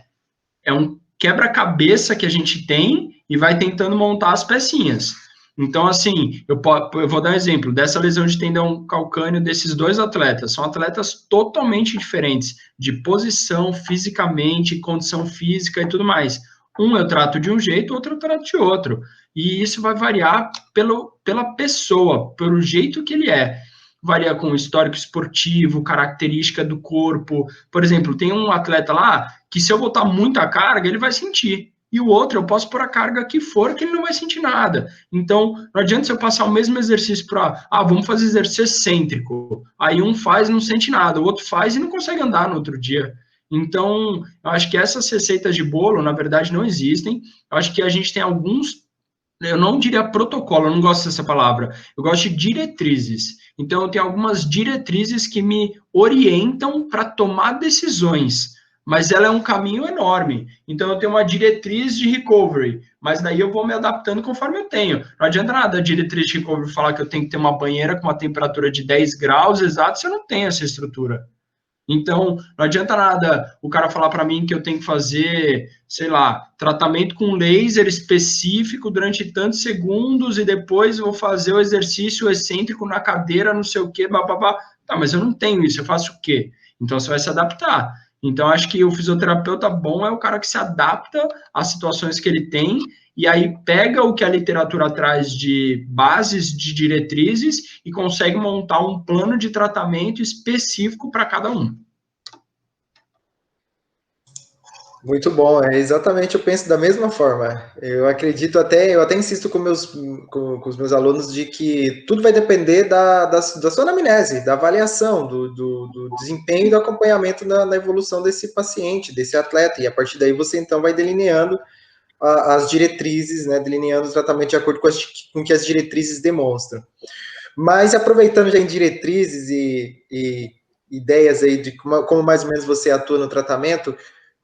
um quebra-cabeça que a gente tem e vai tentando montar as pecinhas. Então, assim, eu vou dar um exemplo dessa lesão de tendão calcâneo desses 2 atletas. São atletas totalmente diferentes, de posição, fisicamente, condição física e tudo mais. Um eu trato de um jeito, outro eu trato de outro. E isso vai variar pela pessoa, pelo jeito que ele é. Varia com histórico esportivo, característica do corpo. Por exemplo, tem um atleta lá que se eu botar muita carga, ele vai sentir. E o outro, eu posso pôr a carga que for, que ele não vai sentir nada. Então, não adianta se eu passar o mesmo exercício para, vamos fazer exercício excêntrico. Aí um faz e não sente nada, o outro faz e não consegue andar no outro dia. Então, eu acho que essas receitas de bolo, na verdade, não existem. Eu acho que a gente tem alguns, eu não diria protocolo, eu não gosto dessa palavra, eu gosto de diretrizes. Então, eu tenho algumas diretrizes que me orientam para tomar decisões, mas ela é um caminho enorme. Então, eu tenho uma diretriz de recovery, mas daí eu vou me adaptando conforme eu tenho. Não adianta nada a diretriz de recovery falar que eu tenho que ter uma banheira com uma temperatura de 10 graus exato se eu não tenho essa estrutura. Então, não adianta nada o cara falar para mim que eu tenho que fazer, sei lá, tratamento com laser específico durante tantos segundos e depois eu vou fazer o exercício excêntrico na cadeira, não sei o quê, bababá. Tá, mas eu não tenho isso, eu faço o quê? Então, você vai se adaptar. Então, acho que o fisioterapeuta bom é o cara que se adapta às situações que ele tem e aí pega o que a literatura traz de bases, de diretrizes e consegue montar um plano de tratamento específico para cada um. Muito bom, exatamente, eu penso da mesma forma. Eu acredito eu até insisto com os meus alunos de que tudo vai depender da sua anamnese, da avaliação, do desempenho e do acompanhamento na evolução desse paciente, desse atleta, e a partir daí você então vai delineando as diretrizes, né, delineando o tratamento de acordo com o que as diretrizes demonstram. Mas aproveitando já em diretrizes e ideias aí de como mais ou menos você atua no tratamento,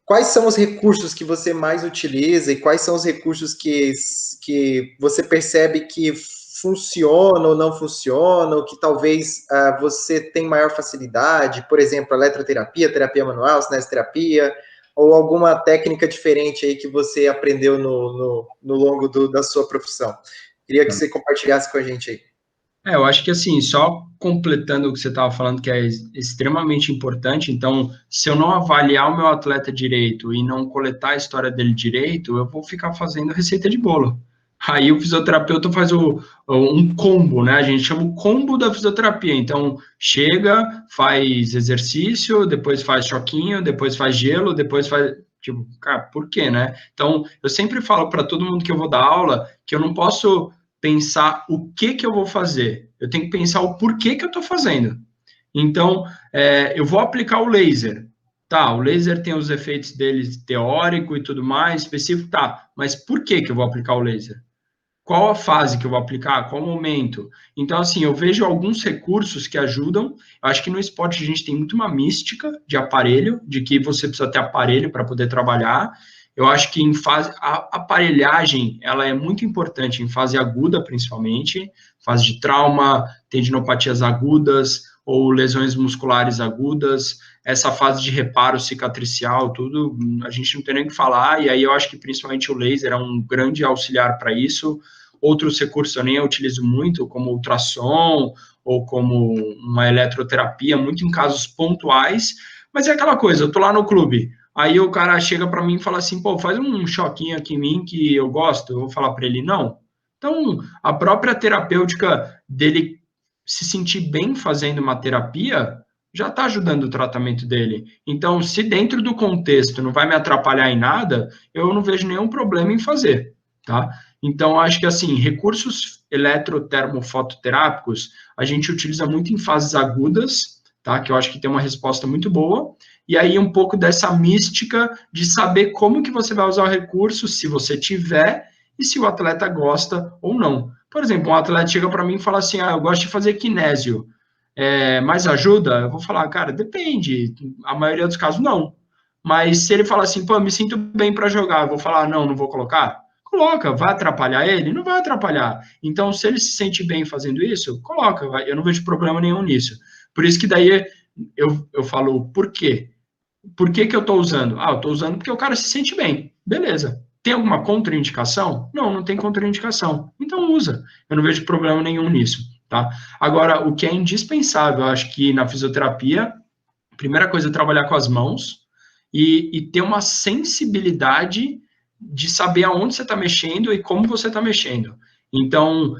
quais são os recursos que você mais utiliza e quais são os recursos que você percebe que funciona ou não funciona, ou que talvez você tem maior facilidade, por exemplo, eletroterapia, terapia manual, cinesioterapia, ou alguma técnica diferente aí que você aprendeu no longo da sua profissão? Queria que você compartilhasse com a gente aí. Eu acho que assim, só completando o que você estava falando, que é extremamente importante, então, se eu não avaliar o meu atleta direito e não coletar a história dele direito, eu vou ficar fazendo receita de bolo. Aí o fisioterapeuta faz um combo, né? A gente chama o combo da fisioterapia. Então, chega, faz exercício, depois faz choquinho, depois faz gelo, depois faz. Tipo, cara, por quê, né? Então, eu sempre falo para todo mundo que eu vou dar aula que eu não posso pensar o que eu vou fazer, eu tenho que pensar o porquê que eu estou fazendo. Então, eu vou aplicar o laser. Tá, o laser tem os efeitos dele teórico e tudo mais, específico, tá, mas por que eu vou aplicar o laser? Qual a fase que eu vou aplicar? Qual o momento? Então, assim, eu vejo alguns recursos que ajudam. Eu acho que no esporte a gente tem muito uma mística de aparelho, de que você precisa ter aparelho para poder trabalhar. Eu acho que a aparelhagem, ela é muito importante em fase aguda, principalmente, fase de trauma, tendinopatias agudas ou lesões musculares agudas, essa fase de reparo cicatricial, tudo, a gente não tem nem o que falar, e aí eu acho que principalmente o laser é um grande auxiliar para isso. Outros recursos eu nem utilizo muito, como ultrassom ou como uma eletroterapia, muito em casos pontuais, mas é aquela coisa, eu tô lá no clube, aí o cara chega para mim e fala assim, pô, faz um choquinho aqui em mim que eu gosto, eu vou falar para ele, não. Então, a própria terapêutica dele se sentir bem fazendo uma terapia já está ajudando o tratamento dele. Então, se dentro do contexto não vai me atrapalhar em nada, eu não vejo nenhum problema em fazer, tá? Então, acho que, assim, recursos eletrotermofototerápicos a gente utiliza muito em fases agudas, tá? Que eu acho que tem uma resposta muito boa. E aí, um pouco dessa mística de saber como que você vai usar o recurso, se você tiver, e se o atleta gosta ou não. Por exemplo, um atleta chega para mim e fala assim, eu gosto de fazer kinésio, mas ajuda? Eu vou falar, cara, depende. A maioria dos casos, não. Mas se ele falar assim, pô, eu me sinto bem para jogar, eu vou falar, não vou colocar? Coloca, vai atrapalhar ele? Não vai atrapalhar. Então, se ele se sente bem fazendo isso, coloca, eu não vejo problema nenhum nisso. Por isso que daí eu falo, por quê? Por que eu estou usando? Eu estou usando porque o cara se sente bem. Beleza. Tem alguma contraindicação? Não, não tem contraindicação. Então usa. Eu não vejo problema nenhum nisso, tá? Agora, o que é indispensável, eu acho que na fisioterapia, a primeira coisa é trabalhar com as mãos e ter uma sensibilidade de saber aonde você está mexendo e como você está mexendo. Então,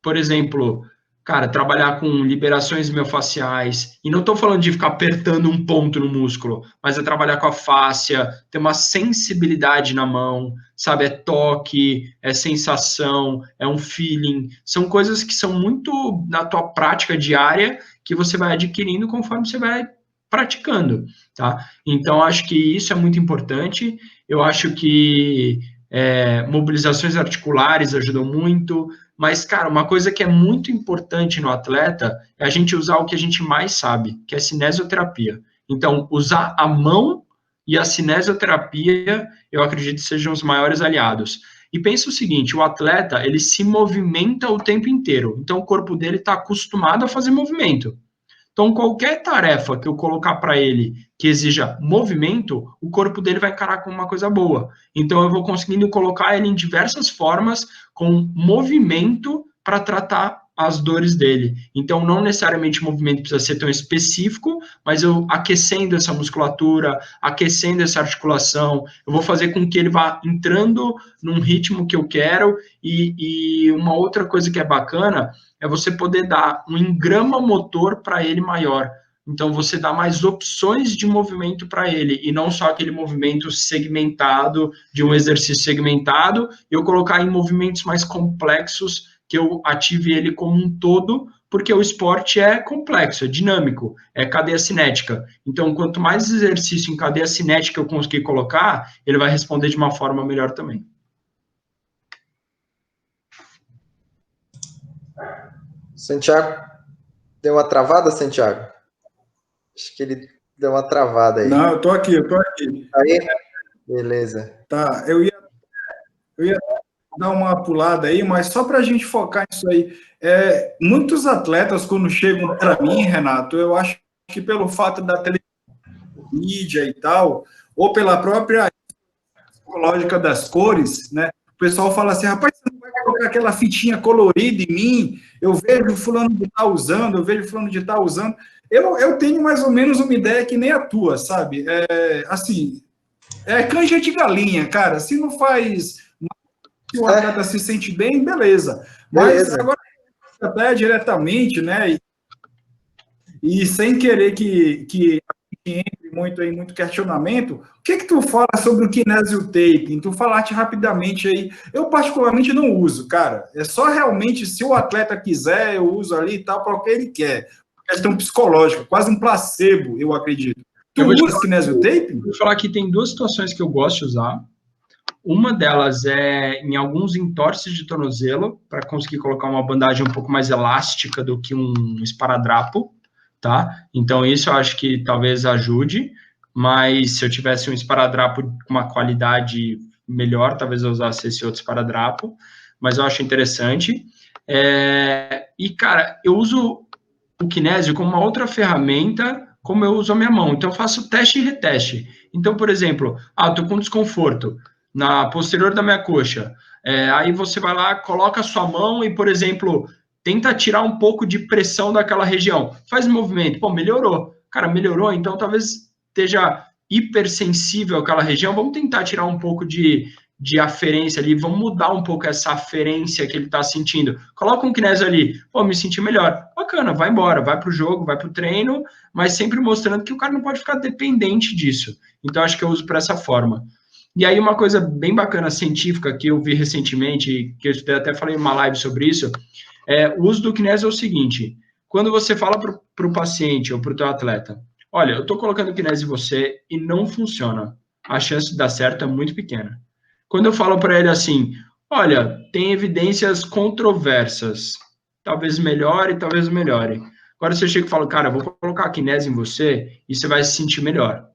por exemplo, cara, trabalhar com liberações miofasciais, e não estou falando de ficar apertando um ponto no músculo, mas é trabalhar com a fáscia, ter uma sensibilidade na mão, sabe? É toque, é sensação, é um feeling, são coisas que são muito na tua prática diária que você vai adquirindo conforme você vai praticando, tá? Então, acho que isso é muito importante, eu acho que mobilizações articulares ajudam muito, mas, cara, uma coisa que é muito importante no atleta é a gente usar o que a gente mais sabe, que é cinesioterapia. Então, usar a mão e a cinesioterapia, eu acredito que sejam os maiores aliados. E pensa o seguinte, o atleta, ele se movimenta o tempo inteiro, então o corpo dele está acostumado a fazer movimento. Então, qualquer tarefa que eu colocar para ele que exija movimento, o corpo dele vai encarar como uma coisa boa. Então, eu vou conseguindo colocar ele em diversas formas, com movimento, para tratar as dores dele. Então, não necessariamente o movimento precisa ser tão específico, mas eu aquecendo essa musculatura, aquecendo essa articulação, eu vou fazer com que ele vá entrando num ritmo que eu quero. E uma outra coisa que é bacana é você poder dar um engrama motor para ele maior. Então, você dá mais opções de movimento para ele, e não só aquele movimento segmentado, de um exercício segmentado, eu colocar em movimentos mais complexos, que eu ative ele como um todo, porque o esporte é complexo, é dinâmico, é cadeia cinética. Então, quanto mais exercício em cadeia cinética eu conseguir colocar, ele vai responder de uma forma melhor também. Santiago, deu uma travada, Santiago? Acho que ele deu uma travada aí. Não, eu tô aqui. Aí? Beleza. Tá, eu ia dar uma pulada aí, mas só para a gente focar nisso aí. Muitos atletas, quando chegam para mim, Renato, eu acho que pelo fato da mídia e tal, ou pela própria psicológica das cores, né? O pessoal fala assim, rapaz, você não vai colocar aquela fitinha colorida em mim? Eu vejo fulano de tal usando, eu vejo fulano de tal usando. Eu tenho mais ou menos uma ideia que nem a tua, sabe? Assim, canja de galinha, cara. Se não faz, se o atleta se sente bem, beleza. Mas agora, até diretamente, né? E sem querer que entre muito questionamento, o que tu fala sobre o kinesiotaping? Tu falaste rapidamente aí. Eu, particularmente, não uso, cara. É só realmente, se o atleta quiser, eu uso ali e tal, para o que ele quer. Questão psicológica, quase um placebo, eu acredito. Tu usa kinesiotaping? Vou falar que tem duas situações que eu gosto de usar. Uma delas é em alguns entorses de tornozelo, para conseguir colocar uma bandagem um pouco mais elástica do que um esparadrapo, tá? Então, isso eu acho que talvez ajude, mas se eu tivesse um esparadrapo com uma qualidade melhor, talvez eu usasse esse outro esparadrapo, mas eu acho interessante. E, cara, eu uso o kinésio como uma outra ferramenta, como eu uso a minha mão. Então, eu faço teste e reteste. Então, por exemplo, estou com desconforto na posterior da minha coxa. Aí você vai lá, coloca a sua mão e, por exemplo, tenta tirar um pouco de pressão daquela região. Faz o movimento. Pô, melhorou. Cara, melhorou, então talvez esteja hipersensível àquela região. Vamos tentar tirar um pouco de aferência ali, vamos mudar um pouco essa aferência que ele está sentindo. Coloca um kinésio ali, pô, me senti melhor. Bacana, vai embora, vai para o jogo, vai para o treino, mas sempre mostrando que o cara não pode ficar dependente disso. Então, acho que eu uso para essa forma. E aí, uma coisa bem bacana, científica, que eu vi recentemente, que eu até falei em uma live sobre isso, o uso do kinésio é o seguinte, quando você fala para o paciente ou para o teu atleta, olha, eu estou colocando kinésio em você e não funciona, a chance de dar certo é muito pequena. Quando eu falo para ele assim, olha, tem evidências controversas, talvez melhore, talvez melhore. Agora, se eu chego e falo, cara, eu vou colocar a kinésio em você e você vai se sentir melhor.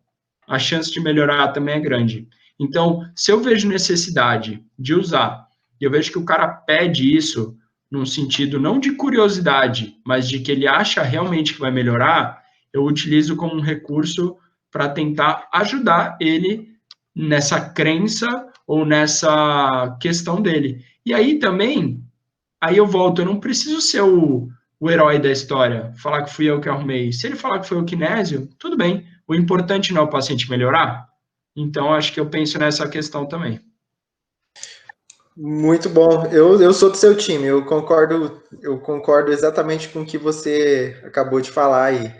A chance de melhorar também é grande. Então, se eu vejo necessidade de usar, e eu vejo que o cara pede isso, num sentido não de curiosidade, mas de que ele acha realmente que vai melhorar, eu utilizo como um recurso para tentar ajudar ele nessa crença ou nessa questão dele. E aí também, aí eu volto, eu não preciso ser o herói da história, falar que fui eu que arrumei. Se ele falar que foi o kinésio, tudo bem. O importante não é o paciente melhorar. Então, acho que eu penso nessa questão também. Muito bom. Eu sou do seu time, eu concordo exatamente com o que você acabou de falar aí.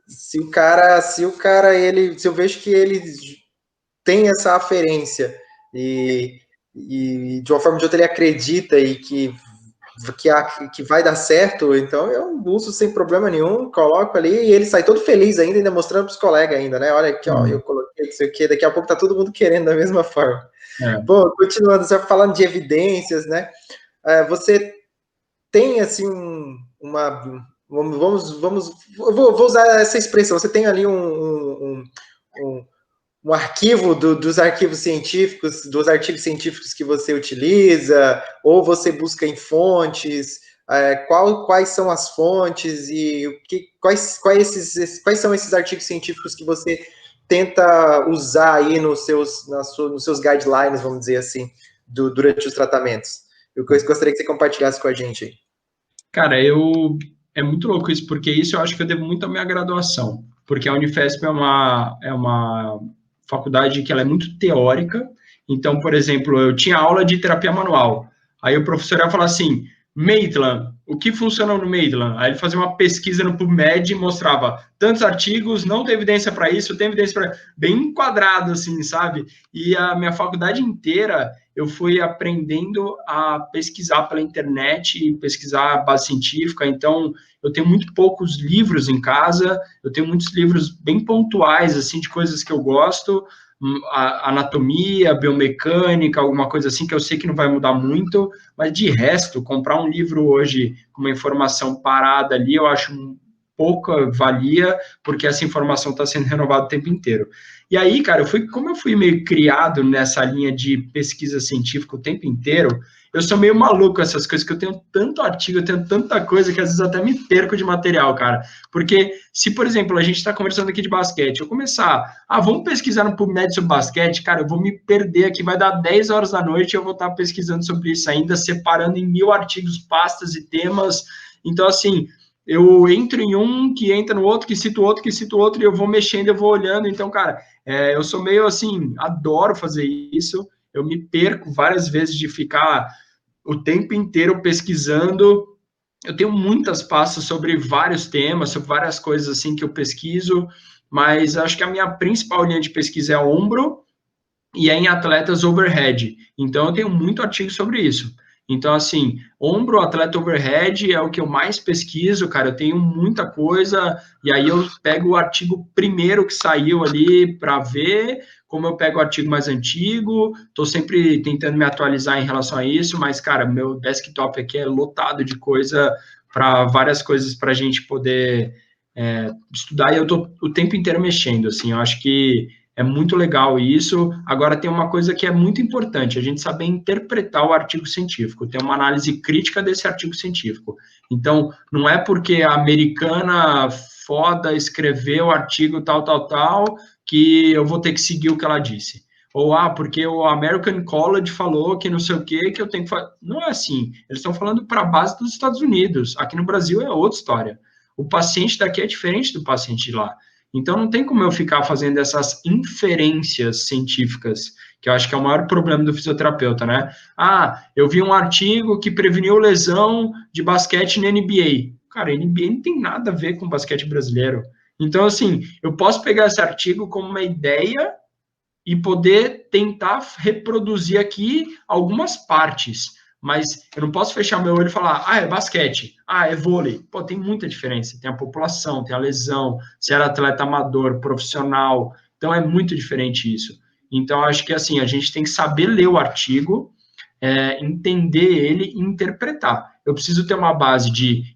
Se eu vejo que ele tem essa aferência e de uma forma ou de outra ele acredita e que vai dar certo, então eu uso sem problema nenhum, coloco ali e ele sai todo feliz ainda mostrando para os colegas ainda, né? Olha aqui, ó, eu coloquei isso aqui, daqui a pouco tá todo mundo querendo da mesma forma. Bom, continuando, você falando de evidências, né? Você tem assim vou usar essa expressão. Você tem ali um arquivo dos arquivos científicos, dos artigos científicos que você utiliza, ou você busca em fontes, quais são as fontes e quais são esses artigos científicos que você tenta usar aí nos seus guidelines, vamos dizer assim, durante os tratamentos? Eu gostaria que você compartilhasse com a gente aí. Cara, é muito louco isso, porque isso eu acho que eu devo muito à minha graduação, porque a Unifesp é uma faculdade que ela é muito teórica. Então, por exemplo, eu tinha aula de terapia manual, aí o professor ia falar assim, Maitland, o que funciona no Maitland? Aí ele fazia uma pesquisa no PubMed e mostrava tantos artigos, não tem evidência para isso, tem evidência para... Bem enquadrado, assim, sabe? E a minha faculdade inteira, eu fui aprendendo a pesquisar pela internet e pesquisar a base científica. Então, eu tenho muito poucos livros em casa, eu tenho muitos livros bem pontuais, assim, de coisas que eu gosto, anatomia, biomecânica, alguma coisa assim, que eu sei que não vai mudar muito, mas de resto, comprar um livro hoje com uma informação parada ali, eu acho pouca valia, porque essa informação está sendo renovada o tempo inteiro. E aí, cara, como eu fui meio criado nessa linha de pesquisa científica o tempo inteiro, eu sou meio maluco com essas coisas, que eu tenho tanto artigo, eu tenho tanta coisa, que às vezes até me perco de material, cara. Porque se, por exemplo, a gente está conversando aqui de basquete, eu começar, vamos pesquisar no PubMed sobre basquete, cara, eu vou me perder aqui, vai dar 10 horas da noite, eu vou estar pesquisando sobre isso ainda, separando em 1000 artigos, pastas e temas. Então, assim, eu entro em um, que entra no outro, que cita o outro, e eu vou mexendo, eu vou olhando. Então, cara, eu sou meio assim, adoro fazer isso. Eu me perco várias vezes de ficar o tempo inteiro pesquisando. Eu tenho muitas pastas sobre vários temas, sobre várias coisas assim que eu pesquiso, mas acho que a minha principal linha de pesquisa é ombro e é em atletas overhead. Então, eu tenho muito artigo sobre isso. Então, assim, ombro, atleta overhead é o que eu mais pesquiso, cara. Eu tenho muita coisa, e aí eu pego o artigo primeiro que saiu ali para ver, como eu pego o artigo mais antigo. Estou sempre tentando me atualizar em relação a isso, mas, cara, meu desktop aqui é lotado de coisa para várias coisas para a gente poder estudar, e eu estou o tempo inteiro mexendo, assim. Eu acho que é muito legal isso. Agora, tem uma coisa que é muito importante, a gente saber interpretar o artigo científico, ter uma análise crítica desse artigo científico. Então, não é porque a americana foda escreveu o artigo tal, que eu vou ter que seguir o que ela disse. Ou, porque o American College falou que não sei o que eu tenho que fazer. Não é assim. Eles estão falando para a base dos Estados Unidos. Aqui no Brasil é outra história. O paciente daqui é diferente do paciente de lá. Então, não tem como eu ficar fazendo essas inferências científicas, que eu acho que é o maior problema do fisioterapeuta, né? Eu vi um artigo que preveniu lesão de basquete na NBA. Cara, NBA não tem nada a ver com basquete brasileiro. Então, assim, eu posso pegar esse artigo como uma ideia e poder tentar reproduzir aqui algumas partes, mas eu não posso fechar meu olho e falar, é basquete, é vôlei. Pô, tem muita diferença, tem a população, tem a lesão, se era atleta amador, profissional, então é muito diferente isso. Então, acho que assim, a gente tem que saber ler o artigo, entender ele e interpretar. Eu preciso ter uma base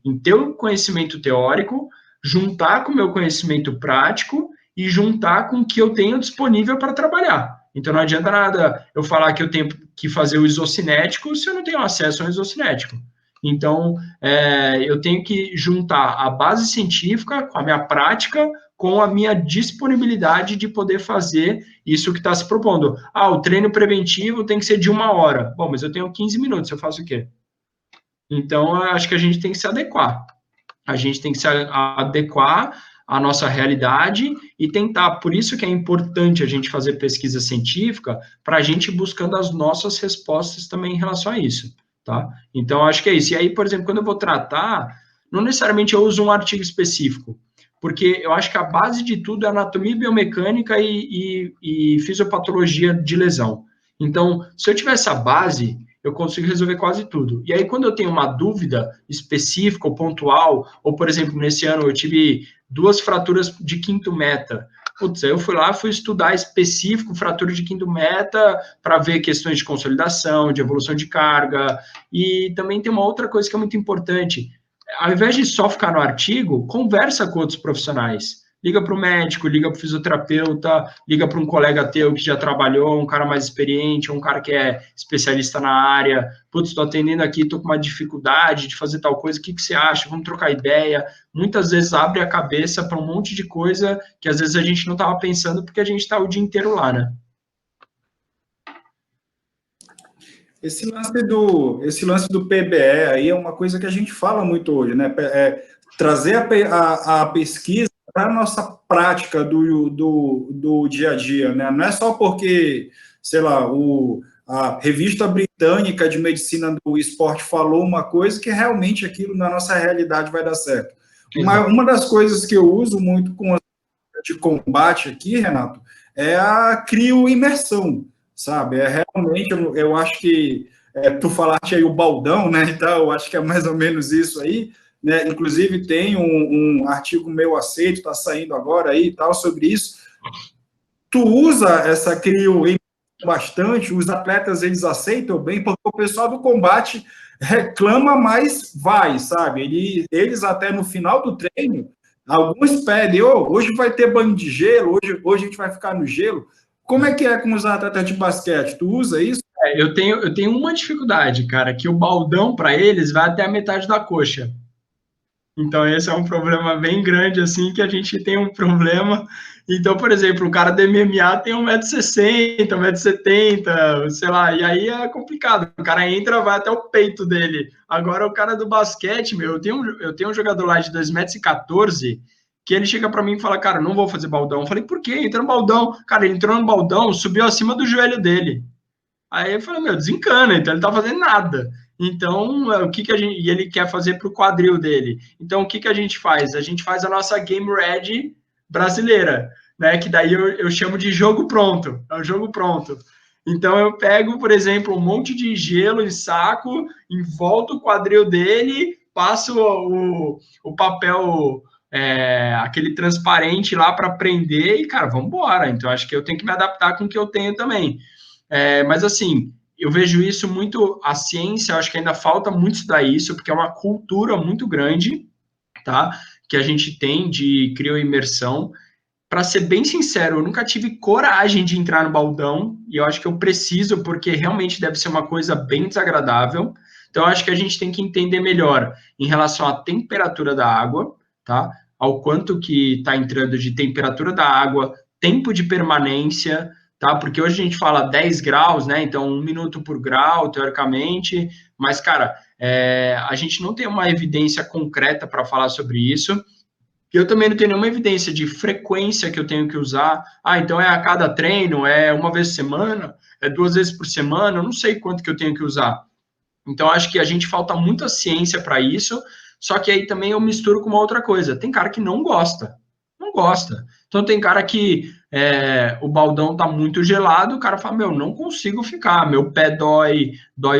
em ter um conhecimento teórico, juntar com o meu conhecimento prático e juntar com o que eu tenho disponível para trabalhar. Então, não adianta nada eu falar que eu tenho que fazer o isocinético se eu não tenho acesso ao isocinético. Então, eu tenho que juntar a base científica com a minha prática, com a minha disponibilidade de poder fazer isso que está se propondo. O treino preventivo tem que ser de 1 hora. Bom, mas eu tenho 15 minutos, eu faço o quê? Então, eu acho que a gente tem que se adequar. A gente tem que se adequar à nossa realidade e tentar. Por isso que é importante a gente fazer pesquisa científica, para a gente ir buscando as nossas respostas também em relação a isso, tá? Então, acho que é isso. E aí, por exemplo, quando eu vou tratar, não necessariamente eu uso um artigo específico, porque eu acho que a base de tudo é anatomia biomecânica e fisiopatologia de lesão. Então, se eu tiver essa base, eu consigo resolver quase tudo. E aí, quando eu tenho uma dúvida específica ou pontual, ou, por exemplo, nesse ano eu tive 2 fraturas de quinto meta. Putz, aí eu fui estudar específico fratura de quinto meta para ver questões de consolidação, de evolução de carga. E também tem uma outra coisa que é muito importante. Ao invés de só ficar no artigo, conversa com outros profissionais. Liga para o médico, liga para o fisioterapeuta, liga para um colega teu que já trabalhou, um cara mais experiente, um cara que é especialista na área. Putz, estou atendendo aqui, estou com uma dificuldade de fazer tal coisa, o que você acha? Vamos trocar ideia. Muitas vezes abre a cabeça para um monte de coisa que às vezes a gente não estava pensando porque a gente está o dia inteiro lá, né? Esse lance do PBE aí é uma coisa que a gente fala muito hoje, né? Trazer a pesquisa para a nossa prática do dia a dia, né? Não é só porque, sei lá, a revista britânica de medicina do esporte falou uma coisa que realmente aquilo na nossa realidade vai dar certo. Uma das coisas que eu uso muito de combate aqui, Renato, é a crioimersão, sabe? Realmente, eu acho que tu falaste aí o baldão, né? Então, eu acho que é mais ou menos isso aí, né? Inclusive, tem um artigo meu aceito, está saindo agora aí e tal, sobre isso. Tu usa essa crioimersão bastante, os atletas, eles aceitam bem, porque o pessoal do combate reclama, mas vai, sabe? Eles até no final do treino Alguns pedem, hoje vai ter banho de gelo, hoje a gente vai ficar no gelo. Como é que é com os atletas de basquete? Tu usa isso? Eu tenho uma dificuldade, cara, que o baldão para eles vai até a metade da coxa. Então, esse é um problema bem grande, assim, que a gente tem um problema. Então, por exemplo, o cara do MMA tem 1,60 m, 1,70 m, sei lá, e aí é complicado. O cara entra, vai até o peito dele. Agora, o cara do basquete, meu, eu tenho um jogador lá de 2,14 m, que ele chega para mim e fala, cara, não vou fazer baldão. Eu falei, por quê? Entra no baldão. Cara, ele entrou no baldão, subiu acima do joelho dele. Aí eu falei, meu, desencana, então ele tá fazendo nada. Então, o que a gente. E ele quer fazer para o quadril dele. Então, o que a gente faz? A gente faz a nossa Game Ready brasileira, né? Que daí eu chamo de jogo pronto. É o jogo pronto. Então, eu pego, por exemplo, um monte de gelo em saco, envolto o quadril dele, passo o papel. Aquele transparente lá para prender e, cara, vamos embora. Então, acho que eu tenho que me adaptar com o que eu tenho também. Mas, assim, eu vejo isso muito, a ciência, eu acho que ainda falta muito estudar isso, porque é uma cultura muito grande, tá? Que a gente tem de crioimersão. Para ser bem sincero, eu nunca tive coragem de entrar no baldão, e eu acho que eu preciso, porque realmente deve ser uma coisa bem desagradável. Então, eu acho que a gente tem que entender melhor em relação à temperatura da água, tá? Ao quanto que está entrando de temperatura da água, tempo de permanência, tá? Porque hoje a gente fala 10 graus, né? Então, 1 minuto por grau, teoricamente, mas, cara, a gente não tem uma evidência concreta para falar sobre isso. Eu também não tenho nenhuma evidência de frequência que eu tenho que usar. Então é a cada treino, é uma vez por semana, é 2 vezes por semana, eu não sei quanto que eu tenho que usar. Então, acho que a gente falta muita ciência para isso, só que aí também eu misturo com uma outra coisa. Tem cara que não gosta. Não gosta. Então, tem cara que o baldão tá muito gelado, o cara fala, meu, não consigo ficar, meu pé dói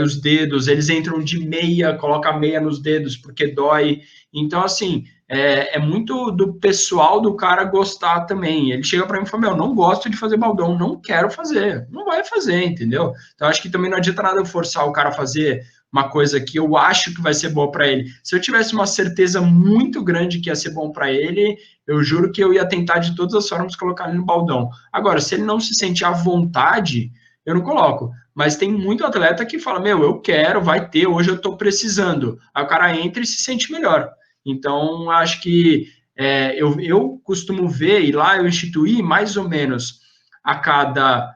os dedos, eles entram de meia, coloca a meia nos dedos porque dói. Então, assim, é muito do pessoal do cara gostar também. Ele chega para mim e fala, meu, não gosto de fazer baldão, não quero fazer. Não vai fazer, entendeu? Então, acho que também não adianta nada eu forçar o cara a fazer uma coisa que eu acho que vai ser boa para ele. Se eu tivesse uma certeza muito grande que ia ser bom para ele, eu juro que eu ia tentar de todas as formas colocar ele no baldão. Agora, se ele não se sentir à vontade, eu não coloco. Mas tem muito atleta que fala, meu, eu quero, vai ter, hoje eu estou precisando. Aí o cara entra e se sente melhor. Então, acho que eu costumo ver, e lá eu instituí mais ou menos a cada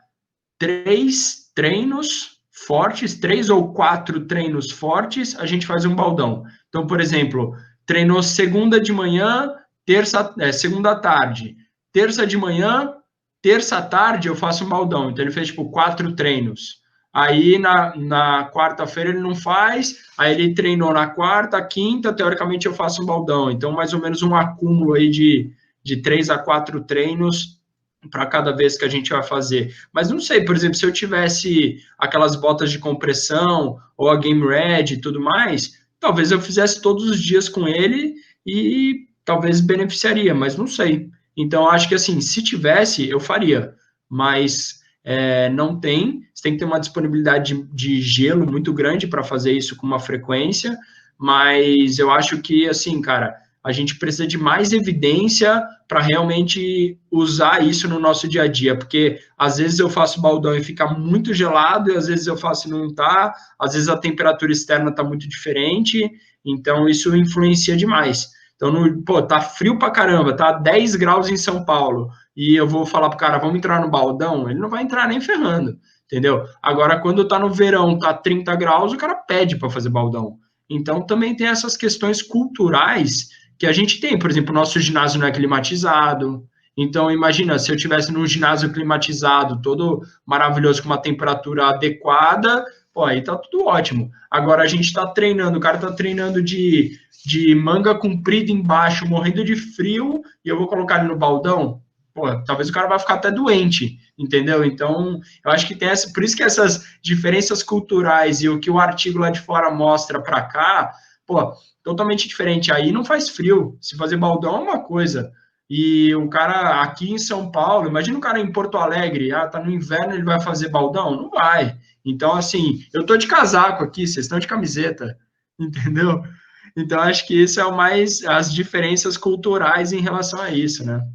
3 treinos fortes, 3 ou 4 treinos fortes, a gente faz um baldão. Então, por exemplo, treinou segunda de manhã, segunda à tarde, terça de manhã, terça à tarde eu faço um baldão. Então, ele fez, 4 treinos. Aí, na quarta-feira ele não faz, aí ele treinou na quarta, quinta, teoricamente eu faço um baldão. Então, mais ou menos um acúmulo aí de 3 a 4 treinos para cada vez que a gente vai fazer. Mas não sei, por exemplo, se eu tivesse aquelas botas de compressão ou a Game Ready e tudo mais, talvez eu fizesse todos os dias com ele e talvez beneficiaria, mas não sei. Então, acho que assim, se tivesse, eu faria, mas não tem. Você tem que ter uma disponibilidade de gelo muito grande para fazer isso com uma frequência, mas eu acho que, assim, cara, a gente precisa de mais evidência para realmente usar isso no nosso dia a dia, porque às vezes eu faço baldão e fica muito gelado, e às vezes eu faço e não tá, às vezes a temperatura externa está muito diferente, então isso influencia demais. Então, tá frio pra caramba, tá 10 graus em São Paulo, e eu vou falar pro cara, vamos entrar no baldão? Ele não vai entrar nem ferrando, entendeu? Agora, quando tá no verão, tá 30 graus, o cara pede para fazer baldão. Então, também tem essas questões culturais que a gente tem. Por exemplo, o nosso ginásio não é climatizado. Então, imagina, se eu tivesse num ginásio climatizado, todo maravilhoso, com uma temperatura adequada, aí tá tudo ótimo. Agora, a gente tá treinando, o cara tá treinando de manga comprida embaixo, morrendo de frio, e eu vou colocar ele no baldão? Talvez o cara vai ficar até doente, entendeu? Então, eu acho que tem por isso que essas diferenças culturais e o que o artigo lá de fora mostra para cá, totalmente diferente. Aí não faz frio. Se fazer baldão é uma coisa. E o cara aqui em São Paulo, imagina o cara em Porto Alegre, tá no inverno, ele vai fazer baldão? Não vai. Então, assim, eu tô de casaco aqui, vocês estão de camiseta, entendeu? Então, acho que isso é o mais, as diferenças culturais em relação a isso, né?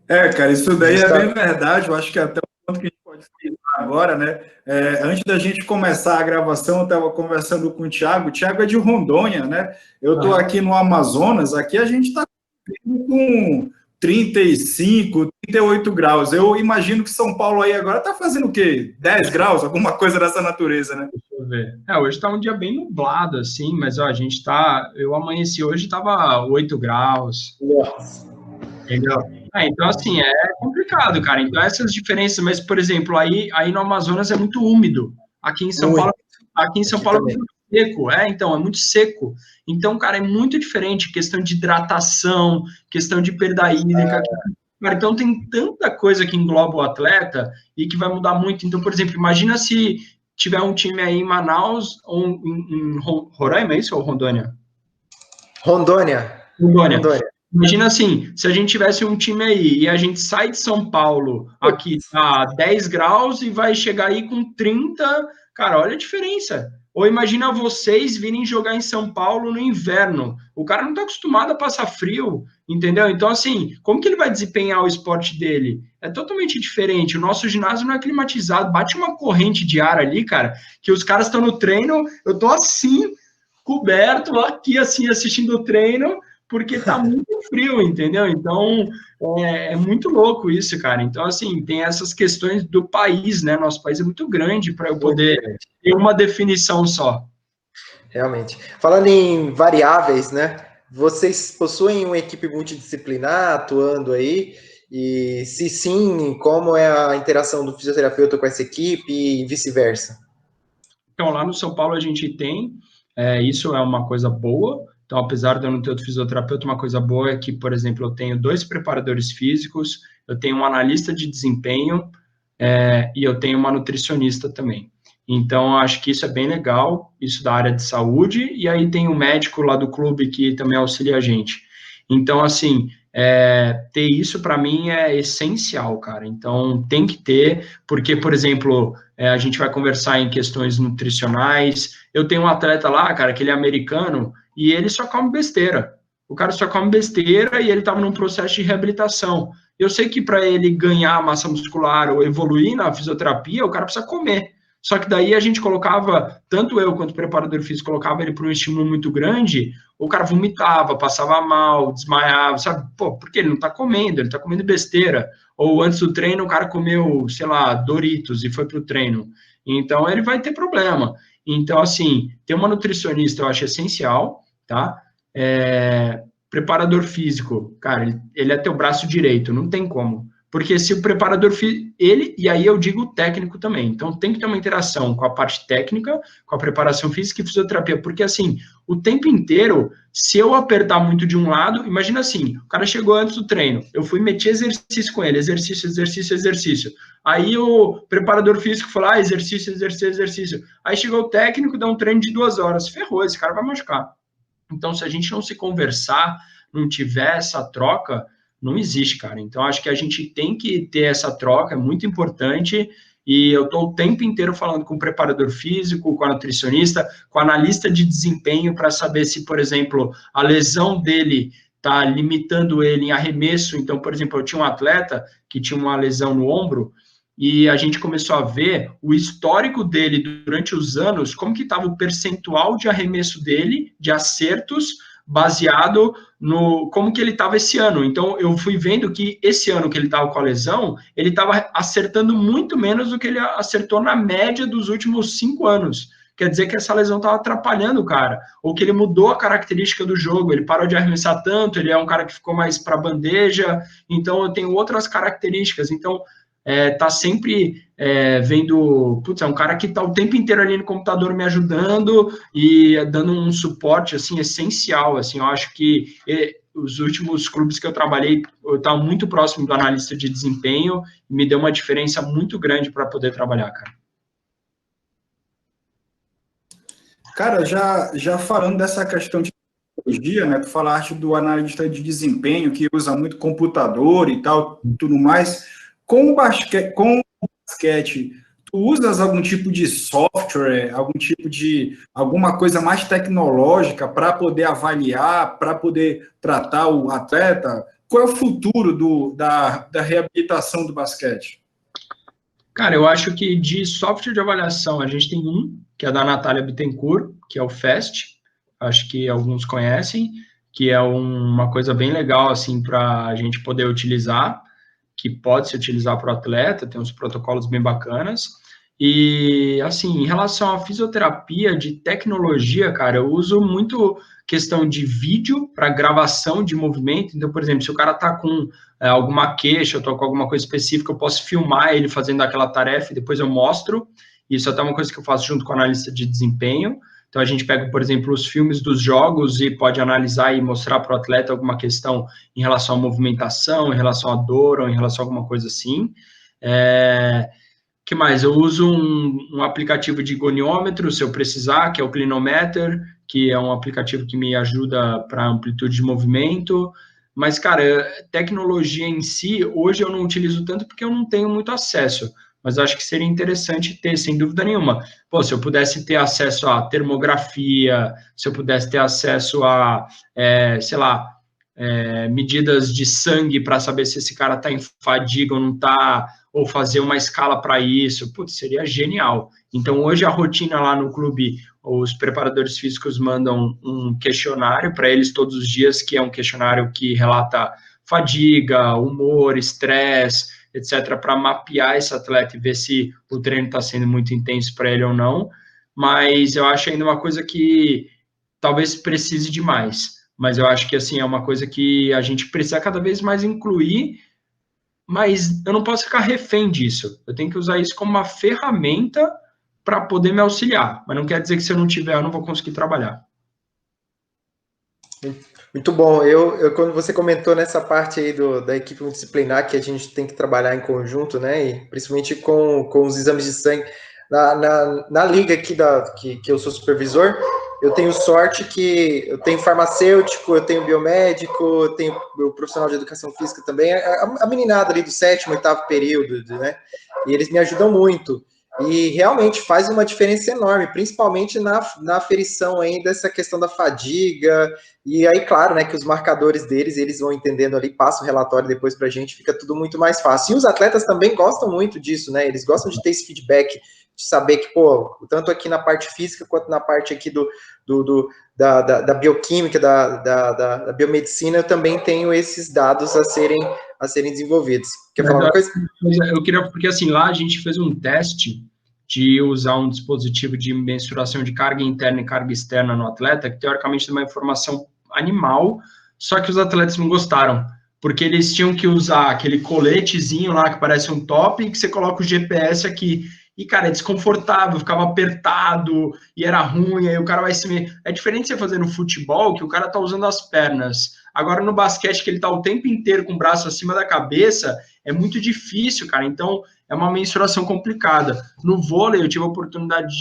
Cara, isso daí é Justa- bem verdade. Eu acho que até o ponto que a gente pode citar agora, né? Antes da gente começar a gravação, eu estava conversando com o Thiago. O Thiago é de Rondônia, né? Eu estou aqui no Amazonas. Aqui a gente está com 35, 38 graus. Eu imagino que São Paulo aí agora está fazendo o quê? 10 graus? Alguma coisa dessa natureza, né? Deixa eu ver. Hoje está um dia bem nublado, assim, mas ó, a gente tá. Eu amanheci hoje, estava 8 graus. Nossa. Entendeu? Então, assim, é complicado, cara. Então, essas diferenças, mas, por exemplo, aí no Amazonas é muito úmido. Aqui em São Paulo, aqui em São Paulo é muito seco, então, é muito seco. Então, cara, é muito diferente, questão de hidratação, questão de perda hídrica. Cara, então, tem tanta coisa que engloba o atleta e que vai mudar muito. Então, por exemplo, imagina se tiver um time aí em Manaus ou em Roraima, é isso ou Rondônia? Rondônia. Rondônia. Imagina assim, se a gente tivesse um time aí e a gente sai de São Paulo aqui a 10 graus e vai chegar aí com 30, cara, olha a diferença. Ou imagina vocês virem jogar em São Paulo no inverno. O cara não está acostumado a passar frio, entendeu? Então, assim, como que ele vai desempenhar o esporte dele? É totalmente diferente. O nosso ginásio não é climatizado. Bate uma corrente de ar ali, cara, que os caras estão no treino, eu tô assim, coberto, aqui assim, assistindo o treino, porque tá muito frio, entendeu? Então, é muito louco isso, cara. Então, assim, tem essas questões do país, né? Nosso país é muito grande para eu poder ter uma definição só. Realmente. Falando em variáveis, né? Vocês possuem uma equipe multidisciplinar atuando aí? E se sim, como é a interação do fisioterapeuta com essa equipe e vice-versa? Então, lá no São Paulo a gente tem, isso é uma coisa boa. Então, apesar de eu não ter outro fisioterapeuta, uma coisa boa é que, por exemplo, eu tenho 2 preparadores físicos, eu tenho um analista de desempenho, e eu tenho uma nutricionista também. Então, acho que isso é bem legal, isso da área de saúde, e aí tem um médico lá do clube que também auxilia a gente. Então, assim, ter isso para mim é essencial, cara. Então, tem que ter, porque, por exemplo, a gente vai conversar em questões nutricionais. Eu tenho um atleta lá, cara, que ele é americano, e ele só come besteira. O cara só come besteira e ele estava num processo de reabilitação. Eu sei que para ele ganhar massa muscular ou evoluir na fisioterapia, o cara precisa comer. Só que daí a gente colocava, tanto eu quanto o preparador físico, colocava ele para um estímulo muito grande, o cara vomitava, passava mal, desmaiava, sabe? Pô, porque ele não está comendo, ele está comendo besteira. Ou antes do treino, o cara comeu, sei lá, Doritos e foi para o treino. Então, ele vai ter problema. Então, assim, ter uma nutricionista eu acho essencial, tá? Preparador físico, cara, ele é teu braço direito, não tem como. Porque se o preparador físico, e aí eu digo técnico também, então tem que ter uma interação com a parte técnica, com a preparação física e fisioterapia, porque assim, o tempo inteiro, se eu apertar muito de um lado, imagina assim, o cara chegou antes do treino, eu fui meter exercício com ele, exercício, exercício, exercício. Aí o preparador físico falou, exercício, exercício, exercício. Aí chegou o técnico, dá um treino de 2 horas, ferrou, esse cara vai machucar. Então, se a gente não se conversar, não tiver essa troca, não existe, cara. Então, acho que a gente tem que ter essa troca, é muito importante. E eu estou o tempo inteiro falando com o preparador físico, com a nutricionista, com o analista de desempenho, para saber se, por exemplo, a lesão dele está limitando ele em arremesso. Então, por exemplo, eu tinha um atleta que tinha uma lesão no ombro, e a gente começou a ver o histórico dele durante os anos, como que estava o percentual de arremesso dele, de acertos, baseado no como que ele estava esse ano. Então, eu fui vendo que esse ano que ele estava com a lesão, ele estava acertando muito menos do que ele acertou na média dos últimos 5 anos. Quer dizer que essa lesão estava atrapalhando o cara, ou que ele mudou a característica do jogo, ele parou de arremessar tanto, ele é um cara que ficou mais para bandeja, então eu tenho outras características. Então, tá sempre vendo, putz, é um cara que tá o tempo inteiro ali no computador me ajudando e dando um suporte, assim, essencial, assim, eu acho que os últimos clubes que eu trabalhei, eu estava muito próximo do analista de desempenho e me deu uma diferença muito grande para poder trabalhar, cara. Cara, já falando dessa questão de tecnologia, né, tu falaste do analista de desempenho que usa muito computador e tal, tudo mais. Com o basquete, tu usas algum tipo de software, alguma coisa mais tecnológica para poder avaliar, para poder tratar o atleta? Qual é o futuro da reabilitação do basquete? Cara, eu acho que de software de avaliação a gente tem um, que é da Natália Bittencourt, que é o FAST, acho que alguns conhecem, que é uma coisa bem legal, assim, para a gente poder utilizar, que pode se utilizar para o atleta, tem uns protocolos bem bacanas. E, assim, em relação à fisioterapia de tecnologia, cara, eu uso muito questão de vídeo para gravação de movimento. Então, por exemplo, se o cara tá com alguma queixa, eu tô com alguma coisa específica, eu posso filmar ele fazendo aquela tarefa e depois eu mostro. Isso é até uma coisa que eu faço junto com o analista de desempenho. Então, a gente pega, por exemplo, os filmes dos jogos e pode analisar e mostrar para o atleta alguma questão em relação à movimentação, em relação à dor ou em relação a alguma coisa assim. Que mais? Eu uso um aplicativo de goniômetro, se eu precisar, que é o Clinometer, que é um aplicativo que me ajuda para amplitude de movimento. Mas, cara, tecnologia em si, hoje eu não utilizo tanto porque eu não tenho muito acesso. Mas acho que seria interessante ter, sem dúvida nenhuma. Pô, se eu pudesse ter acesso a termografia, se eu pudesse ter acesso a, sei lá, medidas de sangue para saber se esse cara está em fadiga ou não está, ou fazer uma escala para isso, putz, seria genial. Então, hoje a rotina lá no clube, os preparadores físicos mandam um questionário para eles todos os dias, que é um questionário que relata fadiga, humor, estresse, etc., para mapear esse atleta e ver se o treino está sendo muito intenso para ele ou não. Mas eu acho ainda uma coisa que talvez precise de mais. Mas eu acho que, assim, é uma coisa que a gente precisa cada vez mais incluir, mas eu não posso ficar refém disso. Eu tenho que usar isso como uma ferramenta para poder me auxiliar. Mas não quer dizer que se eu não tiver, eu não vou conseguir trabalhar. Muito bom. Quando você comentou nessa parte aí da equipe multidisciplinar, que a gente tem que trabalhar em conjunto, né? E principalmente com os exames de sangue. Na liga aqui que eu sou supervisor, eu tenho sorte que eu tenho farmacêutico, eu tenho biomédico, eu tenho o profissional de educação física também, a meninada ali do 7º, 8º período, né? E eles me ajudam muito. E realmente faz uma diferença enorme, principalmente na aferição aí dessa questão da fadiga. E aí, claro, né, que os marcadores deles, eles vão entendendo ali, passam o relatório depois pra gente, fica tudo muito mais fácil. E os atletas também gostam muito disso, né? Eles gostam de ter esse feedback, de saber que, pô, tanto aqui na parte física quanto na parte aqui da bioquímica, da biomedicina, eu também tenho esses dados a serem desenvolvidos. Quer falar uma coisa? Eu queria, porque assim, lá a gente fez um teste de usar um dispositivo de mensuração de carga interna e carga externa no atleta, que teoricamente tem uma informação animal, só que os atletas não gostaram, porque eles tinham que usar aquele coletezinho lá que parece um top, e que você coloca o GPS aqui. E, cara, é desconfortável, ficava apertado, e era ruim, aí o cara vai se... É diferente você fazer no futebol, que o cara tá usando as pernas. Agora, no basquete, que ele tá o tempo inteiro com o braço acima da cabeça, é muito difícil, cara. Então, é uma mensuração complicada. No vôlei, eu tive a oportunidade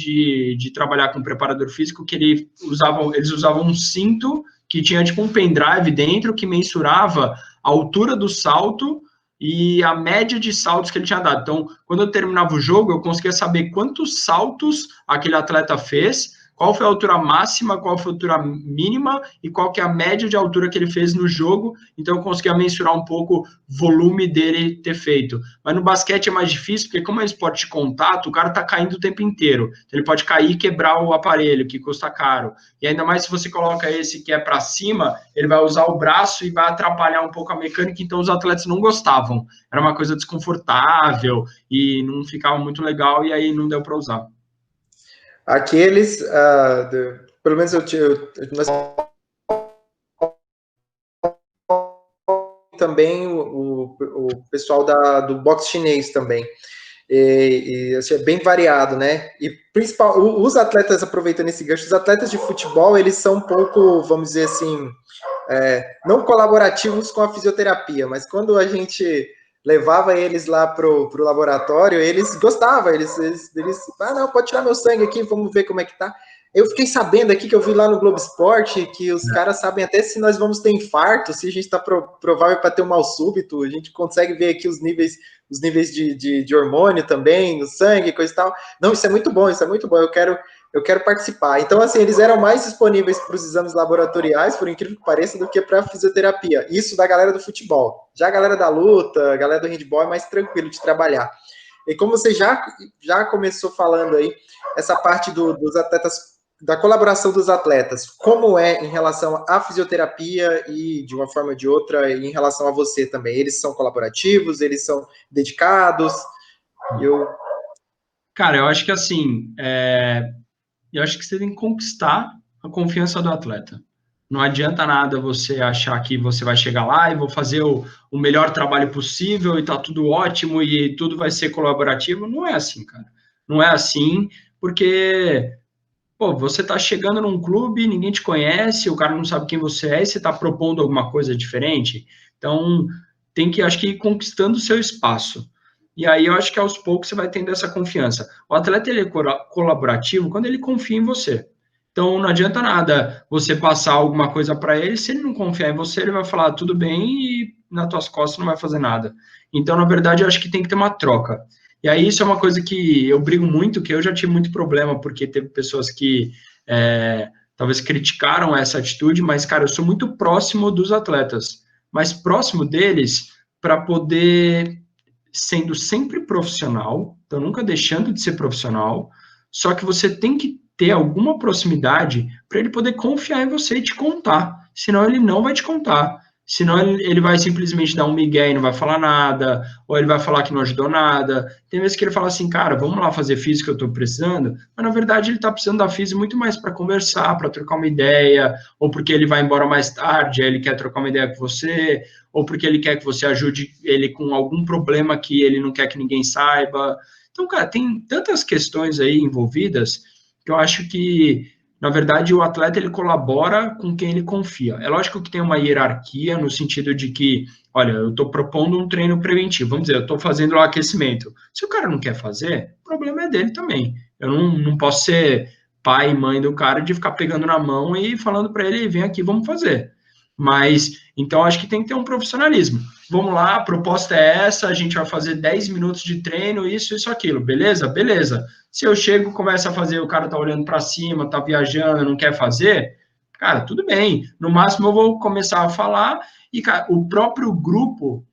de trabalhar com um preparador físico, que eles usavam um cinto que tinha, tipo, um pendrive dentro, que mensurava a altura do salto e a média de saltos que ele tinha dado. Então, quando eu terminava o jogo, eu conseguia saber quantos saltos aquele atleta fez, qual foi a altura máxima, qual foi a altura mínima e qual que é a média de altura que ele fez no jogo. Então, eu conseguia mensurar um pouco o volume dele ter feito. Mas no basquete é mais difícil, porque como é um esporte de contato, o cara tá caindo o tempo inteiro. Então, ele pode cair e quebrar o aparelho, que custa caro. E ainda mais se você coloca esse que é para cima, ele vai usar o braço e vai atrapalhar um pouco a mecânica. Então, os atletas não gostavam. Era uma coisa desconfortável e não ficava muito legal, e aí não deu para usar. Aqueles, pelo menos também o pessoal do boxe chinês também. E assim, é bem variado, né? E os atletas, aproveitando esse gancho, os atletas de futebol, eles são um pouco, vamos dizer assim, não colaborativos com a fisioterapia, mas quando a gente levava eles lá pro laboratório, eles gostavam, eles não, pode tirar meu sangue aqui, vamos ver como é que tá. Eu fiquei sabendo aqui, que eu vi lá no Globo Esporte, que os caras sabem até se nós vamos ter infarto, se a gente está provável para ter um mal súbito, a gente consegue ver aqui os níveis os níveis de hormônio também, no sangue, coisa e tal. Não, isso é muito bom, eu quero participar. Então, assim, eles eram mais disponíveis para os exames laboratoriais, por incrível que pareça, do que para a fisioterapia. Isso da galera do futebol. Já a galera da luta, a galera do handball é mais tranquilo de trabalhar. E como você já começou falando aí, essa parte dos atletas, da colaboração dos atletas, como é em relação à fisioterapia e, de uma forma ou de outra, em relação a você também? Eles são colaborativos, eles são dedicados? Cara, eu acho que assim, eu acho que você tem que conquistar a confiança do atleta. Não adianta nada você achar que você vai chegar lá e vou fazer o melhor trabalho possível e tá tudo ótimo e tudo vai ser colaborativo. Não é assim, cara. Não é assim, porque, pô, você tá chegando num clube, ninguém te conhece, o cara não sabe quem você é e você tá propondo alguma coisa diferente. Então, tem que, acho que, ir conquistando o seu espaço. E aí, eu acho que aos poucos você vai tendo essa confiança. O atleta, ele é colaborativo quando ele confia em você. Então, não adianta nada você passar alguma coisa para ele, se ele não confiar em você, ele vai falar tudo bem e nas tuas costas não vai fazer nada. Então, na verdade, eu acho que tem que ter uma troca. E aí, isso é uma coisa que eu brigo muito, que eu já tive muito problema, porque teve pessoas que talvez criticaram essa atitude, mas, cara, eu sou muito próximo dos atletas, mas próximo deles para poder, sendo sempre profissional, então nunca deixando de ser profissional, só que você tem que ter alguma proximidade para ele poder confiar em você e te contar, senão ele não vai te contar, senão ele vai simplesmente dar um migué e não vai falar nada, ou ele vai falar que não ajudou nada. Tem vezes que ele fala assim, cara, vamos lá fazer física que eu estou precisando, mas na verdade ele está precisando da física muito mais para conversar, para trocar uma ideia, ou porque ele vai embora mais tarde, aí ele quer trocar uma ideia com você, ou porque ele quer que você ajude ele com algum problema que ele não quer que ninguém saiba. Então, cara, tem tantas questões aí envolvidas que eu acho que, na verdade, o atleta ele colabora com quem ele confia. É lógico que tem uma hierarquia no sentido de que, olha, eu estou propondo um treino preventivo, vamos dizer, eu estou fazendo o aquecimento. Se o cara não quer fazer, o problema é dele também. Eu não posso ser pai e mãe do cara de ficar pegando na mão e falando para ele, vem aqui, vamos fazer. Mas, então, acho que tem que ter um profissionalismo. Vamos lá, a proposta é essa, a gente vai fazer 10 minutos de treino, isso, aquilo, beleza? Beleza. Se eu chego, começo a fazer, o cara tá olhando para cima, tá viajando, não quer fazer, cara, tudo bem. No máximo, eu vou começar a falar e, cara, o próprio grupo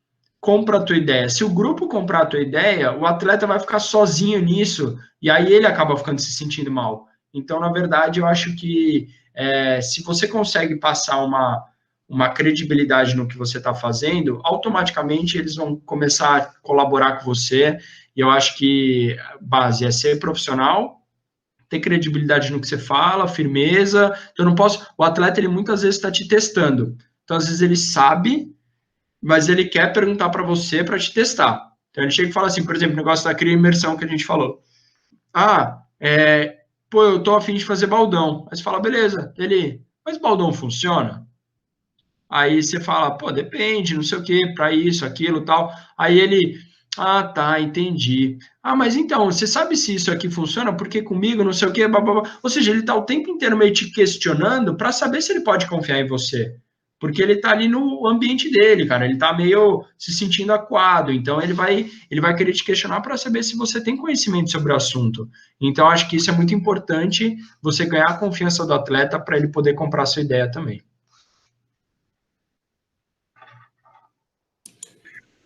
compra a tua ideia. Se o grupo comprar a tua ideia, o atleta vai ficar sozinho nisso e aí ele acaba ficando se sentindo mal. Então, na verdade, eu acho que se você consegue passar uma credibilidade no que você está fazendo, automaticamente eles vão começar a colaborar com você, e eu acho que a base é ser profissional, ter credibilidade no que você fala, firmeza. Eu não posso, o atleta, ele muitas vezes está te testando, então às vezes ele sabe, mas ele quer perguntar para você para te testar. Então ele chega e fala assim, por exemplo, o negócio da crioimersão que a gente falou. Pô, eu tô a fim de fazer baldão. Aí você fala, beleza. Mas baldão funciona? Aí você fala, pô, depende, não sei o que, para isso, aquilo, tal. Aí ele, tá, entendi. Mas então, você sabe se isso aqui funciona? Porque comigo, não sei o que, blá, blá, blá. Ou seja, ele tá o tempo inteiro meio te questionando para saber se ele pode confiar em você. Porque ele tá ali no ambiente dele, cara, ele tá meio se sentindo acuado, então ele vai querer te questionar para saber se você tem conhecimento sobre o assunto. Então, acho que isso é muito importante, você ganhar a confiança do atleta para ele poder comprar a sua ideia também.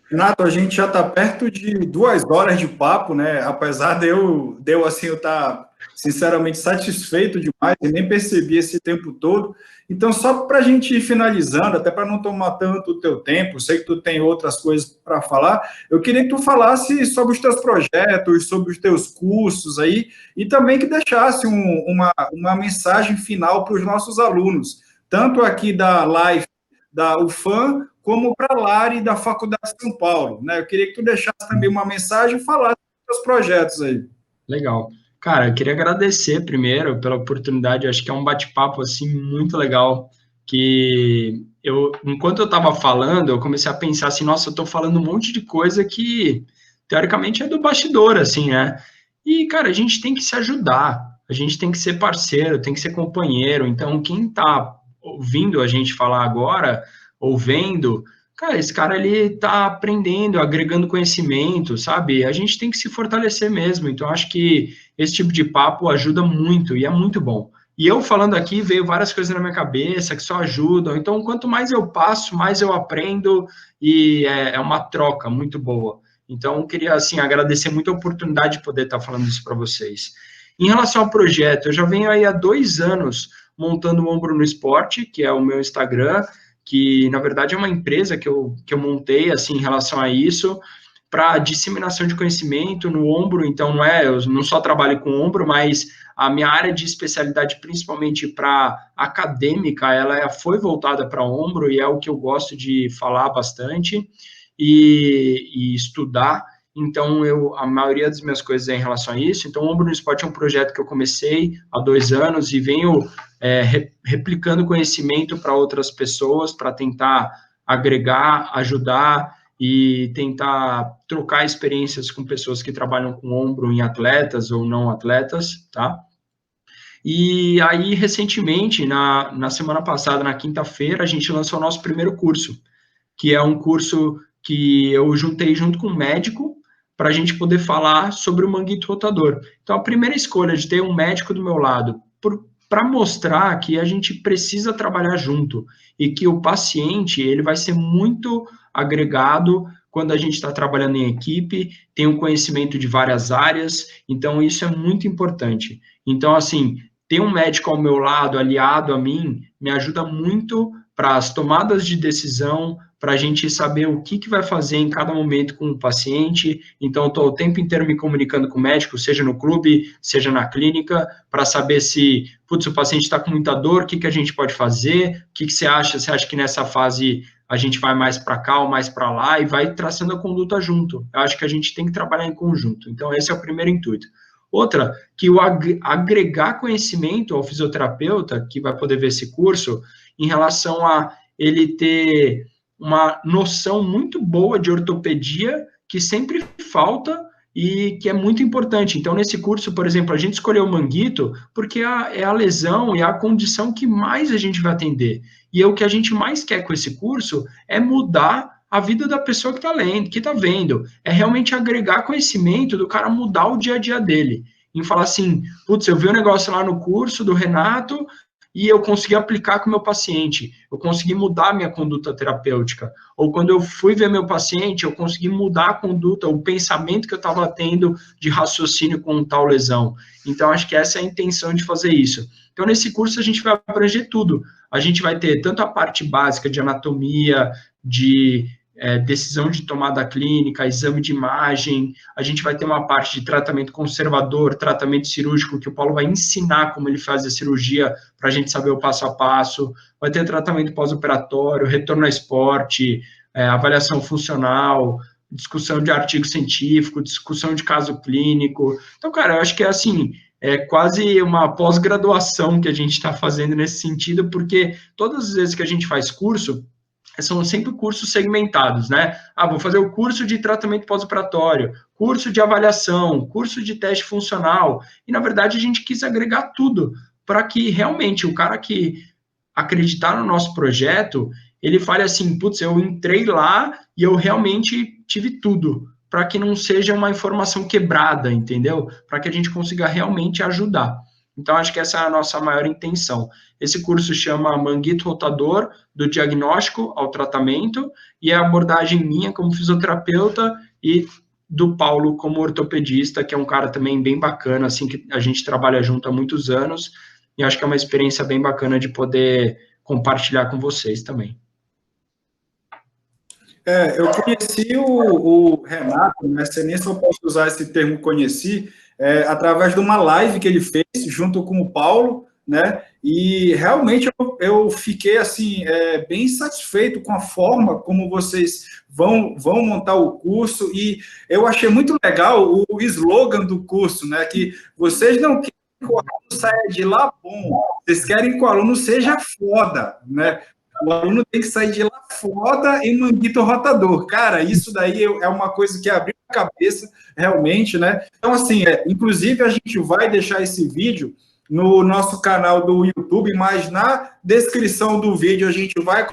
Renato, a gente já está perto de 2 horas de papo, né? Apesar de eu estar sinceramente satisfeito demais e nem percebi esse tempo todo. Então, só para a gente ir finalizando, até para não tomar tanto o teu tempo, sei que tu tem outras coisas para falar, eu queria que tu falasse sobre os teus projetos, sobre os teus cursos aí, e também que deixasse uma mensagem final para os nossos alunos, tanto aqui da live da UFAM, como para a Lari da Faculdade de São Paulo, né? Eu queria que tu deixasse também uma mensagem e falasse dos seus projetos aí. Legal. Cara, eu queria agradecer primeiro pela oportunidade, eu acho que é um bate-papo, assim, muito legal, que enquanto eu estava falando, eu comecei a pensar assim, nossa, eu estou falando um monte de coisa que, teoricamente, é do bastidor, assim, né? E, cara, a gente tem que se ajudar, a gente tem que ser parceiro, tem que ser companheiro, então, quem está ouvindo a gente falar agora, ou vendo, cara, esse cara, ele tá aprendendo, agregando conhecimento, sabe? A gente tem que se fortalecer mesmo. Então, acho que esse tipo de papo ajuda muito e é muito bom. E eu falando aqui, veio várias coisas na minha cabeça que só ajudam. Então, quanto mais eu passo, mais eu aprendo e é uma troca muito boa. Então, eu queria, assim, agradecer muito a oportunidade de poder estar falando isso para vocês. Em relação ao projeto, eu já venho aí há 2 anos montando o Ombro no Esporte, que é o meu Instagram, que, na verdade, é uma empresa que eu montei, assim, em relação a isso, para disseminação de conhecimento no ombro. Então, eu não só trabalho com ombro, mas a minha área de especialidade, principalmente para acadêmica, ela foi voltada para ombro e é o que eu gosto de falar bastante e estudar. Então, a maioria das minhas coisas é em relação a isso. Então, o Ombro no Esporte é um projeto que eu comecei há 2 anos e venho replicando conhecimento para outras pessoas, para tentar agregar, ajudar e tentar trocar experiências com pessoas que trabalham com ombro em atletas ou não atletas, tá? E aí, recentemente, na semana passada, na quinta-feira, a gente lançou o nosso primeiro curso, que é um curso que eu juntei junto com um médico para a gente poder falar sobre o manguito rotador. Então, a primeira escolha de ter um médico do meu lado, para mostrar que a gente precisa trabalhar junto e que o paciente ele vai ser muito agregado quando a gente está trabalhando em equipe, tem um conhecimento de várias áreas, então isso é muito importante. Então, assim, ter um médico ao meu lado, aliado a mim, me ajuda muito para as tomadas de decisão, para a gente saber o que vai fazer em cada momento com o paciente. Então, eu estou o tempo inteiro me comunicando com o médico, seja no clube, seja na clínica, para saber se, o paciente está com muita dor, o que a gente pode fazer, o que você acha? Você acha que nessa fase a gente vai mais para cá ou mais para lá e vai traçando a conduta junto? Eu acho que a gente tem que trabalhar em conjunto. Então, esse é o primeiro intuito. Outra, que o agregar conhecimento ao fisioterapeuta, que vai poder ver esse curso, em relação a ele ter uma noção muito boa de ortopedia, que sempre falta e que é muito importante. Então, nesse curso, por exemplo, a gente escolheu o manguito porque é a lesão e a condição que mais a gente vai atender. E o que a gente mais quer com esse curso é mudar a vida da pessoa que está lendo, que está vendo. É realmente agregar conhecimento do cara mudar o dia a dia dele. Em falar assim, eu vi um negócio lá no curso do Renato e eu consegui aplicar com o meu paciente, eu consegui mudar a minha conduta terapêutica. Ou quando eu fui ver meu paciente, eu consegui mudar a conduta, o pensamento que eu estava tendo de raciocínio com tal lesão. Então, acho que essa é a intenção de fazer isso. Então, nesse curso, a gente vai abranger tudo. A gente vai ter tanto a parte básica de anatomia, de decisão de tomada clínica, exame de imagem, a gente vai ter uma parte de tratamento conservador, tratamento cirúrgico, que o Paulo vai ensinar como ele faz a cirurgia, para a gente saber o passo a passo, vai ter tratamento pós-operatório, retorno ao esporte, avaliação funcional, discussão de artigo científico, discussão de caso clínico. Então, cara, eu acho que é quase uma pós-graduação que a gente está fazendo nesse sentido, porque todas as vezes que a gente faz curso, são sempre cursos segmentados, né? Vou fazer o curso de tratamento pós-operatório, curso de avaliação, curso de teste funcional, e na verdade a gente quis agregar tudo, para que realmente o cara que acreditar no nosso projeto, ele fale assim, eu entrei lá e eu realmente tive tudo, para que não seja uma informação quebrada, entendeu? Para que a gente consiga realmente ajudar. Então, acho que essa é a nossa maior intenção. Esse curso chama Manguito Rotador, do diagnóstico ao tratamento, e é a abordagem minha como fisioterapeuta e do Paulo como ortopedista, que é um cara também bem bacana, assim, que a gente trabalha junto há muitos anos, e acho que é uma experiência bem bacana de poder compartilhar com vocês também. Eu conheci o Renato, né, se nem só posso usar esse termo conheci, através de uma live que ele fez junto com o Paulo, né? E realmente eu fiquei assim bem satisfeito com a forma como vocês vão montar o curso, e eu achei muito legal o slogan do curso, né? Que vocês não querem que o aluno saia de lá bom, vocês querem que o aluno seja foda, né? O aluno tem que sair de lá foda em manguito rotador. Cara, isso daí é uma coisa que abriu a cabeça, realmente, né? Então, assim, inclusive a gente vai deixar esse vídeo no nosso canal do YouTube, mas na descrição do vídeo a gente vai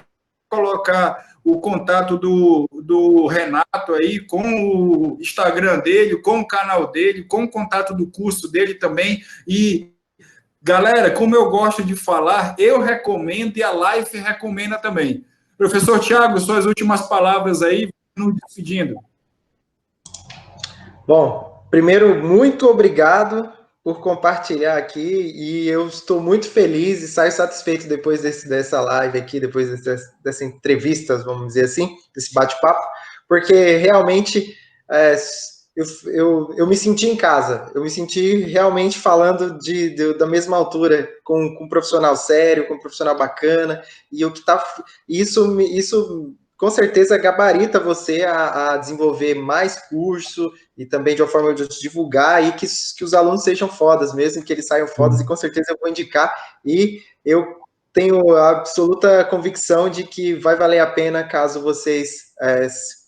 colocar o contato do Renato aí com o Instagram dele, com o canal dele, com o contato do curso dele também. E, galera, como eu gosto de falar, eu recomendo e a Life recomenda também. Professor Tiago, suas últimas palavras aí, nos despedindo. Bom, primeiro, muito obrigado por compartilhar aqui, e eu estou muito feliz e saio satisfeito depois dessa live aqui, depois dessa entrevista, vamos dizer assim, desse bate-papo, porque realmente eu me senti em casa, eu me senti realmente falando da mesma altura, com um profissional sério, com um profissional bacana, e o que tá, isso com certeza gabarita você a desenvolver mais curso e também de uma forma de divulgar e que os alunos sejam fodas mesmo, que eles saiam fodas, e com certeza eu vou indicar, e eu tenho a absoluta convicção de que vai valer a pena caso vocês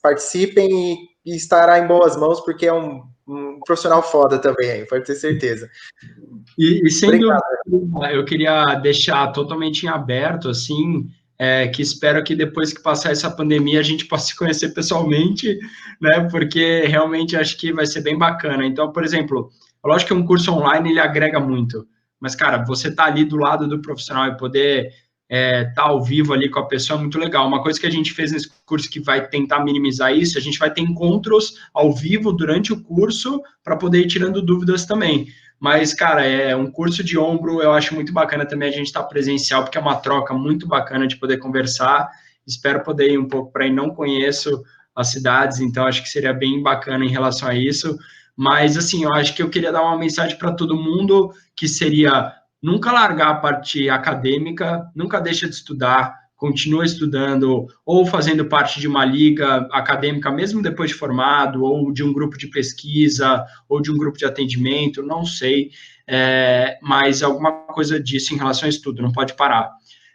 participem, e estará em boas mãos, porque é um profissional foda também, pode ter certeza. E sem dúvida, eu queria deixar totalmente em aberto, assim, que espero que depois que passar essa pandemia a gente possa se conhecer pessoalmente, né, porque realmente acho que vai ser bem bacana. Então, por exemplo, lógico que um curso online ele agrega muito, mas, cara, você tá ali do lado do profissional e poder tá ao vivo ali com a pessoa é muito legal. Uma coisa que a gente fez nesse curso que vai tentar minimizar isso, a gente vai ter encontros ao vivo durante o curso para poder ir tirando dúvidas também. Mas, cara, é um curso de ombro, eu acho muito bacana também a gente estar presencial, porque é uma troca muito bacana de poder conversar. Espero poder ir um pouco para aí, não conheço as cidades, então acho que seria bem bacana em relação a isso. Mas, assim, eu acho que eu queria dar uma mensagem para todo mundo, que seria nunca largar a parte acadêmica, nunca deixa de estudar, continua estudando, ou fazendo parte de uma liga acadêmica, mesmo depois de formado, ou de um grupo de pesquisa, ou de um grupo de atendimento, não sei, mas alguma coisa disso em relação ao estudo, não pode parar.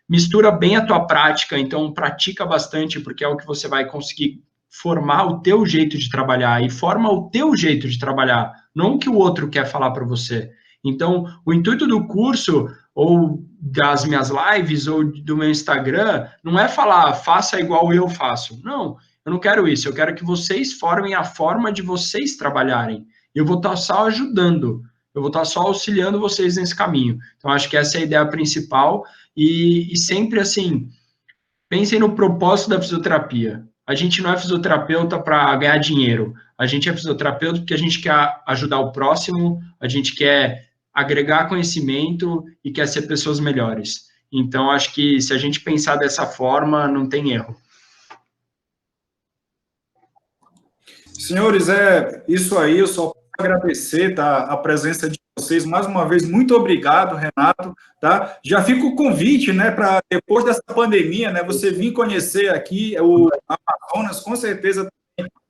Mistura bem a tua prática, então pratica bastante, porque é o que você vai conseguir formar o teu jeito de trabalhar, e forma o teu jeito de trabalhar, não o que o outro quer falar para você. Então, o intuito do curso, ou das minhas lives, ou do meu Instagram, não é falar, faça igual eu faço. Não, eu não quero isso. Eu quero que vocês formem a forma de vocês trabalharem. Eu vou estar só ajudando. Eu vou estar só auxiliando vocês nesse caminho. Então, acho que essa é a ideia principal. E sempre, assim, pensem no propósito da fisioterapia. A gente não é fisioterapeuta para ganhar dinheiro. A gente é fisioterapeuta porque a gente quer ajudar o próximo, a gente quer agregar conhecimento e quer ser pessoas melhores. Então, acho que se a gente pensar dessa forma, não tem erro. Senhores, é isso aí. Eu só quero agradecer, tá, a presença de vocês mais uma vez. Muito obrigado, Renato. Tá? Já fica o convite, né, para depois dessa pandemia, né, você vir conhecer aqui o Amazonas, com certeza,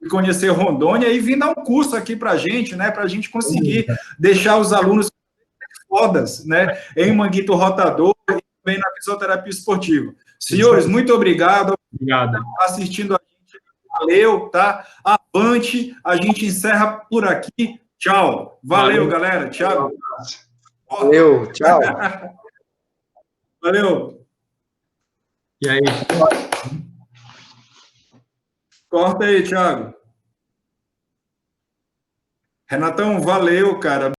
conhecer Rondônia e vir dar um curso aqui para a gente, né, para a gente conseguir deixar os alunos fodas, né, em Manguito Rotador e também na fisioterapia esportiva. Senhores, muito obrigado. Obrigado. Assistindo a gente, valeu, tá? Avante, a gente encerra por aqui. Tchau. Valeu, galera. Tchau. Valeu, tchau. Valeu. E aí? Corta aí, Thiago. Renatão, valeu, cara.